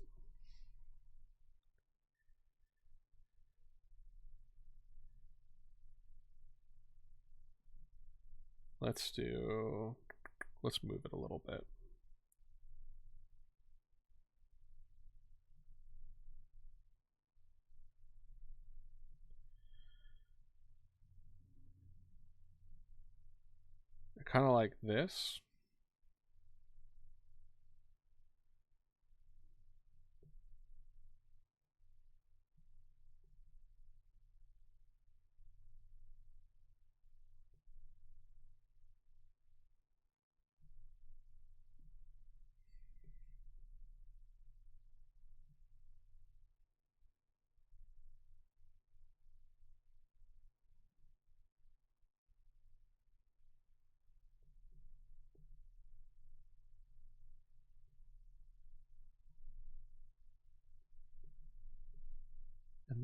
let's move it a little bit. Kind of like this.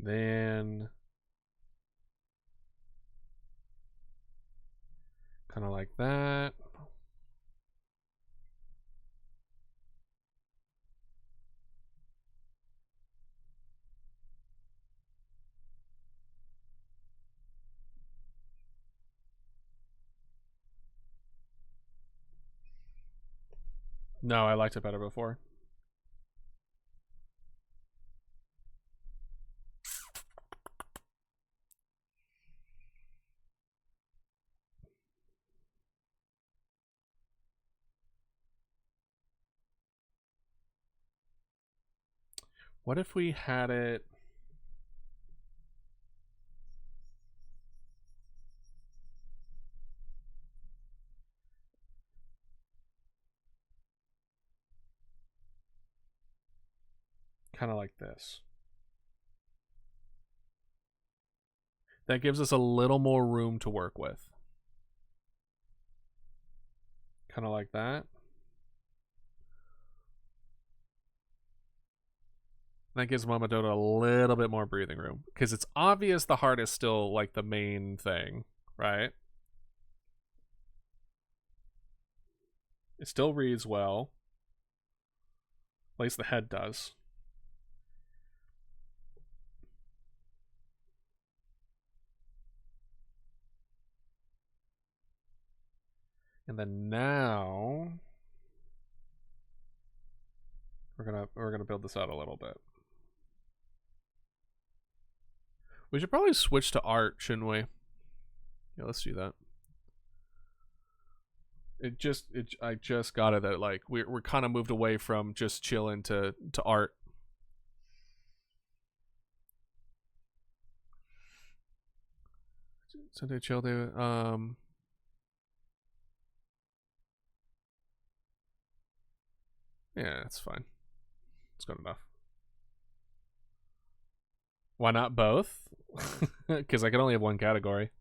And then kind of like that. No, I liked it better before. What if we had it... kind of like this. That gives us a little more room to work with. Kind of like that. That gives Mama Dodo a little bit more breathing room. Because it's obvious the heart is still like the main thing, right? It still reads well. At least the head does. And then now we're gonna build this out a little bit. We should probably switch to art, shouldn't we? Yeah, let's do that. I just got it that like we're kind of moved away from just chilling to art. Sunday chill day. Yeah, it's fine. It's good enough. Why not both? Because I can only have one category.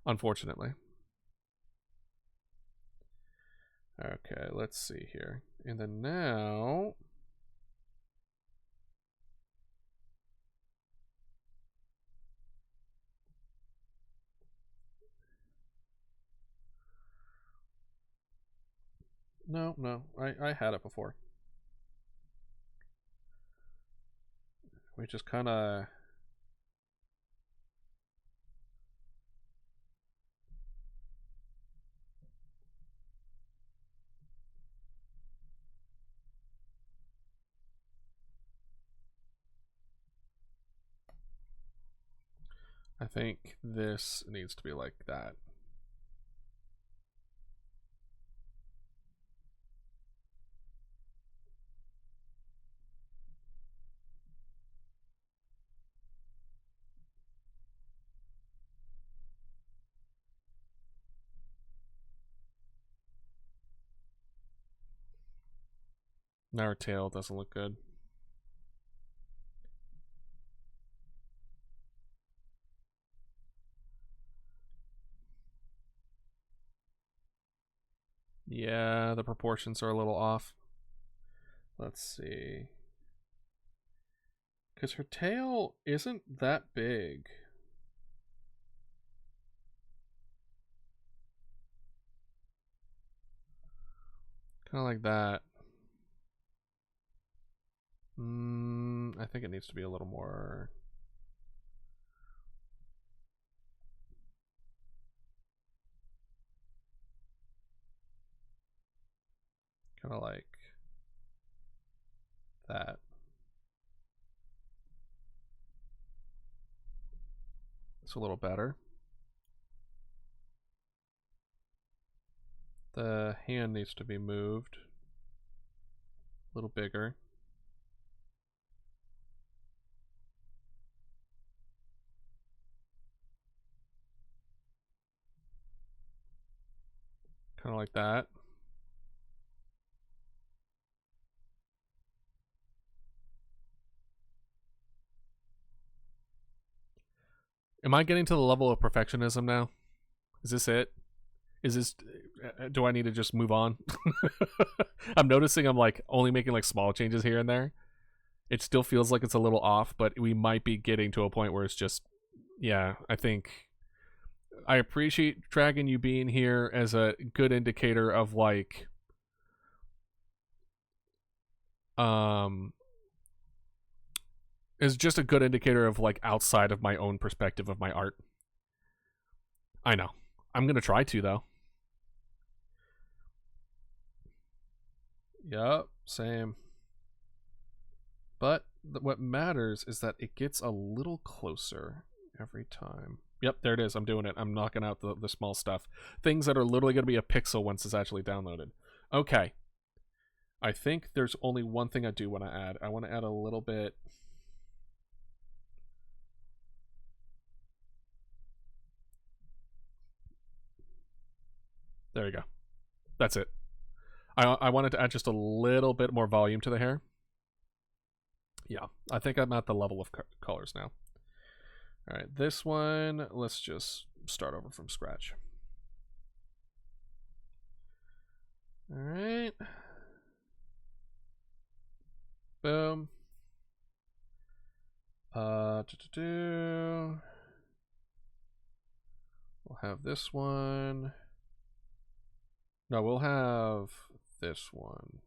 Unfortunately. Okay, let's see here. And then now... No, I had it before. We just kind of... I think this needs to be like that. Now our tail doesn't look good. Yeah, the proportions are a little off. Let's see. Because her tail isn't that big. Kind of like that. I think it needs to be a little more... kind of like that. It's a little better. The hand needs to be moved a little bigger. Kind of like that. Am I getting to the level of perfectionism now? Is this it? Is this... do I need to just move on? I'm noticing I'm like only making like small changes here and there. It still feels like it's a little off, but we might be getting to a point where it's just, yeah, I think I appreciate Dragon you being here as a good indicator of like is just a good indicator of like outside of my own perspective of my art. I know. I'm going to try to though. Yup, same. But what matters is that it gets a little closer every time. Yep, there it is. I'm doing it. I'm knocking out the small stuff. Things that are literally going to be a pixel once it's actually downloaded. Okay. I think there's only one thing I do want to add. I want to add a little bit. There you go. That's it. I wanted to add just a little bit more volume to the hair. Yeah, I think I'm at the level of colors now. All right, this one, let's just start over from scratch. All right. Boom. We'll have this one. No, we'll have this one.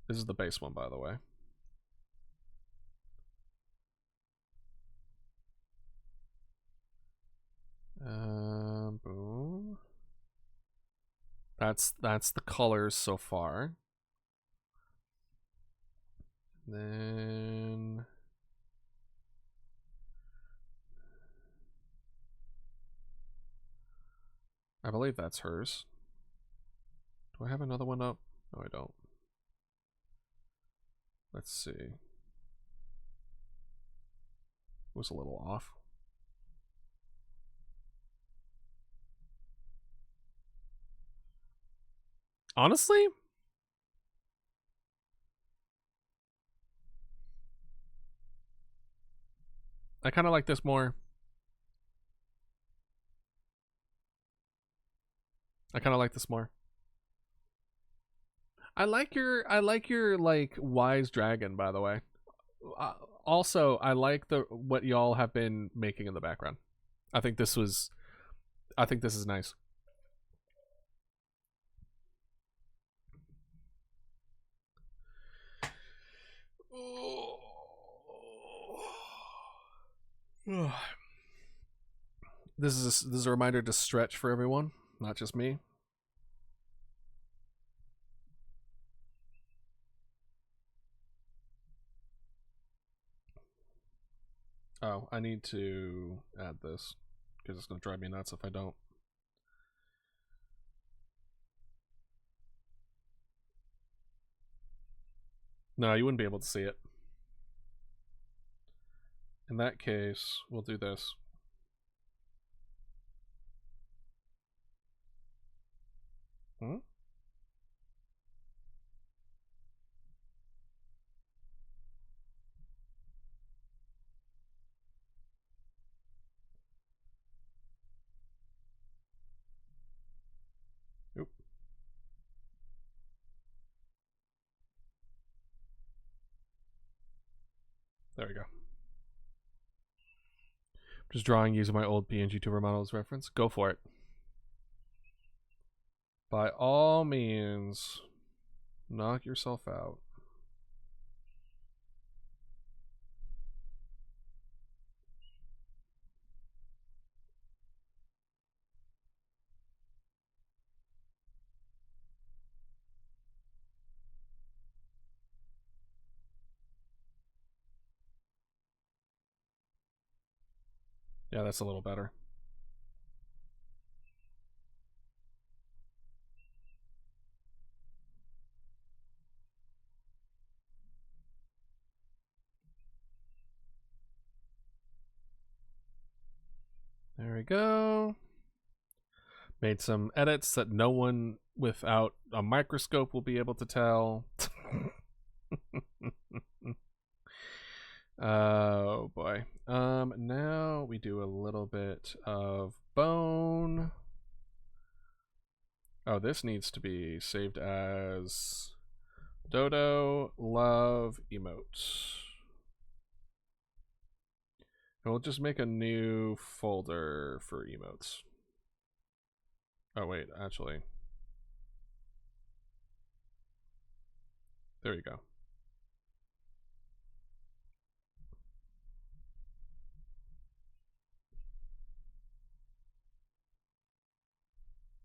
This is the base one, by the way. Boom. That's the colors so far. Then I believe that's hers. Do I have another one up? No, I don't. Let's see. It was a little off. Honestly, I kind of like this more. I kind of like this more. I like your like wise dragon, by the way. Also, I like what y'all have been making in the background. I think this is nice. This is a reminder to stretch for everyone, not just me. Oh, I need to add this because it's going to drive me nuts if I don't. No, you wouldn't be able to see it. In that case, we'll do this. Hmm? Oop. There we go. Just drawing using my old PNG tuber model as reference. Go for it. By all means, knock yourself out. Yeah, that's a little better. There we go. Made some edits that no one without a microscope will be able to tell. Oh boy. Now we do a little bit of bone. Oh, this needs to be saved as Dodo love emotes. And we'll just make a new folder for emotes. Oh wait, actually. There you go.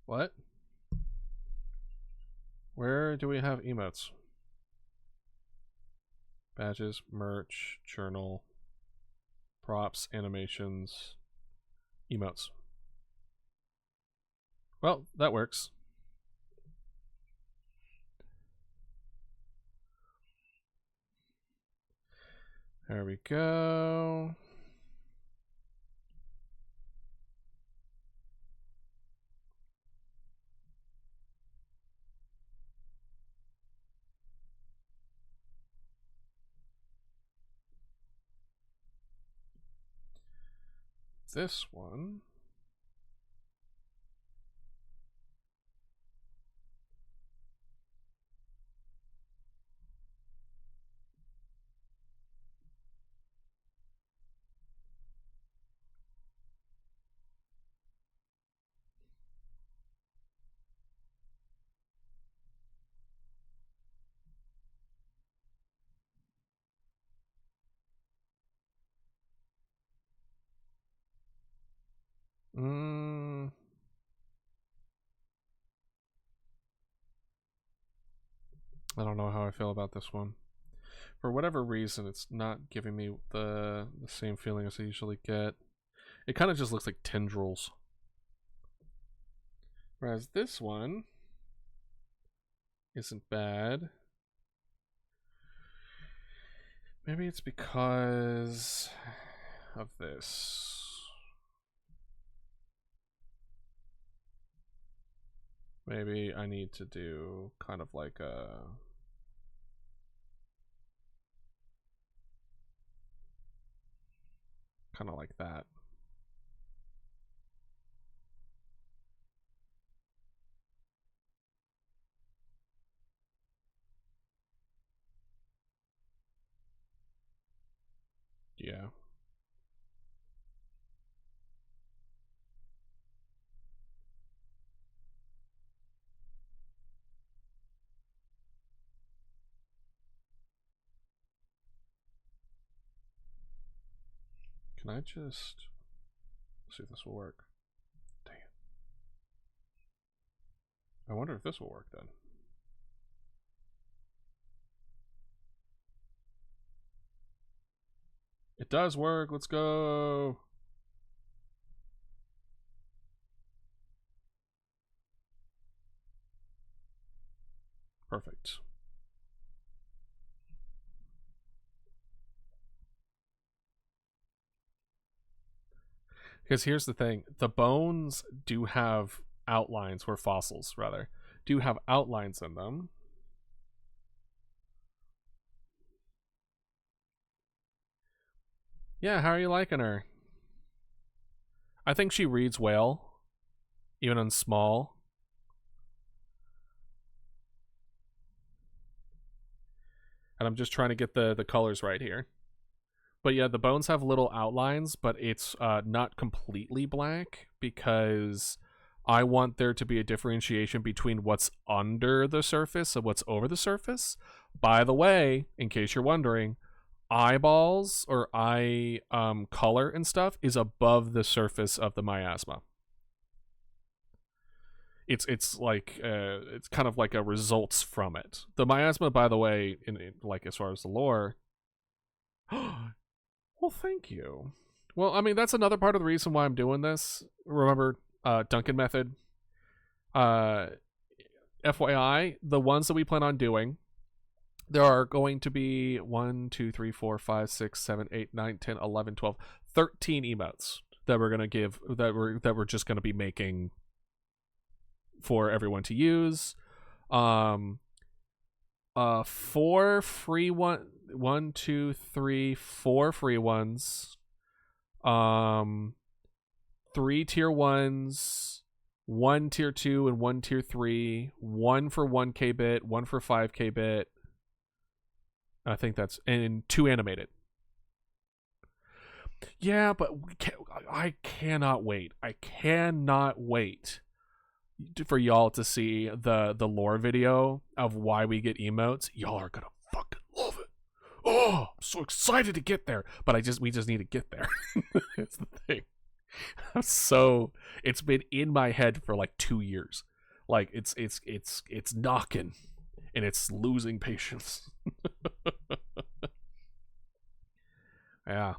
What? Where do we have emotes? Badges, merch, journal, props, animations, emotes. Well, that works. There we go. This one. I don't know how I feel about this one. For whatever reason, it's not giving me the same feeling as I usually get. It kind of just looks like tendrils. Whereas this one isn't bad. Maybe it's because of this. Maybe I need to do kind of like a... kind of like that. Yeah. Can I just see if this will work? Dang it. I wonder if this will work then. It does work. Let's go. Perfect. Because here's the thing. The bones do have outlines, or fossils, rather, do have outlines in them. Yeah, how are you liking her? I think she reads well, even on small. And I'm just trying to get the colors right here. But yeah, the bones have little outlines, but it's not completely black because I want there to be a differentiation between what's under the surface and what's over the surface. By the way, in case you're wondering, eyeballs or eye color and stuff is above the surface of the miasma. It's like it's kind of like a results from it. The miasma, by the way, in like as far as the lore. Well, thank you. Well, I mean, that's another part of the reason why I'm doing this. Remember, Duncan method. FYI, the ones that we plan on doing, there are going to be 1, 2, 3, 4, 5, 6, 7, 8, 9, 10, 11, 12, 13 emotes that we're gonna give that we're just gonna be making for everyone to use. 4 free one. 1, 2, 3, 4 free ones. 3 tier 1s, 1 tier 2, and 1 tier 3. 1 for 1k bit, 1 for 5k bit. I think that's and 2 animated. Yeah, but I cannot wait. I cannot wait for y'all to see the lore video of why we get emotes. Y'all are gonna fucking love it. Oh, I'm so excited to get there. But we just need to get there. That's the thing. It's been in my head for like 2 years. Like it's knocking and it's losing patience. Yeah.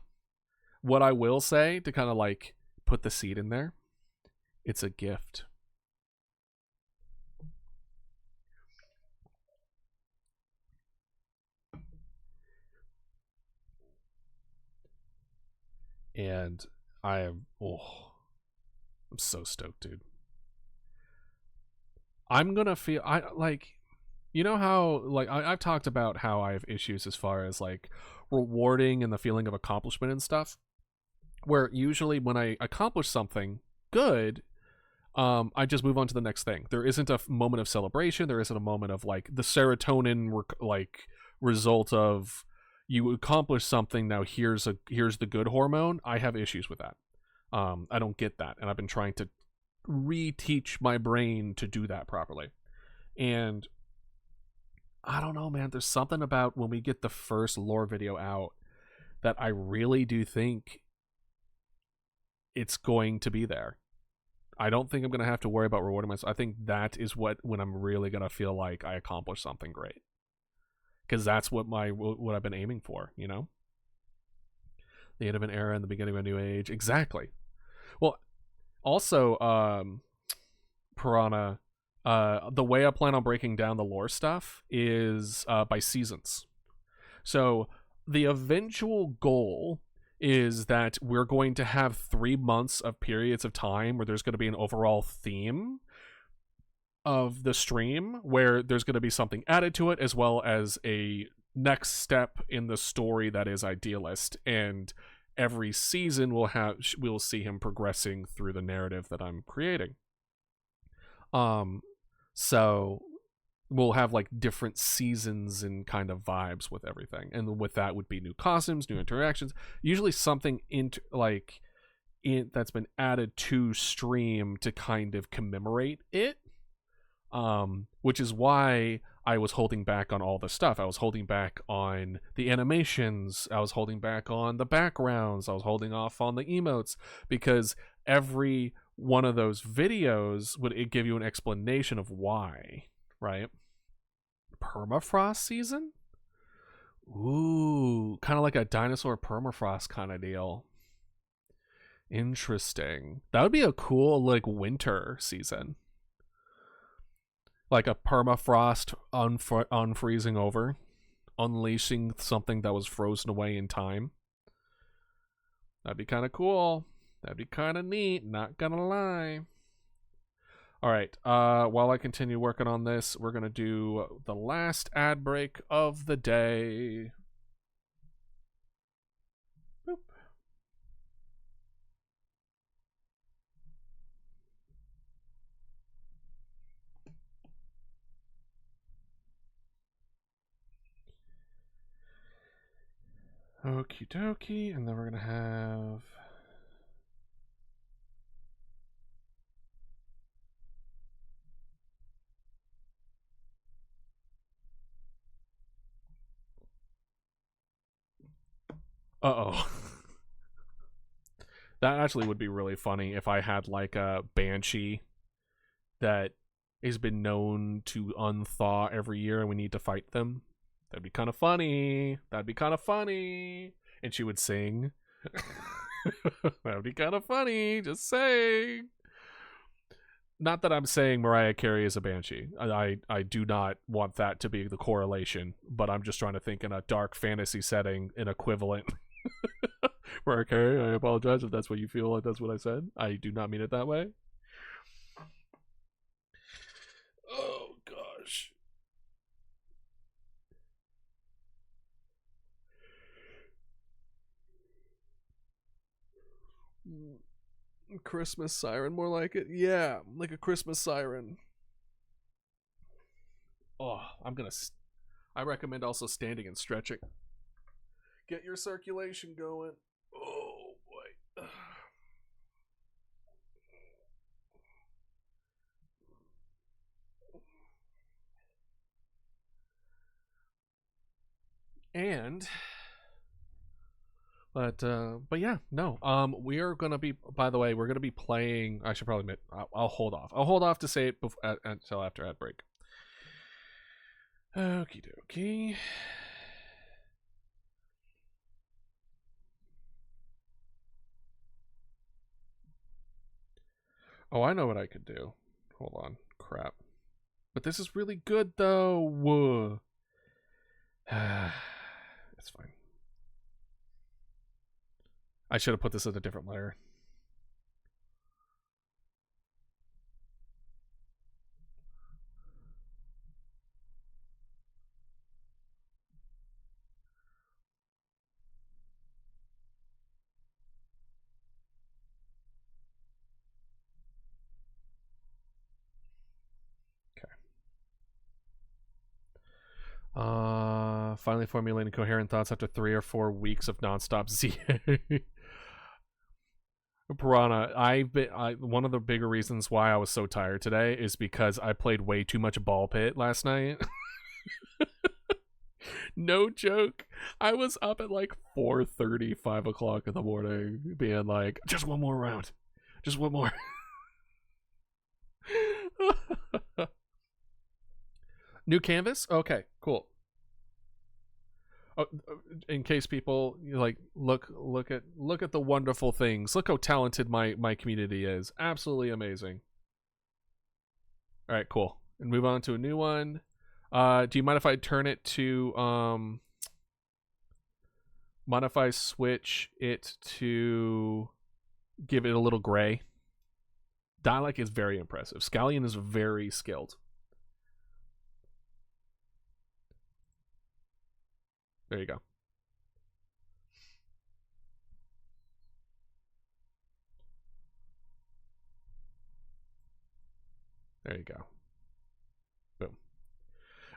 What I will say to kind of like put the seed in there, it's a gift. And I'm so stoked, dude. I'm gonna feel you know how like I've talked about how I have issues as far as like rewarding and the feeling of accomplishment and stuff, where usually when I accomplish something good, I just move on to the next thing. There isn't a moment of celebration. There isn't a moment of like the serotonin result of you accomplish something. Now here's the good hormone. I have issues with that. I don't get that, and I've been trying to reteach my brain to do that properly. And I don't know, man. There's something about when we get the first lore video out that I really do think it's going to be there. I don't think I'm going to have to worry about rewarding myself. I think that is when I'm really going to feel like I accomplished something great. Because that's what I've been aiming for, you know? The end of an era and the beginning of a new age. Exactly. Well, also, Piranha, the way I plan on breaking down the lore stuff is by seasons. So the eventual goal is that we're going to have 3 months of periods of time where there's going to be an overall theme of the stream where there's going to be something added to it, as well as a next step in the story that is idealist. And every season we'll see him progressing through the narrative that I'm creating. So we'll have like different seasons and kind of vibes with everything, and with that would be new costumes, new interactions, usually something that's been added to stream to kind of commemorate it, which is why I was holding back on all the stuff. I was holding back on the animations, I was holding back on the backgrounds, I was holding off on the emotes, because every one of those videos would give you an explanation of why, right? Permafrost season? Ooh, kind of like a dinosaur permafrost kind of deal. Interesting. That would be a cool like winter season. Like a permafrost unfreezing over, unleashing something that was frozen away in time. That'd be kind of cool. That'd be kind of neat, not gonna lie. All right, while I continue working on this, we're going to do the last ad break of the day. Boop. Okie dokie, and then we're going to have... Uh-oh. That actually would be really funny if I had like a banshee that has been known to unthaw every year and we need to fight them. That'd be kind of funny. That'd be kind of funny. And she would sing. That'd be kind of funny. Just saying. Not that I'm saying Mariah Carey is a banshee. I do not want that to be the correlation, but I'm just trying to think in a dark fantasy setting, an equivalent. Mariah Carey, I apologize if that's what you feel like that's what I said. I do not mean it that way. Oh, gosh. Christmas siren, more like it. Yeah, like a Christmas siren. Oh, I'm I recommend also standing and stretching. Get your circulation going. Oh boy. And but yeah, no. We are gonna be. By the way, we're gonna be playing. I should probably admit. I'll hold off. I'll hold off to say it until after ad break. Okie dokie. Oh, I know what I could do. Hold on. Crap. But this is really good though. It's fine. I should have put this in a different layer. Finally formulating coherent thoughts after 3 or 4 weeks of nonstop ZA. Piranha, one of the bigger reasons why I was so tired today is because I played way too much ball pit last night. No joke. I was up at like 4:30, 5 o'clock in the morning, being like, just one more round. Just one more. New canvas? Okay, cool. In case people like look at the wonderful things. Look how talented my community is. Absolutely amazing. All right, cool. And move on to a new one. Do you mind if I turn it to mind if I switch it to give it a little gray? Dialect is very impressive. Scallion is very skilled. There you go. There you go. Boom.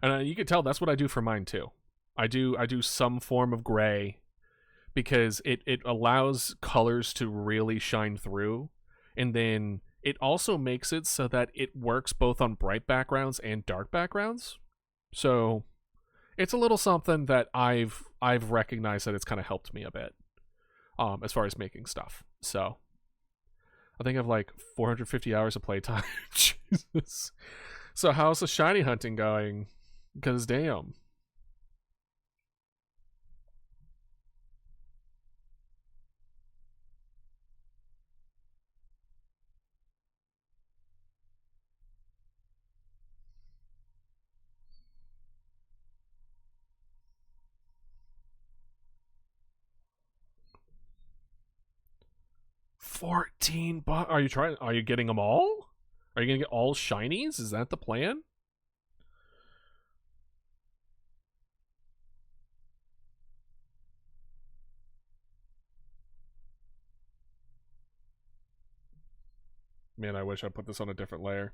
And you can tell that's what I do for mine too. I do some form of gray because it allows colors to really shine through, and then it also makes it so that it works both on bright backgrounds and dark backgrounds. So it's a little something that I've recognized that it's kind of helped me a bit as far as making stuff. So I think I have like 450 hours of playtime. Jesus. So how's the shiny hunting going? Because damn. $14. Are you trying? Are you getting them all? Are you gonna get all shinies? Is that the plan? Man, I wish I put this on a different layer.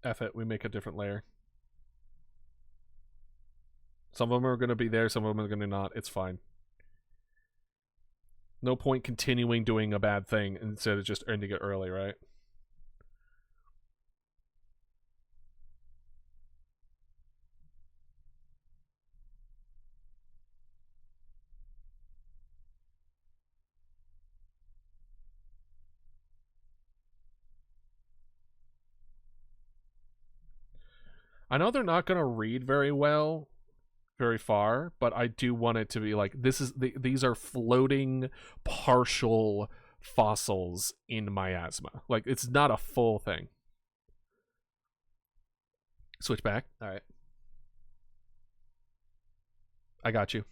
F it, we make a different layer. Some of them are going to be there, some of them are going to not. It's fine. No point continuing doing a bad thing instead of just ending it early, right? I know they're not going to read very well, very far, but I do want it to be like these are floating partial fossils in miasma. Like it's not a full thing. Switch back. All right. I got you.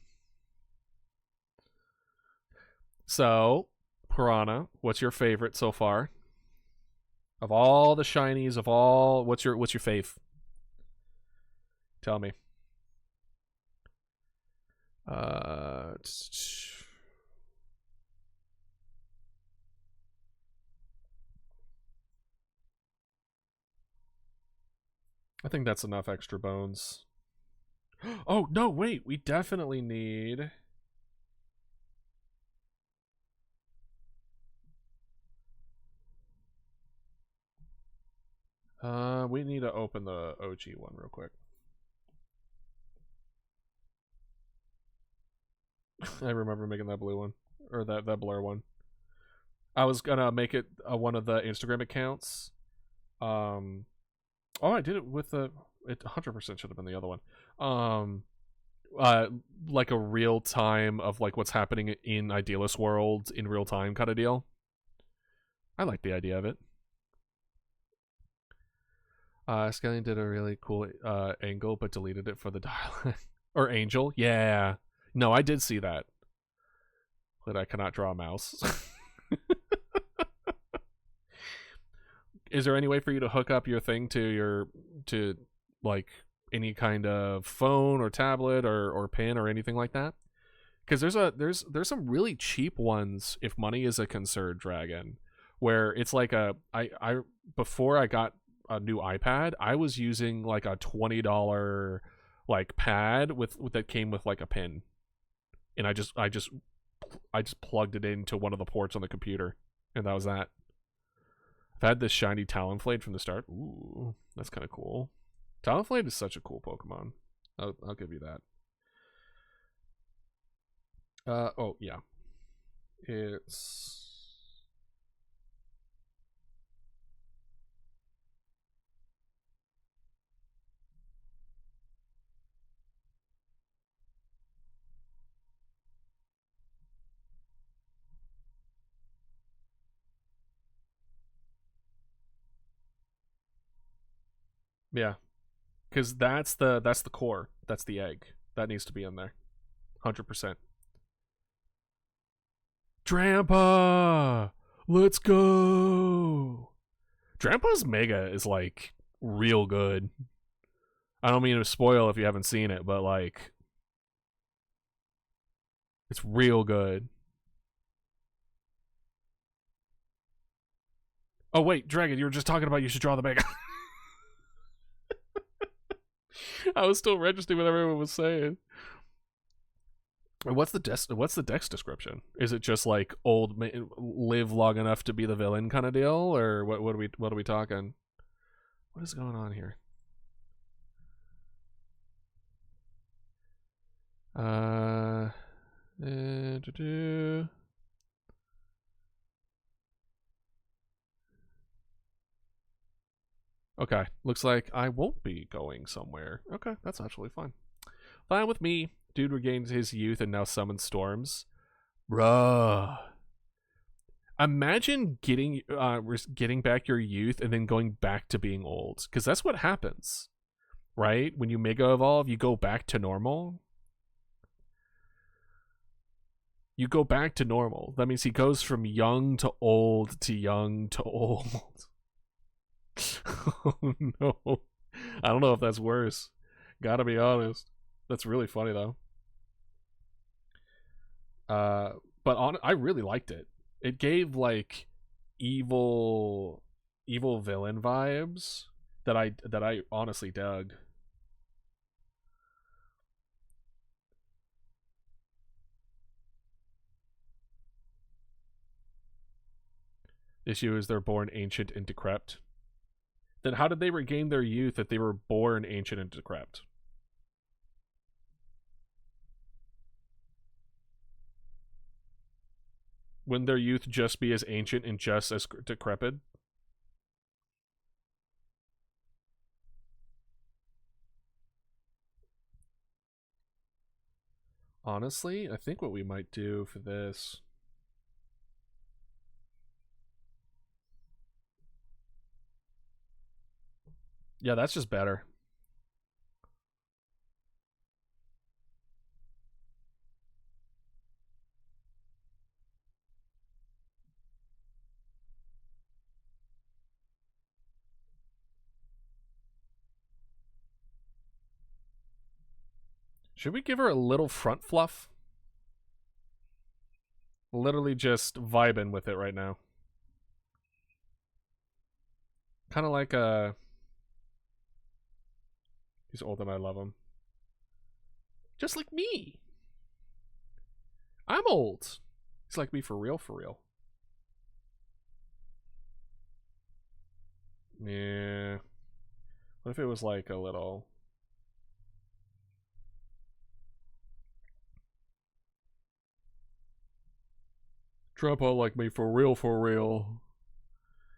So, Piranha, what's your favorite so far? Of all the shinies, of all, what's your fave? Tell me. Uh, I think that's enough extra bones. Oh, no, wait. We definitely need... we need to open the OG one real quick. I remember making that blue one. Or that blur one. I was gonna make it one of the Instagram accounts. Oh, I did it with the... It 100% should have been the other one. Like a real time of like what's happening in Idealist World in real time kind of deal. I like the idea of it. Scaling did a really cool angle, but deleted it for the dialect. Or Angel, yeah. No, I did see that. But I cannot draw a mouse. Is there any way for you to hook up your thing to like any kind of phone or tablet or pen or anything like that? Because there's some really cheap ones if money is a concern, Dragon, where it's like I before I got a new iPad, I was using like a $20 like pad with that came with like a pen, and I just plugged it into one of the ports on the computer, and that was that. I've had this shiny Talonflame from the start. Ooh, that's kind of cool. Talonflame is such a cool Pokemon. I'll give you that. Oh yeah, it's yeah, because that's the core. That's the egg that needs to be in there, 100%. Drampa, let's go. Drampa's Mega is like real good. I don't mean to spoil if you haven't seen it, but like it's real good. Oh wait, Dragon, you were just talking about you should draw the Mega. I was still registering what everyone was saying. What's the dex description? Is it just like live long enough to be the villain kind of deal, or what are we talking? What is going on here? Okay, looks like I won't be going somewhere. Okay, that's actually fine. Fine with me. Dude regains his youth and now summons storms. Bruh. Imagine getting back your youth and then going back to being old. Because that's what happens. Right? When you Mega Evolve, you go back to normal. You go back to normal. That means he goes from young to old to young to old. Oh no. I don't know if that's worse. Gotta be honest. That's really funny though. But I really liked it. It gave like evil villain vibes that I honestly dug. Issue is they're born ancient and decrepit. Then how did they regain their youth if they were born ancient and decrepit? Wouldn't their youth just be as ancient and just as decrepit? Honestly, I think what we might do for this... Yeah, that's just better. Should we give her a little front fluff? Literally just vibing with it right now. Kind of like a... He's old and I love him. Just like me. I'm old. He's like me for real, for real. Yeah. What if it was like a little... Grandpa like me for real, for real.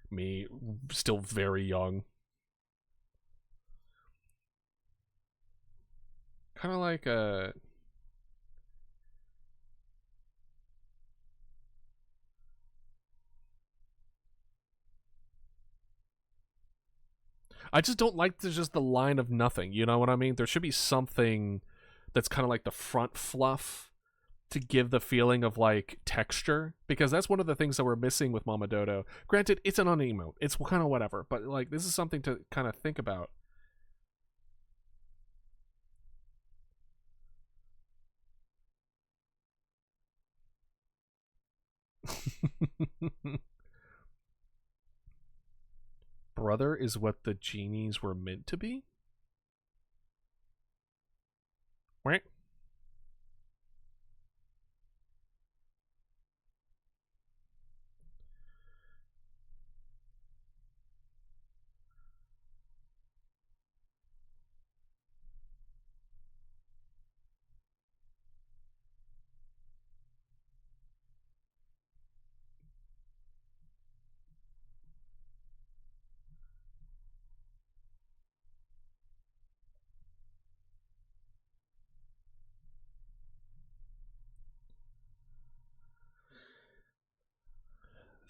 Me, still very young. Kind of like a... I just don't like just the line of nothing, you know what I mean? There should be something that's kind of like the front fluff to give the feeling of like texture, because that's one of the things that we're missing with Mama Dodo. Granted, it's an emote, it's kind of whatever, but like this is something to kind of think about. Brother is what the genies were meant to be? Right?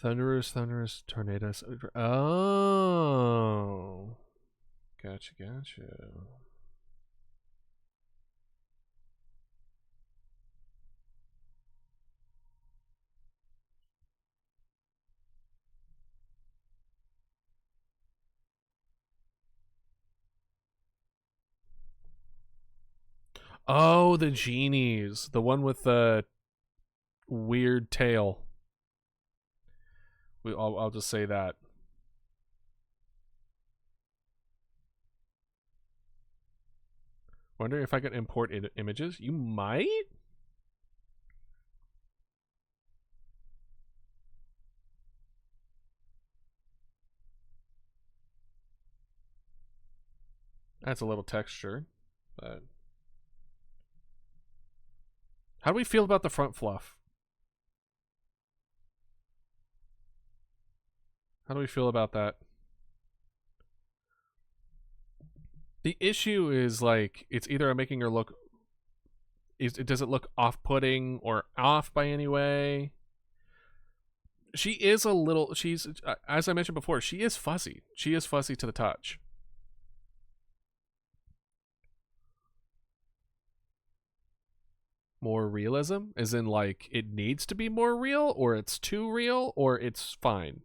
Thunderous tornadoes. Oh. Gotcha. Oh, the genies. The one with the weird tail. I'll just say that. Wonder if I can import images. You might? That's a little texture, but... How do we feel about the front fluff? How do we feel about that? The issue is like it's either making her look does it look off-putting or off by any way? She is a little she's as I mentioned before, she is fuzzy. She is fuzzy to the touch. More realism as in like it needs to be more real, or it's too real, or it's fine.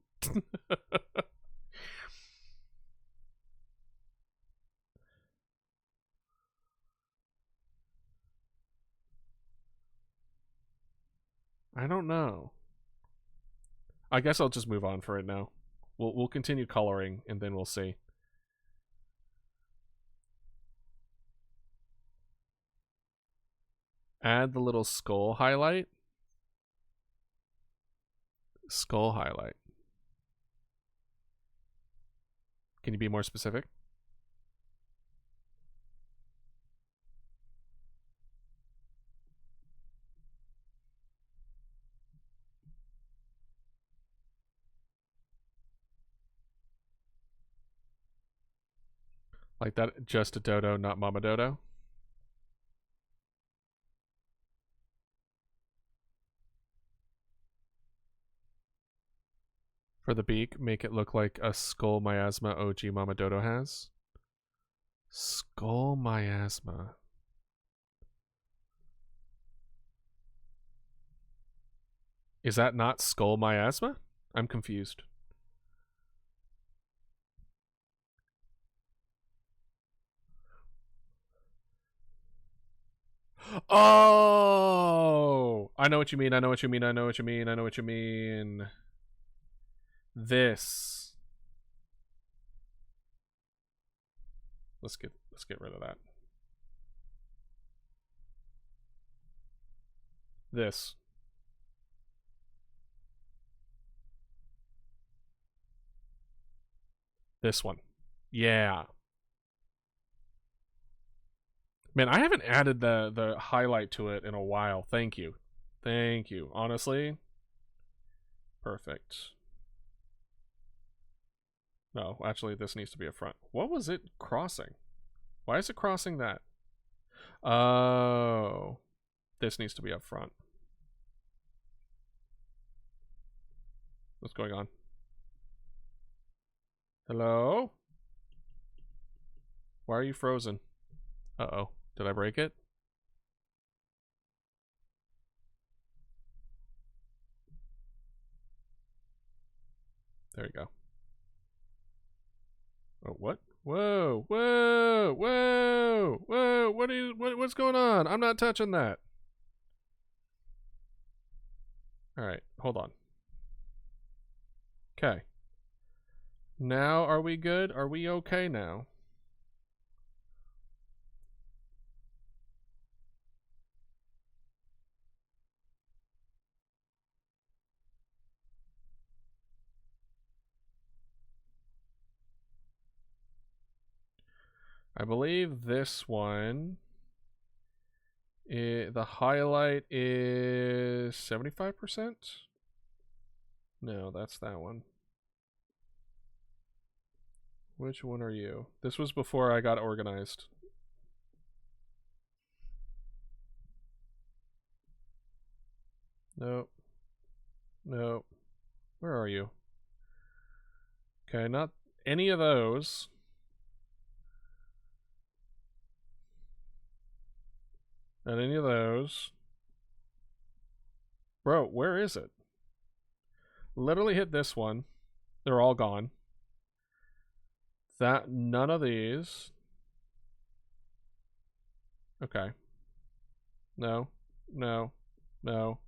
I don't know. I guess I'll just move on for it now. We'll continue coloring and then we'll see. Add the little skull highlight. Skull highlight. Can you be more specific? Like that, just a dodo, not Mama Dodo? For the beak, make it look like a skull miasma OG Mama Dodo has. Skull miasma. Is that not skull miasma? I'm confused. Oh, I know what you mean. I know what you mean. I know what you mean. I know what you mean. This. let's get rid of that. This one. Yeah. Man, I haven't added the highlight to it in a while. Thank you. Thank you. Honestly. Perfect. No, actually this needs to be a front. What was it crossing? Why is it crossing that? Oh. This needs to be up front. What's going on? Hello? Why are you frozen? Uh-oh. Did I break it? There you go. Oh, what? Whoa, whoa, whoa, whoa, what's going on? I'm not touching that. Alright, hold on. Okay. Now, are we good? Are we okay now? I believe this one, the highlight is 75%? No, that's that one. Which one are you? This was before I got organized. Nope. Nope. Where are you? Okay, not any of those. Not any of those. Bro, where is it? Literally hit this one. They're all gone. That, none of these. Okay. No. No. No.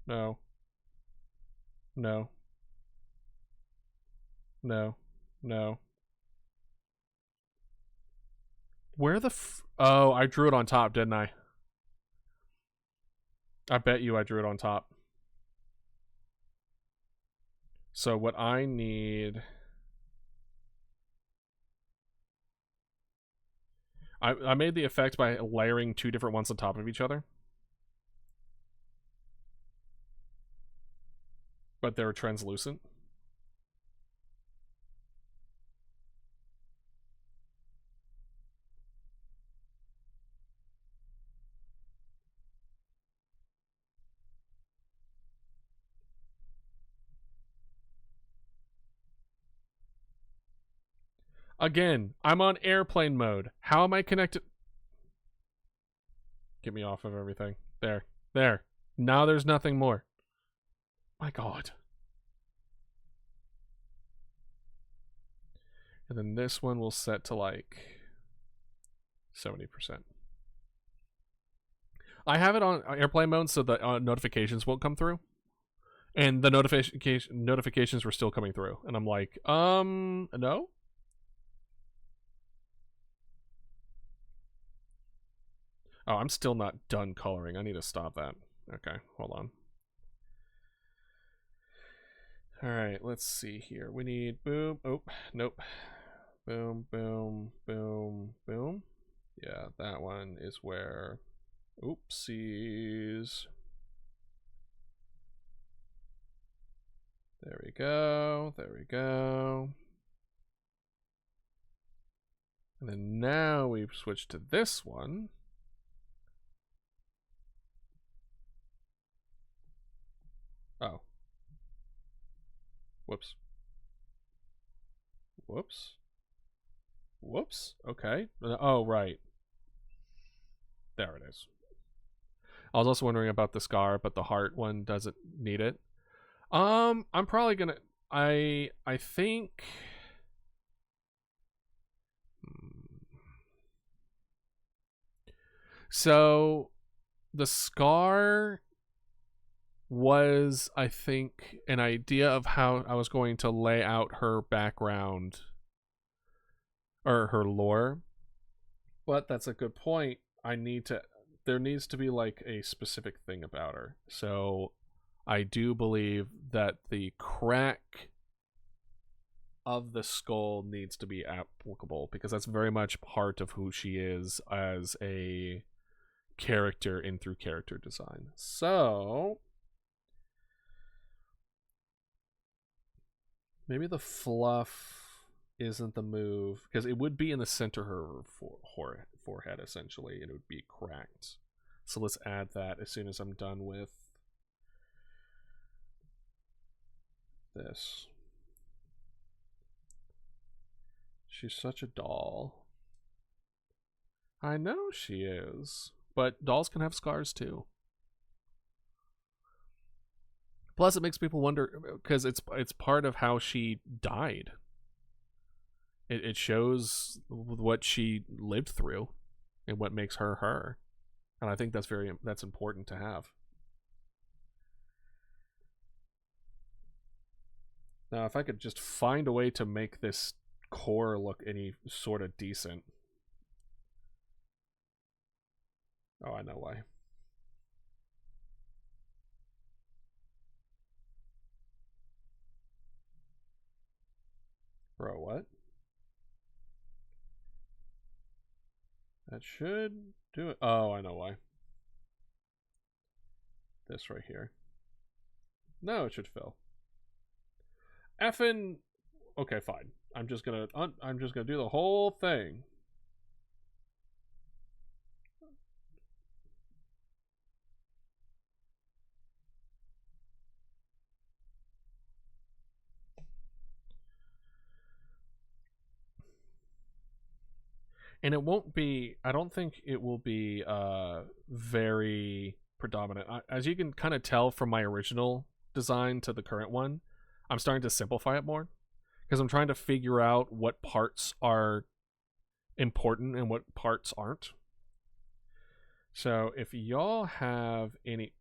No. No. No. No. Where the oh, I drew it on top, didn't I? I bet you I drew it on top. So what I need... I made the effect by layering two different ones on top of each other. But they're translucent. Again, I'm on airplane mode. How am I connected? Get me off of everything. There. There. Now there's nothing more. My God. And then this one will set to like 70%. I have it on airplane mode so the notifications won't come through. And the notifications were still coming through. And I'm like, no? Oh, I'm still not done coloring. I need to stop that. Okay, hold on. Alright, let's see here. We need boom. Oh, nope. Boom, boom, boom, boom. Yeah, that one is where... Oopsies. There we go. There we go. And then now we've switched to this one. Oh. Whoops. Whoops. Whoops. Okay. Oh, right. There it is. I was also wondering about the scar, but the heart one doesn't need it. I'm probably gonna... I think... So, the scar was, I think, an idea of how I was going to lay out her background or her lore. But that's a good point. There needs to be like a specific thing about her. So I do believe that the crack of the skull needs to be applicable, because that's very much part of who she is as a character in through character design. So maybe the fluff isn't the move, because it would be in the center of her forehead essentially, and it would be cracked. So let's add that as soon as I'm done with this. She's such a doll. I know she is, but dolls can have scars too. Plus, it makes people wonder, because it's part of how she died. It shows what she lived through and what makes her her, and I think that's important to have. Now, if I could just find a way to make this core look any sort of decent. Oh, I know why. Bro, what? That should do it. Oh, I know why. This right here. No, it should fill. Effing. Okay, fine. I'm just gonna do the whole thing. And it won't be, I don't think it will be very predominant. As you can kind of tell from my original design to the current one, I'm starting to simplify it more, because I'm trying to figure out what parts are important and what parts aren't. So if y'all have any,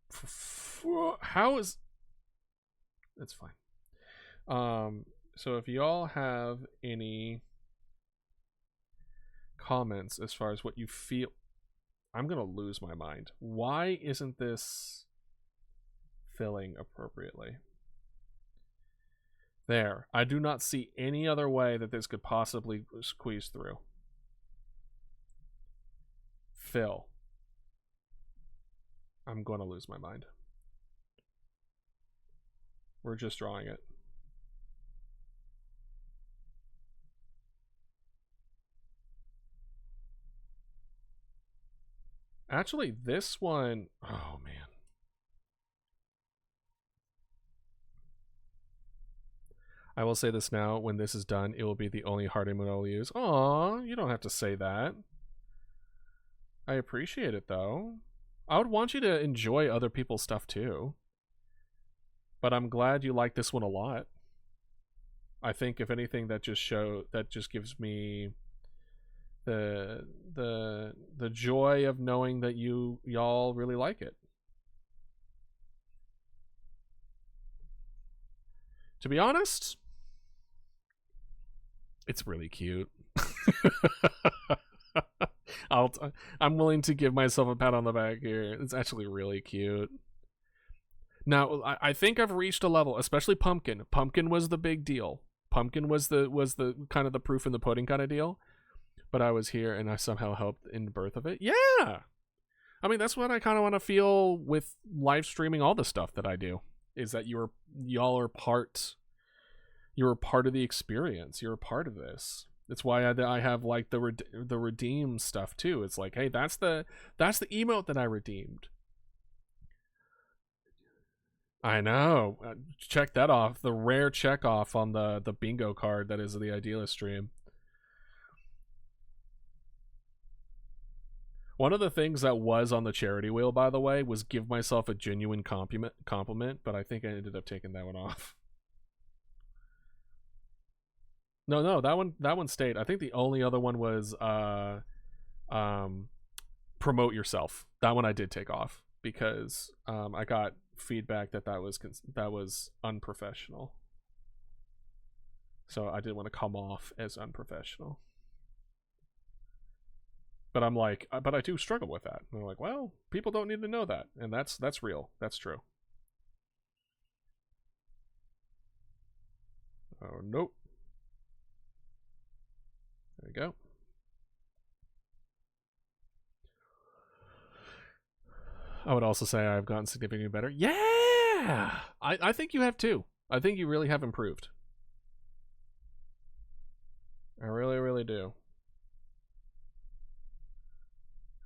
how is, that's fine. So if y'all have any comments as far as what you feel, I'm gonna lose my mind. Why isn't this filling appropriately? There. I do not see any other way that this could possibly squeeze through. Fill. I'm going to lose my mind. We're just drawing it. Actually, this one, oh man. I will say this now, when this is done, it will be the only heart emote I'll use. Aw, you don't have to say that. I appreciate it though. I would want you to enjoy other people's stuff too. But I'm glad you like this one a lot. I think if anything, that just gives me the joy of knowing that y'all really like it. To be honest, it's really cute. I'm willing to give myself a pat on the back here. It's actually really cute. Now, I think I've reached a level, especially Pumpkin. Pumpkin was the big deal. Pumpkin was the kind of the proof in the pudding kind of deal. But I was here and I somehow helped in the birth of it. Yeah! I mean, that's what I kind of want to feel with live streaming all the stuff that I do. Is that y'all are part... You're a part of the experience. You're a part of this. That's why I have like the redeem stuff too. It's like, hey, that's the emote that I redeemed. I know. Check that off. The rare check off on the bingo card that is the Idealist stream. One of the things that was on the charity wheel, by the way, was give myself a genuine compliment, but I think I ended up taking that one off. No, that one stayed. I think the only other one was promote yourself. That one I did take off because I got feedback that was unprofessional. So I didn't want to come off as unprofessional. But I'm like, but I do struggle with that. And they're like, well, people don't need to know that, and that's real. That's true. Oh nope. There you go. I would also say I've gotten significantly better. Yeah, I think you have too. I think you really have improved. I really, really do.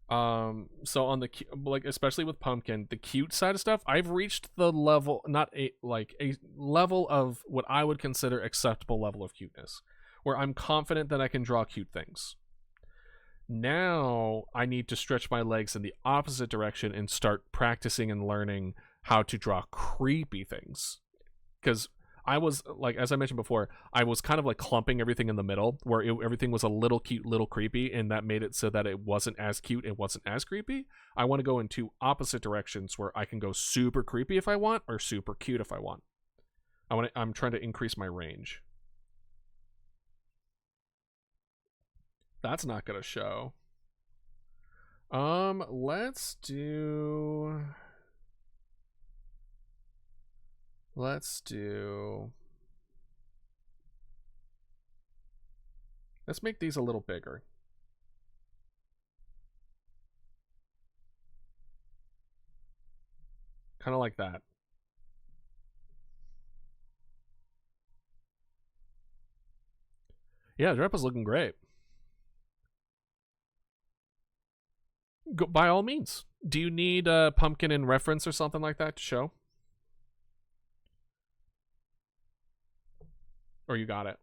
So on the like, especially with pumpkin, the cute side of stuff, I've reached the level, not a like a level of what I would consider acceptable level of cuteness, where I'm confident that I can draw cute things. Now I need to stretch my legs in the opposite direction and start practicing and learning how to draw creepy things, because I was like, as I mentioned before, I was kind of like clumping everything in the middle where everything was a little cute, little creepy, and that made it so that it wasn't as cute, it wasn't as creepy. I want to go in two opposite directions where I can go super creepy if I want, or super cute if I want. I'm trying to increase my range. That's not gonna show. Let's do. Let's make these a little bigger. Kind of like that. Yeah, Drep is looking great. Go, by all means. Do you need a pumpkin in reference or something like that to show? Or you got it?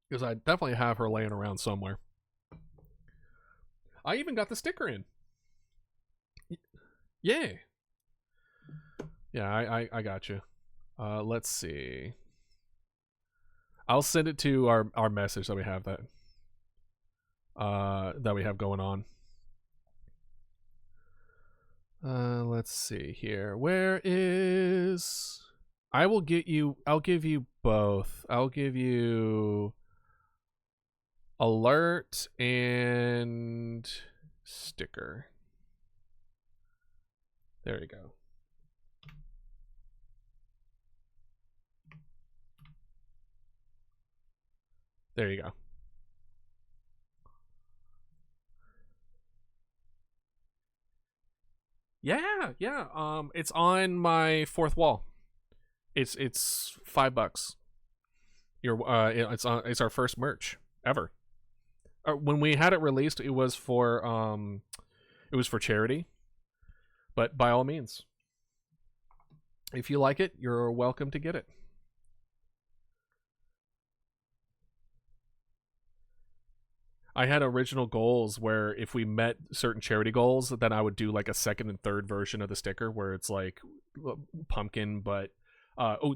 Because I definitely have her laying around somewhere. I even got the sticker in. Yay. Yeah, I got you. Let's see. I'll send it to our message that we have that we have going on. Let's see here. Where is... I'll give you both. I'll give you alert and sticker. There you go. There you go. Yeah. It's on my fourth wall. It's $5. It's our first merch ever. When we had it released, it was for charity. But by all means, if you like it, you're welcome to get it. I had original goals where if we met certain charity goals, then I would do like a second and third version of the sticker where it's like pumpkin, but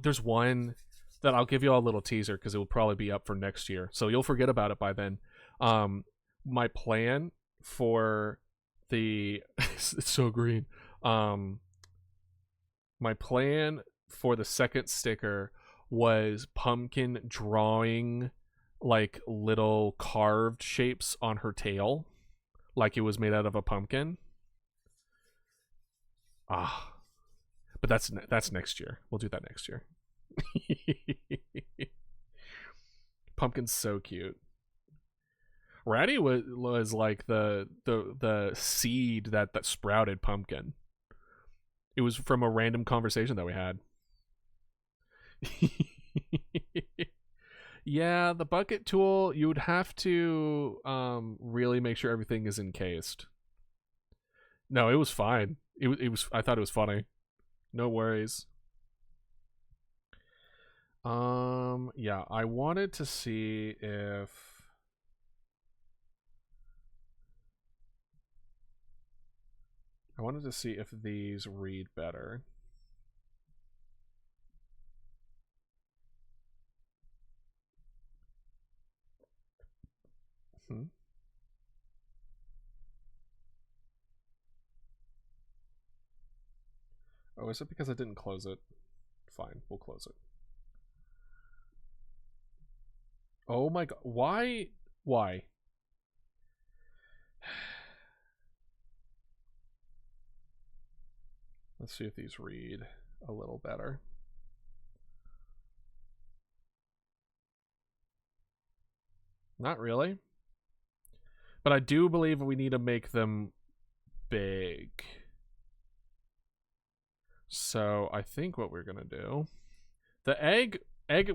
there's one that I'll give you all a little teaser because it will probably be up for next year, so you'll forget about it by then. My plan for the it's so green. My plan for the second sticker was pumpkin drawing like little carved shapes on her tail, like it was made out of a pumpkin. But that's next year. We'll do that next year. Pumpkin's so cute. Ratty was like the seed that sprouted pumpkin. It was from a random conversation that we had. Yeah, the bucket tool, you would have to really make sure everything is encased. No, it was fine. It was I thought it was funny. No worries. Yeah, I wanted to see if these read better. Oh, is it because I didn't close it? Fine, we'll close it. Oh my god, why? Let's see if these read a little better. Not really. But I do believe we need to make them big. So I think what we're gonna do, the egg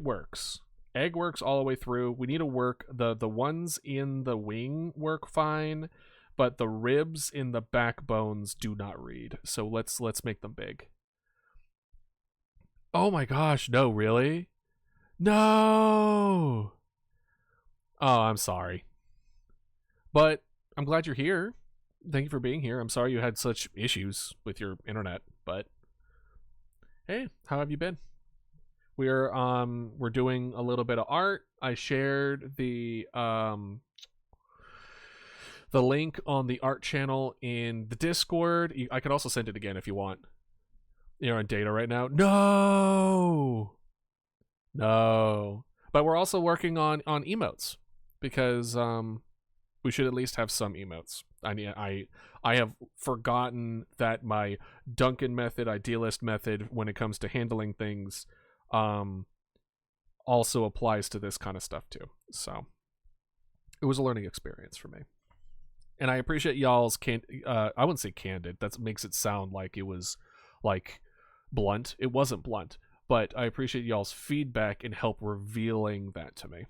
works. Egg works all the way through. We need to work the ones in the wing work fine, but the ribs in the backbones do not read. So let's make them big. Oh my gosh, no, really? No. Oh, I'm sorry. But I'm glad you're here. Thank you for being here. I'm sorry you had such issues with your internet, but hey, how have you been? We're doing a little bit of art. I shared the link on the art channel in the Discord. I could also send it again if you want. You're on data right now. No. But we're also working on emotes because we should at least have some emotes. I have forgotten that my Duncan method, idealist method, when it comes to handling things, also applies to this kind of stuff too. So it was a learning experience for me, and I appreciate y'all's I wouldn't say candid. That makes it sound like it was like blunt. It wasn't blunt, but I appreciate y'all's feedback and help revealing that to me.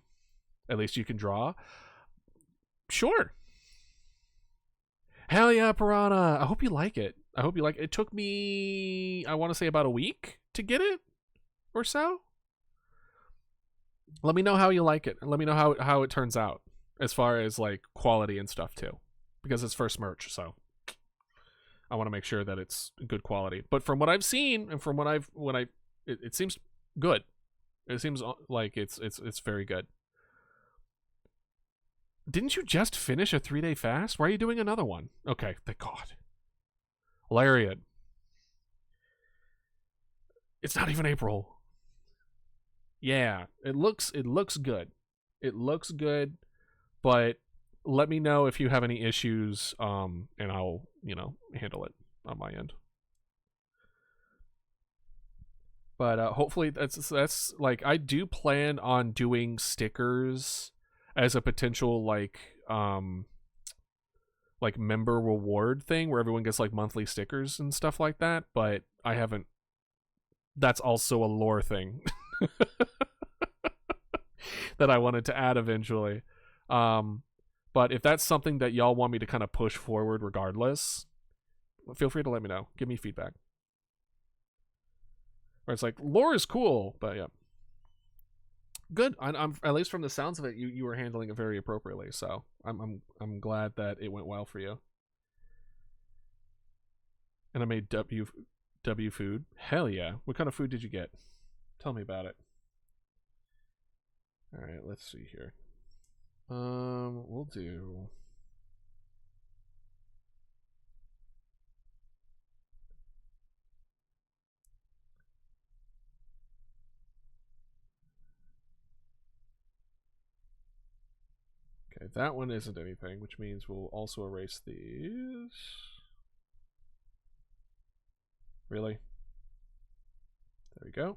At least you can draw. Sure. Hell yeah, Piranha. I hope you like it. It took me, I want to say, about a week to get it or so. Let me know how you like it. Let me know how it turns out as far as like quality and stuff too, because it's first merch, so I want to make sure that it's good quality. But from what I've seen and from what it seems good. It seems like it's very good. Didn't you just finish a 3-day fast? Why are you doing another one? Okay, thank God. Lariat. It's not even April. Yeah, it looks good. It looks good, but let me know if you have any issues, and I'll, handle it on my end. But hopefully that's like, I do plan on doing stickers as a potential like member reward thing where everyone gets like monthly stickers and stuff like that, but I haven't. That's also a lore thing that I wanted to add eventually. But if that's something that y'all want me to kind of push forward regardless, feel free to let me know. Give me feedback. Or it's like, lore is cool, but yeah. Good. I'm at least from the sounds of it, you were handling it very appropriately. So I'm glad that it went well for you. And I made W food. Hell yeah! What kind of food did you get? Tell me about it. All right, let's see here. We'll do. Okay, that one isn't anything, which means we'll also erase these. Really? There we go.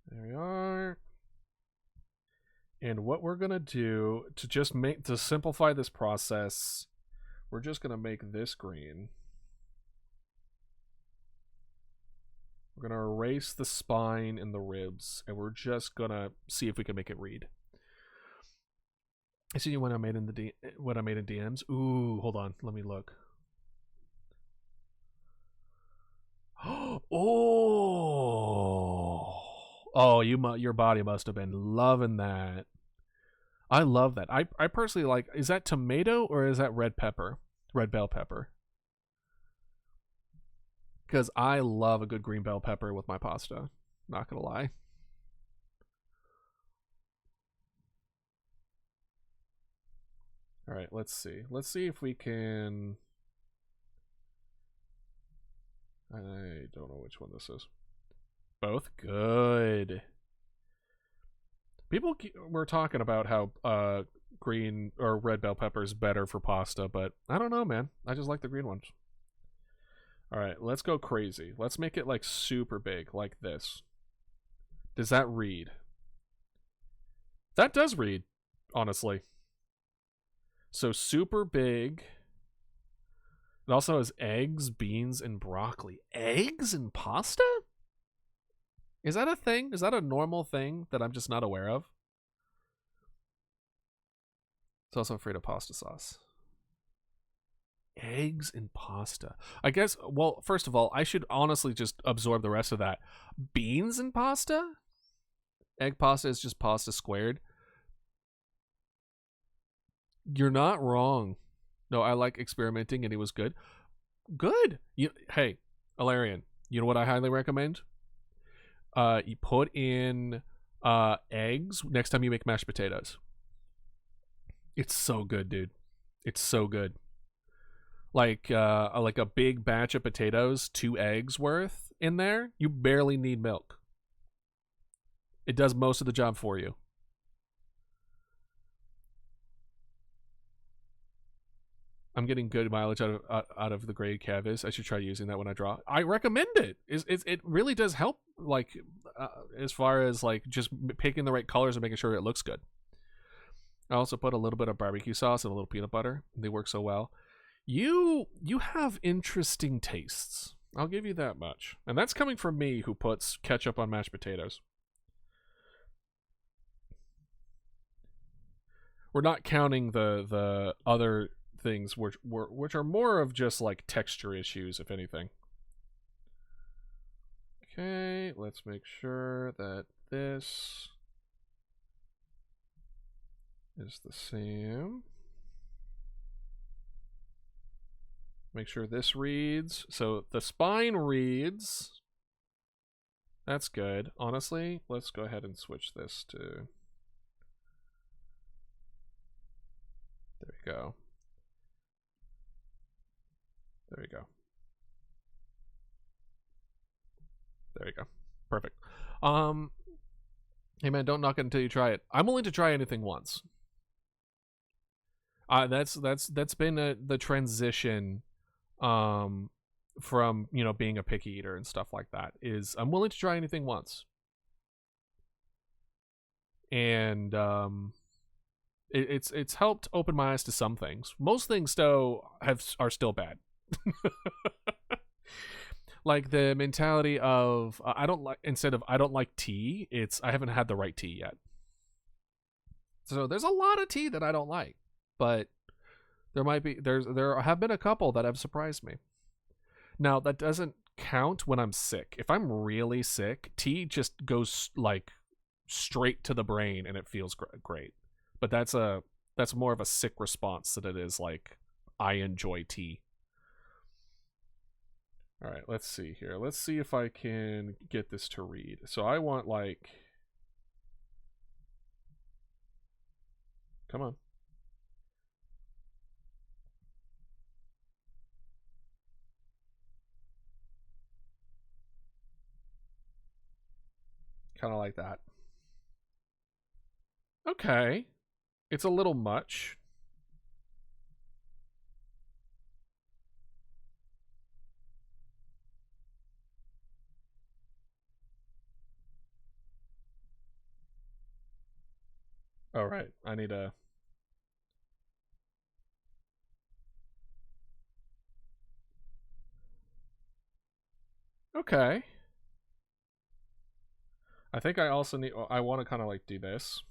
There we are. And what we're gonna do to simplify this process, we're just gonna make this green. We're gonna erase the spine and the ribs, and we're just gonna see if we can make it read. I see what I made in DMs. Ooh, hold on, let me look. Oh, your body must have been loving that. I love that. I personally like. Is that tomato or is that red pepper? Red bell pepper. Because I love a good green bell pepper with my pasta. Not gonna lie. All right, let's see. Let's see if we can. I don't know which one this is. Both good. People were talking about how green or red bell pepper is better for pasta, but I don't know, man. I just like the green ones. All right, let's go crazy. Let's make it like super big, like this. Does that read? That does read, honestly. So super big. It also has eggs, beans, and broccoli. Eggs and pasta? Is that a thing? Is that a normal thing that I'm just not aware of? It's also Frito pasta sauce. Eggs and pasta. I guess, well, first of all, I should honestly just absorb the rest of that. Beans and pasta? Egg pasta is just pasta squared. You're not wrong. No, I like experimenting and it was good. Good. Hey, Alarian, you know what I highly recommend? You put in eggs next time you make mashed potatoes. It's so good, dude. It's so good. Like a big batch of potatoes, 2 eggs worth in there. You barely need milk. It does most of the job for you. I'm getting good mileage out of the grade canvas. I should try using that when I draw. I recommend it. It really does help, like as far as like just picking the right colors and making sure it looks good. I also put a little bit of barbecue sauce and a little peanut butter. They work so well. You have interesting tastes. I'll give you that much. And that's coming from me, who puts ketchup on mashed potatoes. We're not counting the other things which are more of just like texture issues, if anything. Okay, let's make sure that this is the same. Make sure this reads. So the spine reads. That's good. Honestly, let's go ahead and switch this to... There we go. There we go. There we go. Perfect. Hey man, don't knock it until you try it. I'm willing to try anything once. That's been the transition from, you know, being a picky eater and stuff like that, is I'm willing to try anything once. And it's helped open my eyes to some things. Most things though are still bad. Like the mentality of I don't like tea, it's I haven't had the right tea yet. So there's a lot of tea that I don't like, but there have been a couple that have surprised me. Now that doesn't count when I'm sick. If I'm really sick, tea just goes like straight to the brain and it feels great. But that's more of a sick response than it is like I enjoy tea. All right, let's see here. Let's see if I can get this to read. So I want like... Come on. Kind of like that. Okay. It's a little much. All right, I need a... Okay. I think I also need... I want to kind of like do this.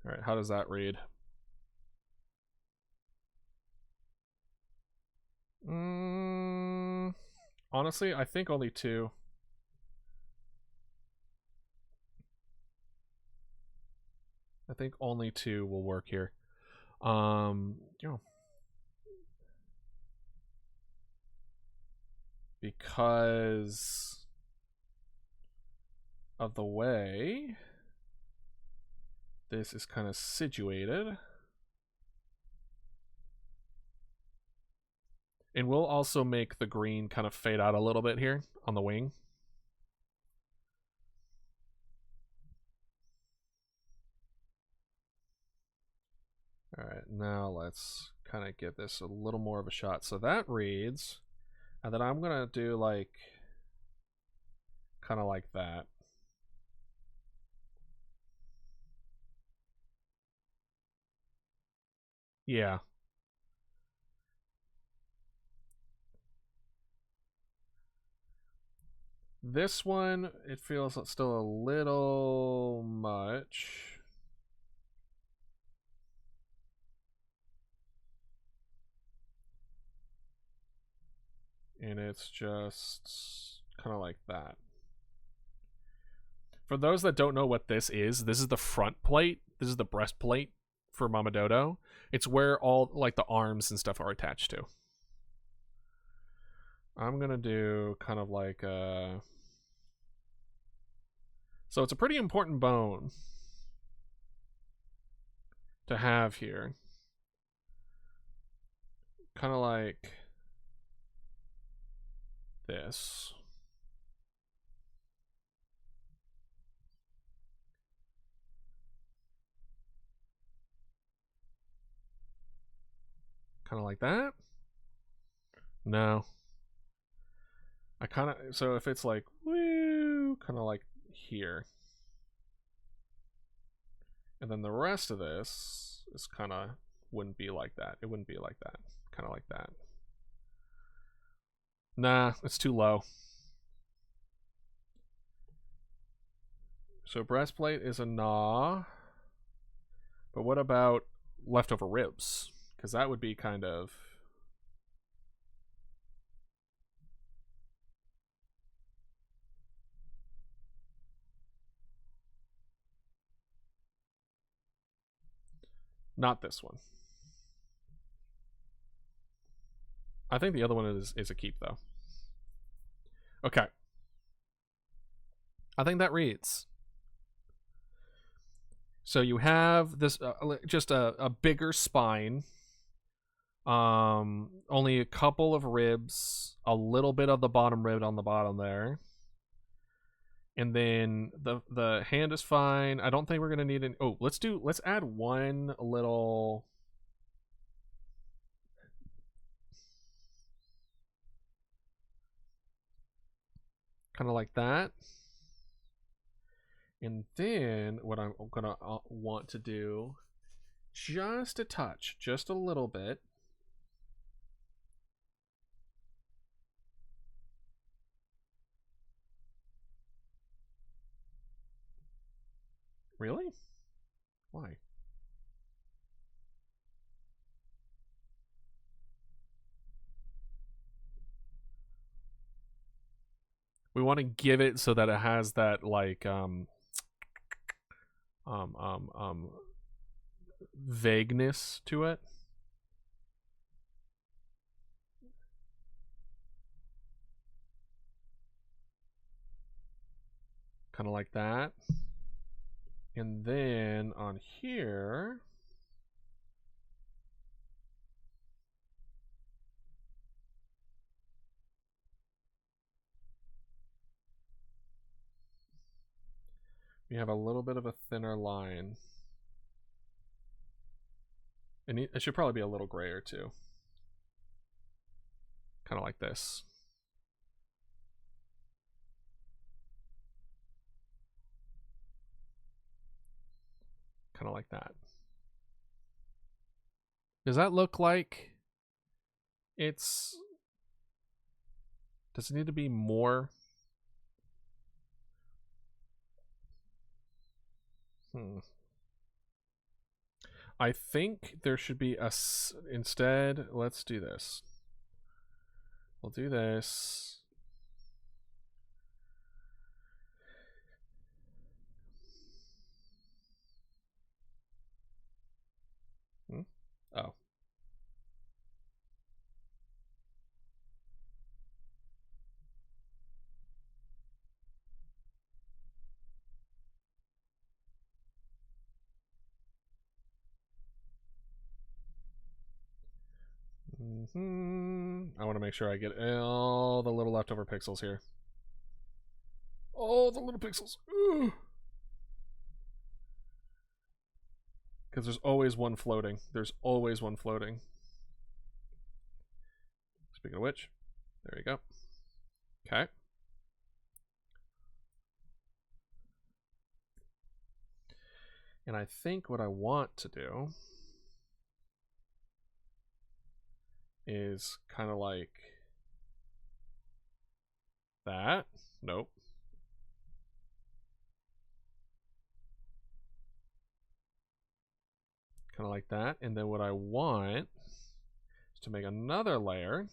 All right, how does that read? Honestly, I think only 2. I think only 2 will work here. Because of the way this is kind of situated. And we'll also make the green kind of fade out a little bit here on the wing. Alright, now let's kind of give this a little more of a shot. So that reads, and then I'm gonna do like, kind of like that. Yeah. This one, it feels still a little much. And it's just kind of like that. For those that don't know what this is the front plate. This is the breastplate for Mama Dodo. It's where all like the arms and stuff are attached to. I'm gonna do kind of like a... So it's a pretty important bone to have here. Kind of like this. Kind of like that. No. I kind of... So if it's like, woo, kind of like here. And then the rest of this is kind of... Wouldn't be like that. It wouldn't be like that. Kind of like that. Nah, it's too low. So breastplate is a nah. But what about leftover ribs? Because that would be kind of... Not this one. I think the other one is a keep, though. Okay. I think that reads. So you have this just a bigger spine. Only a couple of ribs, a little bit of the bottom rib on the bottom there. And then the hand is fine. I don't think we're gonna need an... Oh, let's add one little... Kind of like that. And then what I'm gonna want to do, just a touch, just a little bit. Really? Why? We want to give it so that it has that like vagueness to it. Kind of like that. And then on here, we have a little bit of a thinner line. And it should probably be a little grayer too. Kind of like this. Kind of like that. Does that look like it's... Does it need to be more? I think there should be a... Instead, let's do this. We'll do this. Oh. I want to make sure I get all the little leftover pixels here. All the little pixels. Because
Because there's always one floating. There's always one floating. Speaking of which, there you go. Okay. And I think what I want to do is kind of like that. Nope. Kind of like that. And then what I want is to make another layer.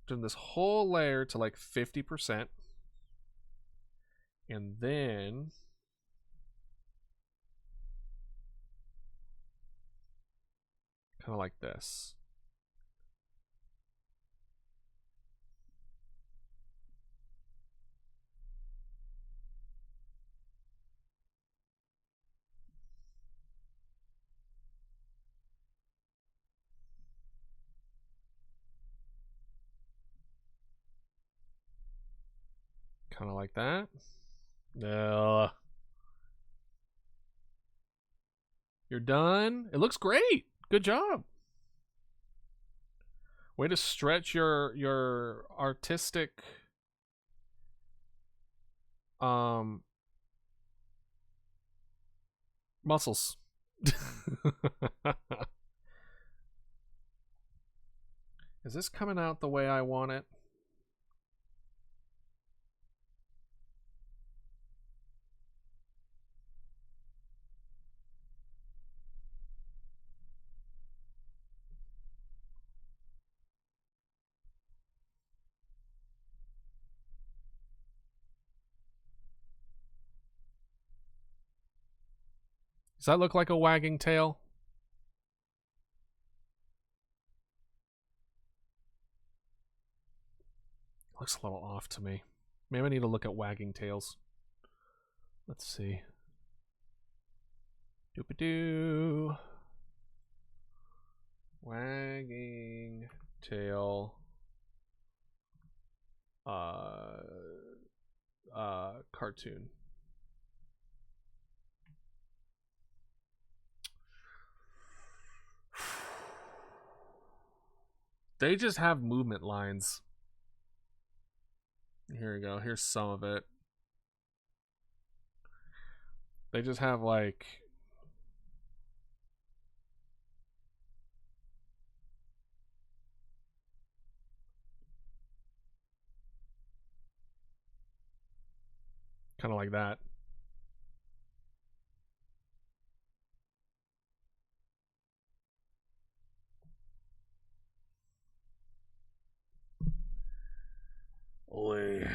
Turn this whole layer to like 50%. And then kind of like this. Kind of like that. You're done. It looks great. Good job. Way to stretch your artistic muscles. Is this coming out the way I want it? Does that look like a wagging tail? Looks a little off to me. Maybe I need to look at wagging tails. Let's see. Doop-a-doo. Wagging tail. Cartoon. They just have movement lines. Here we go. Here's some of it. They just have like kind of like that. Oy.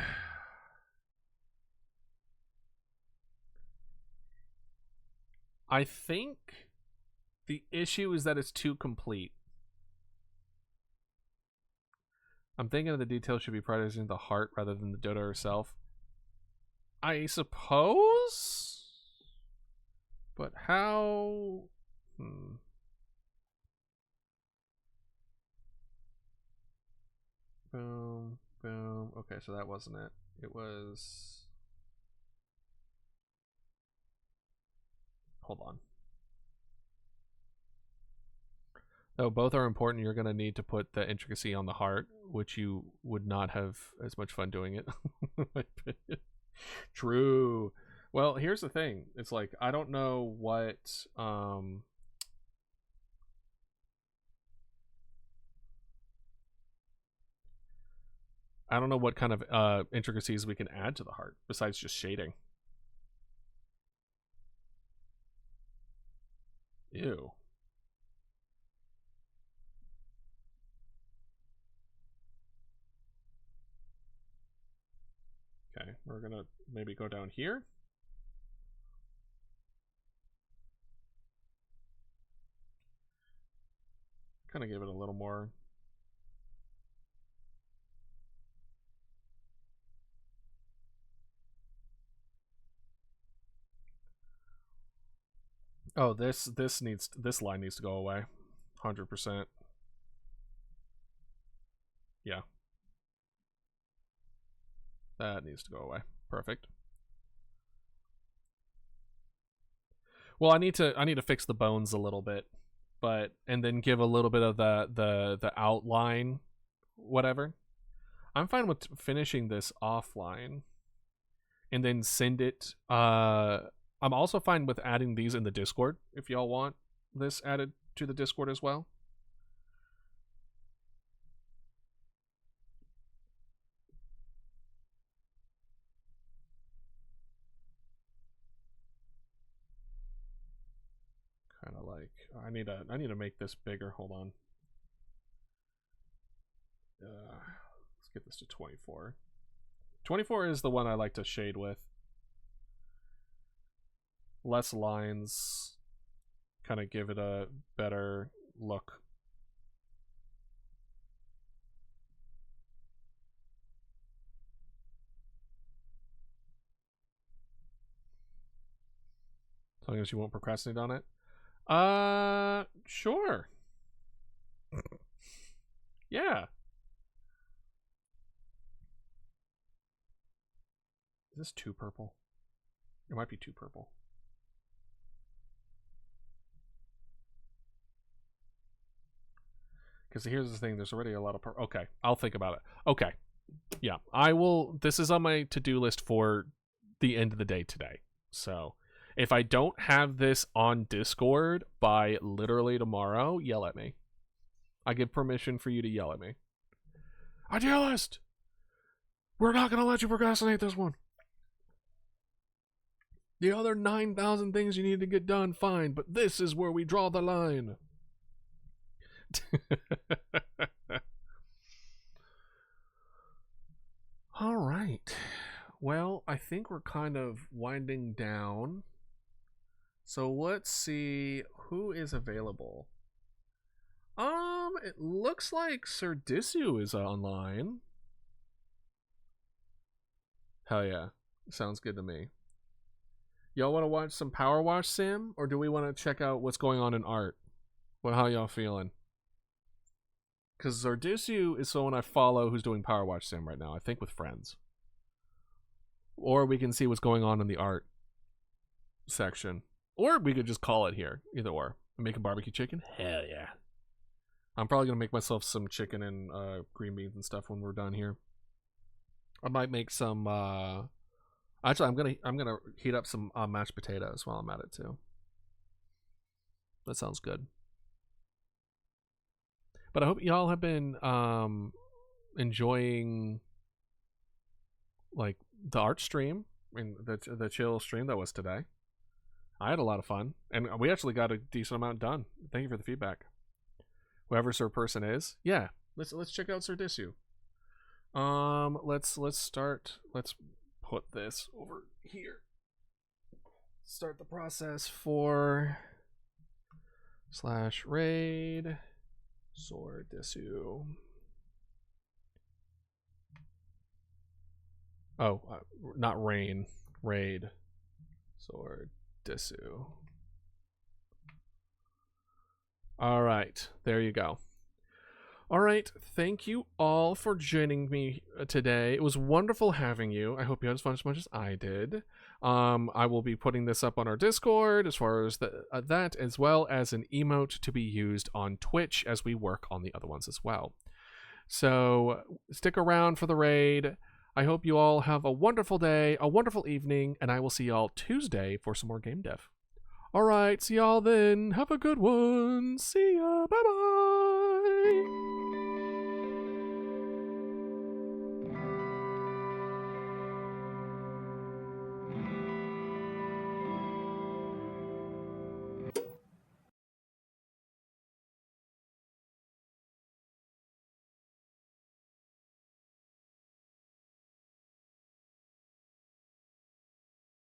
I think the issue is that it's too complete. I'm thinking the detail should be prioritizing the heart rather than the dodo herself. I suppose? But how? Boom, boom. Okay, so that wasn't it. It was... Hold on. Though both are important, you're going to need to put the intricacy on the heart, which you would not have as much fun doing it. True. Well, here's the thing. It's like, I don't know what... I don't know what kind of intricacies we can add to the heart, besides just shading. Ew. Okay, we're gonna maybe go down here. Kind of give it a little more. Oh, this line needs to go away. 100%. Yeah. That needs to go away. Perfect. Well, I need to fix the bones a little bit, and then give a little bit of the outline, whatever. I'm fine with finishing this offline, and then send it. I'm also fine with adding these in the Discord if y'all want this added to the Discord as well. Kind of like I need to make this bigger. Hold on. Let's get this to 24. 24 is the one I like to shade with. Less lines, kind of give it a better look. As long as you won't procrastinate on it. Sure. Yeah. Is this too purple? It might be too purple. Because here's the thing, there's already a lot of purple. Okay, I'll think about it. Okay. Yeah, I will. This is on my to-do list for the end of the day today. So if I don't have this on Discord by literally tomorrow, yell at me. I give permission for you to yell at me. Idealist! We're not going to let you procrastinate this one. The other 9,000 things you need to get done, fine, but this is where we draw the line. All right. Well, I think we're kind of winding down. So let's see who is available. It looks like Sir Disu is online. Hell yeah. Sounds good to me. Y'all want to watch some Power Wash Sim, or do we want to check out what's going on in art? Well, how y'all feeling? Because Zardisu is someone I follow who's doing Power Wash Sim right now, I think with friends. Or we can see what's going on in the art section. Or we could just call it here. Either or. Making barbecue chicken? Hell yeah. I'm probably going to make myself some chicken and green beans and stuff when we're done here. I might make some... Actually, I'm gonna heat up some mashed potatoes while I'm at it too. That sounds good. But I hope y'all have been enjoying like the art stream and the chill stream that was today. I had a lot of fun, and we actually got a decent amount done. Thank you for the feedback. Whoever Sir Person is, yeah. Let's check out Sir Disu. Let's start. Let's put this over here. Start the process for /raid Sir Disu. Oh, not rain. Raid Sir Disu. All right, there you go. All right, thank you all for joining me today. It was wonderful having you. I hope you had as fun as much as I did. I will be putting this up on our Discord as far as that, as well as an emote to be used on Twitch as we work on the other ones as well. So stick around for the raid. I hope you all have a wonderful day, a wonderful evening, and I will see y'all Tuesday for some more game dev. All right, see y'all then. Have a good one. See ya. Bye-bye.